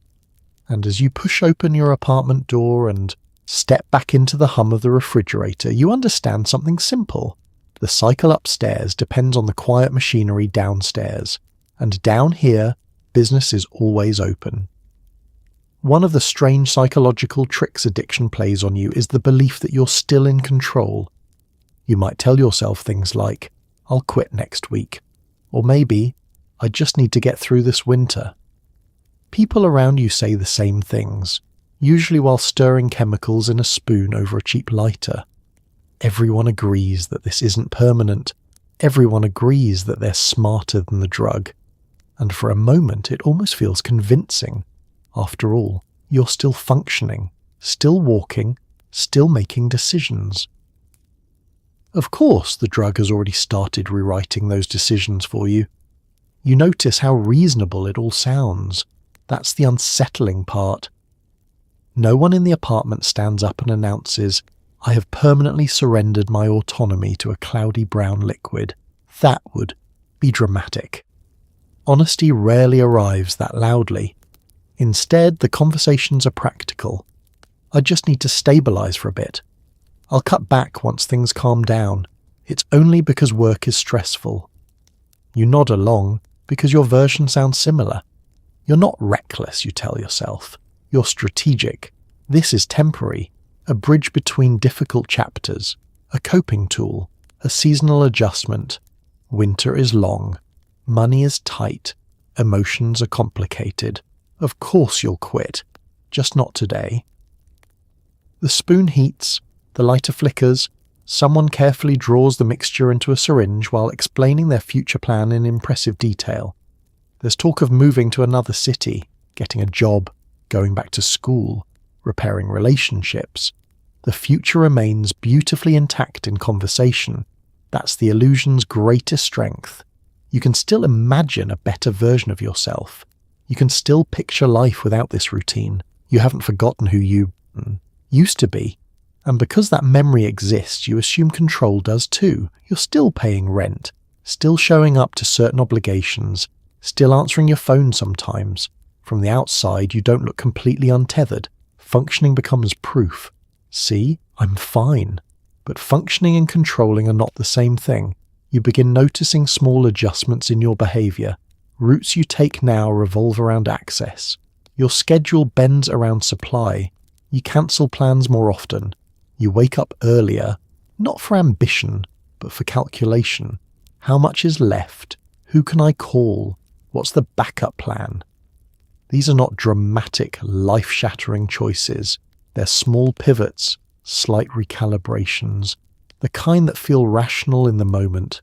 And as you push open your apartment door and step back into the hum of the refrigerator, you understand something simple. The cycle upstairs depends on the quiet machinery downstairs, and down here, business is always open. One of the strange psychological tricks addiction plays on you is the belief that you're still in control. You might tell yourself things like, "I'll quit next week," or maybe, "I just need to get through this winter." People around you say the same things, usually while stirring chemicals in a spoon over a cheap lighter. Everyone agrees that this isn't permanent. Everyone agrees that they're smarter than the drug. And for a moment it almost feels convincing. After all, you're still functioning, still walking, still making decisions. Of course, the drug has already started rewriting those decisions for you. You notice how reasonable it all sounds. That's the unsettling part. No one in the apartment stands up and announces, "I have permanently surrendered my autonomy to a cloudy brown liquid." That would be dramatic. Honesty rarely arrives that loudly. Instead, the conversations are practical. "I just need to stabilise for a bit. I'll cut back once things calm down. It's only because work is stressful." You nod along because your version sounds similar. You're not reckless, you tell yourself. You're strategic. This is temporary, a bridge between difficult chapters, a coping tool, a seasonal adjustment. Winter is long. Money is tight. Emotions are complicated. Of course you'll quit, just not today. The spoon heats, the lighter flickers, someone carefully draws the mixture into a syringe while explaining their future plan in impressive detail. There's talk of moving to another city, getting a job, going back to school, repairing relationships. The future remains beautifully intact in conversation. That's the illusion's greatest strength. You can still imagine a better version of yourself. You can still picture life without this routine. You haven't forgotten who you used to be. And because that memory exists, you assume control does too. You're still paying rent, still showing up to certain obligations, still answering your phone sometimes. From the outside, you don't look completely untethered. Functioning becomes proof. See, I'm fine. But functioning and controlling are not the same thing. You begin noticing small adjustments in your behavior. Routes you take now revolve around access. Your schedule bends around supply. You cancel plans more often. You wake up earlier, not for ambition, but for calculation. How much is left? Who can I call? What's the backup plan? These are not dramatic, life-shattering choices. They're small pivots, slight recalibrations, the kind that feel rational in the moment.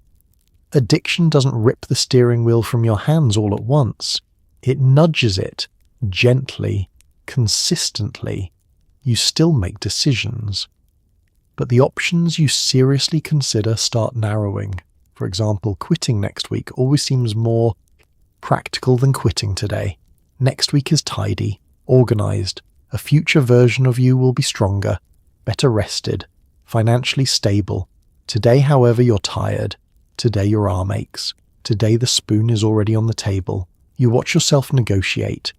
Addiction doesn't rip the steering wheel from your hands all at once. It nudges it, gently, consistently. You still make decisions. But the options you seriously consider start narrowing. For example, quitting next week always seems more practical than quitting today. Next week is tidy, organized. A future version of you will be stronger, better rested, financially stable. Today, however, you're tired. Today your arm aches. Today the spoon is already on the table. You watch yourself negotiate.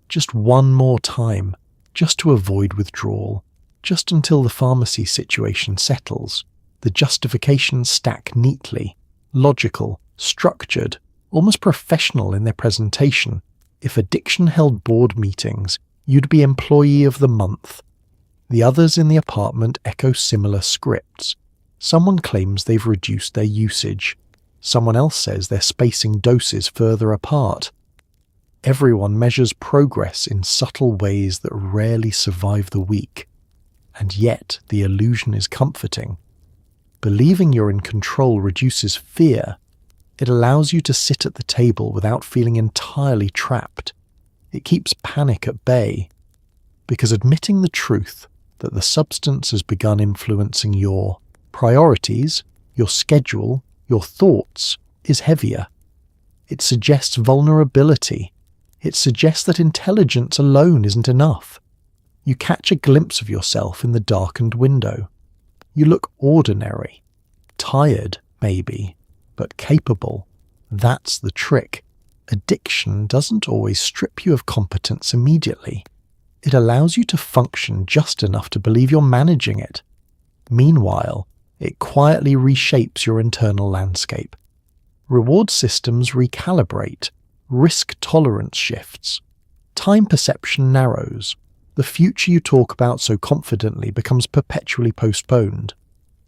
Just one more time, just to avoid withdrawal. Just until the pharmacy situation settles. The justifications stack neatly, logical, structured, almost professional in their presentation. If addiction held board meetings, you'd be employee of the month. The others in the apartment echo similar scripts. Someone claims they've reduced their usage. Someone else says they're spacing doses further apart. Everyone measures progress in subtle ways that rarely survive the week. And yet, the illusion is comforting. Believing you're in control reduces fear. It allows you to sit at the table without feeling entirely trapped. It keeps panic at bay. Because admitting the truth that the substance has begun influencing your priorities, your schedule, your thoughts, is heavier. It suggests vulnerability. It suggests that intelligence alone isn't enough. You catch a glimpse of yourself in the darkened window. You look ordinary. Tired, maybe, but capable. That's the trick. Addiction doesn't always strip you of competence immediately. It allows you to function just enough to believe you're managing it. Meanwhile, it quietly reshapes your internal landscape. Reward systems recalibrate. Risk tolerance shifts. Time perception narrows. The future you talk about so confidently becomes perpetually postponed.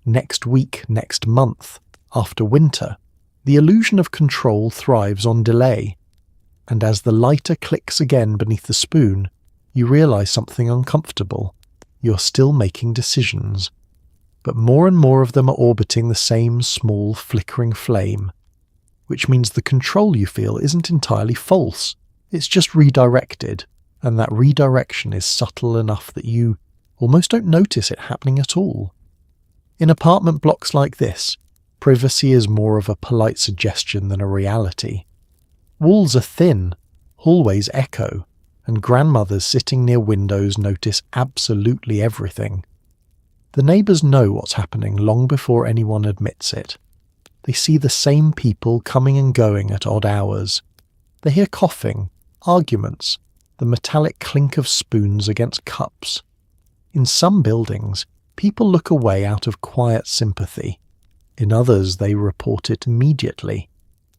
Next week, next month, after winter, the illusion of control thrives on delay. And as the lighter clicks again beneath the spoon, you realize something uncomfortable. You're still making decisions. But more and more of them are orbiting the same small, flickering flame, which means the control you feel isn't entirely false. It's just redirected, and that redirection is subtle enough that you almost don't notice it happening at all. In apartment blocks like this, privacy is more of a polite suggestion than a reality. Walls are thin, hallways echo, and grandmothers sitting near windows notice absolutely everything. The neighbours know what's happening long before anyone admits it. They see the same people coming and going at odd hours. They hear coughing, arguments, the metallic clink of spoons against cups. In some buildings, people look away out of quiet sympathy. In others, they report it immediately.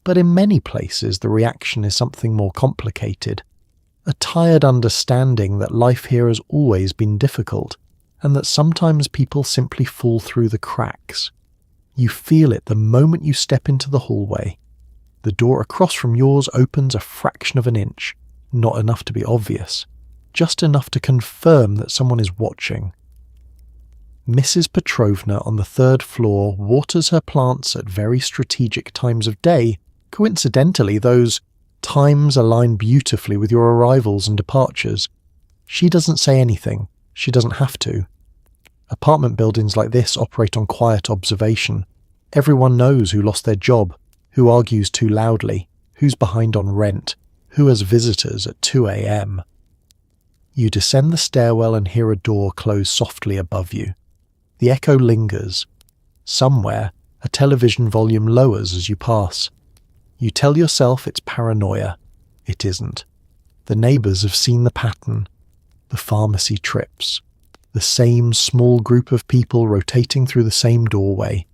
But in many places, the reaction is something more complicated. A tired understanding that life here has always been difficult, and that sometimes people simply fall through the cracks. You feel it the moment you step into the hallway. The door across from yours opens a fraction of an inch, not enough to be obvious, just enough to confirm that someone is watching. Mrs. Petrovna on the 3rd floor waters her plants at very strategic times of day. Coincidentally, those times align beautifully with your arrivals and departures. She doesn't say anything. She doesn't have to. Apartment buildings like this operate on quiet observation. Everyone knows who lost their job, who argues too loudly, who's behind on rent, Who has visitors at 2 a.m.? You descend the stairwell and hear a door close softly above you. The echo lingers. Somewhere, a television volume lowers as you pass. You tell yourself it's paranoia. It isn't. The neighbours have seen the pattern. The pharmacy trips. The same small group of people rotating through the same doorway.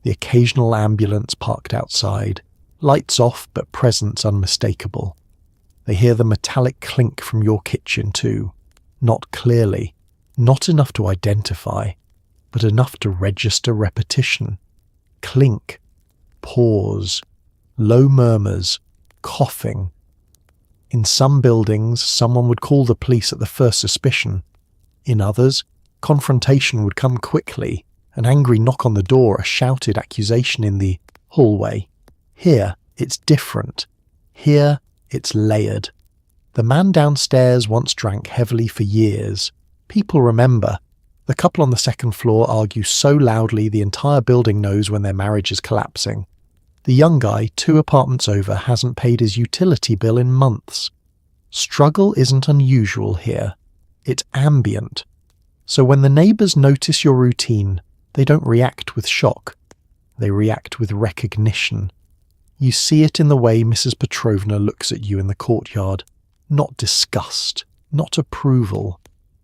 The occasional ambulance parked outside. Lights off, but presence unmistakable. They hear the metallic clink from your kitchen too. Not clearly. Not enough to identify, but enough to register repetition. Clink. Pause. Low murmurs. Coughing. In some buildings, someone would call the police at the first suspicion. In others, confrontation would come quickly, an angry knock on the door, a shouted accusation in the hallway. Here, it's different. Here, it's layered. The man downstairs once drank heavily for years. People remember. The couple on the second floor argue so loudly the entire building knows when their marriage is collapsing. The young guy, 2 apartments over, hasn't paid his utility bill in months. Struggle isn't unusual here. It's ambient. So when the neighbours notice your routine, they don't react with shock. They react with recognition. You see it in the way Mrs. Petrovna looks at you in the courtyard. Not disgust, not approval.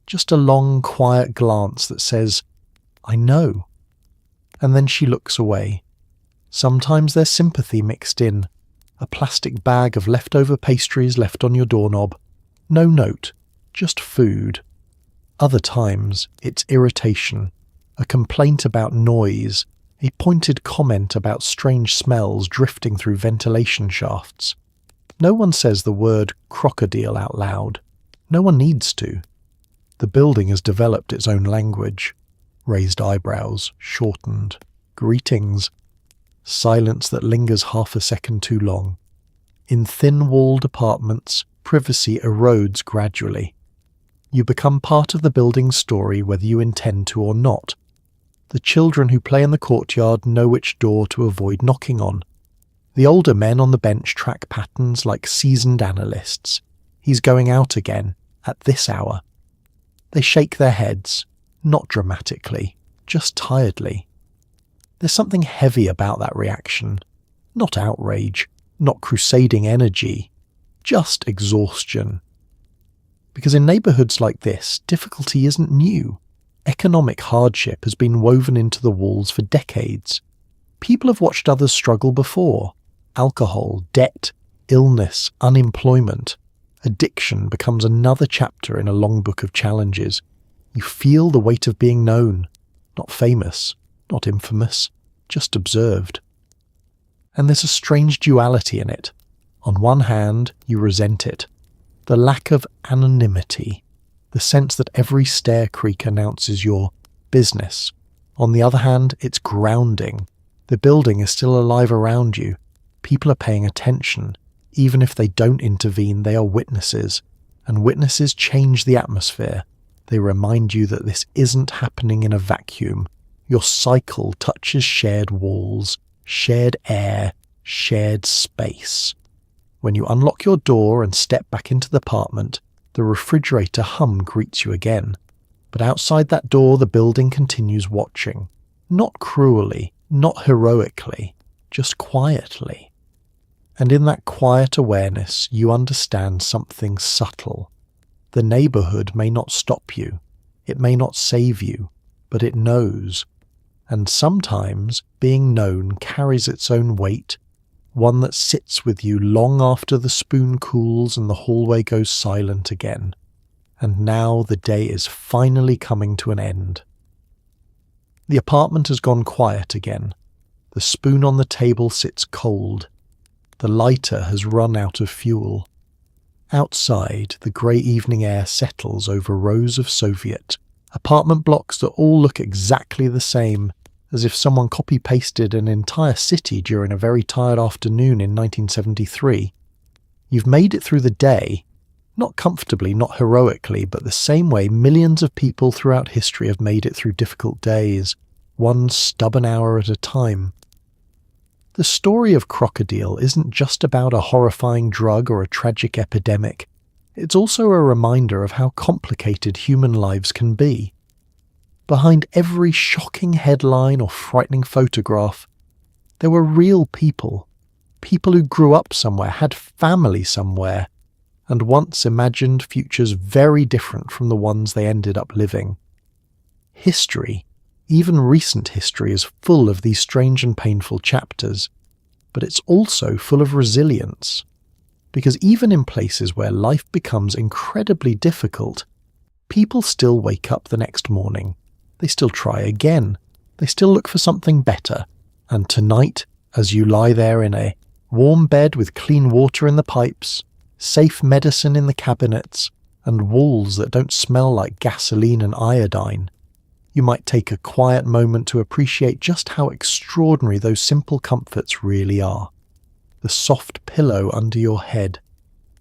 Just a long, quiet glance that says, "I know." And then she looks away. Sometimes there's sympathy mixed in. A plastic bag of leftover pastries left on your doorknob. No note, just food. Other times, it's irritation, a complaint about noise, a pointed comment about strange smells drifting through ventilation shafts. No one says the word crocodile out loud. No one needs to. The building has developed its own language. Raised eyebrows, shortened. Greetings. Silence that lingers half a second too long. In thin-walled apartments, privacy erodes gradually. You become part of the building's story whether you intend to or not. The children who play in the courtyard know which door to avoid knocking on. The older men on the bench track patterns like seasoned analysts. He's going out again, at this hour. They shake their heads, not dramatically, just tiredly. There's something heavy about that reaction. Not outrage, not crusading energy, just exhaustion. Because in neighbourhoods like this, difficulty isn't new. Economic hardship has been woven into the walls for decades. People have watched others struggle before. Alcohol, debt, illness, unemployment. Addiction becomes another chapter in a long book of challenges. You feel the weight of being known. Not famous, not infamous, just observed. And there's a strange duality in it. On one hand, you resent it. The lack of anonymity. The sense that every stair creak announces your business. On the other hand, it's grounding. The building is still alive around you. People are paying attention. Even if they don't intervene, they are witnesses. And witnesses change the atmosphere. They remind you that this isn't happening in a vacuum. Your cycle touches shared walls, shared air, shared space. When you unlock your door and step back into the apartment, the refrigerator hum greets you again. But outside that door, the building continues watching. Not cruelly, not heroically, just quietly. And in that quiet awareness, you understand something subtle. The neighbourhood may not stop you. It may not save you, but it knows. And sometimes being known carries its own weight, one that sits with you long after the spoon cools and the hallway goes silent again. And now the day is finally coming to an end. The apartment has gone quiet again. The spoon on the table sits cold. The lighter has run out of fuel. Outside, the grey evening air settles over rows of Soviet apartment blocks that all look exactly the same, as if someone copy-pasted an entire city during a very tired afternoon in 1973. You've made it through the day, not comfortably, not heroically, but the same way millions of people throughout history have made it through difficult days, one stubborn hour at a time. The story of Krokodil isn't just about a horrifying drug or a tragic epidemic. It's also a reminder of how complicated human lives can be. Behind every shocking headline or frightening photograph, there were real people. People who grew up somewhere, had family somewhere, and once imagined futures very different from the ones they ended up living. History, even recent history, is full of these strange and painful chapters, but it's also full of resilience. Because even in places where life becomes incredibly difficult, people still wake up the next morning. They still try again. They still look for something better. And tonight, as you lie there in a warm bed with clean water in the pipes, safe medicine in the cabinets, and walls that don't smell like gasoline and iodine, you might take a quiet moment to appreciate just how extraordinary those simple comforts really are. The soft pillow under your head,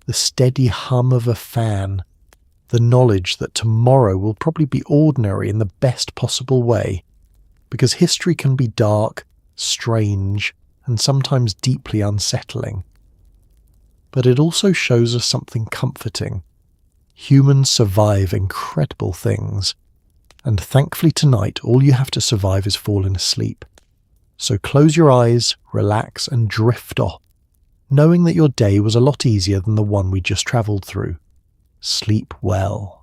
the steady hum of a fan, the knowledge that tomorrow will probably be ordinary in the best possible way, because history can be dark, strange, and sometimes deeply unsettling. But it also shows us something comforting. Humans survive incredible things, and thankfully tonight all you have to survive is falling asleep. So close your eyes, relax, and drift off, knowing that your day was a lot easier than the one we just travelled through. Sleep well.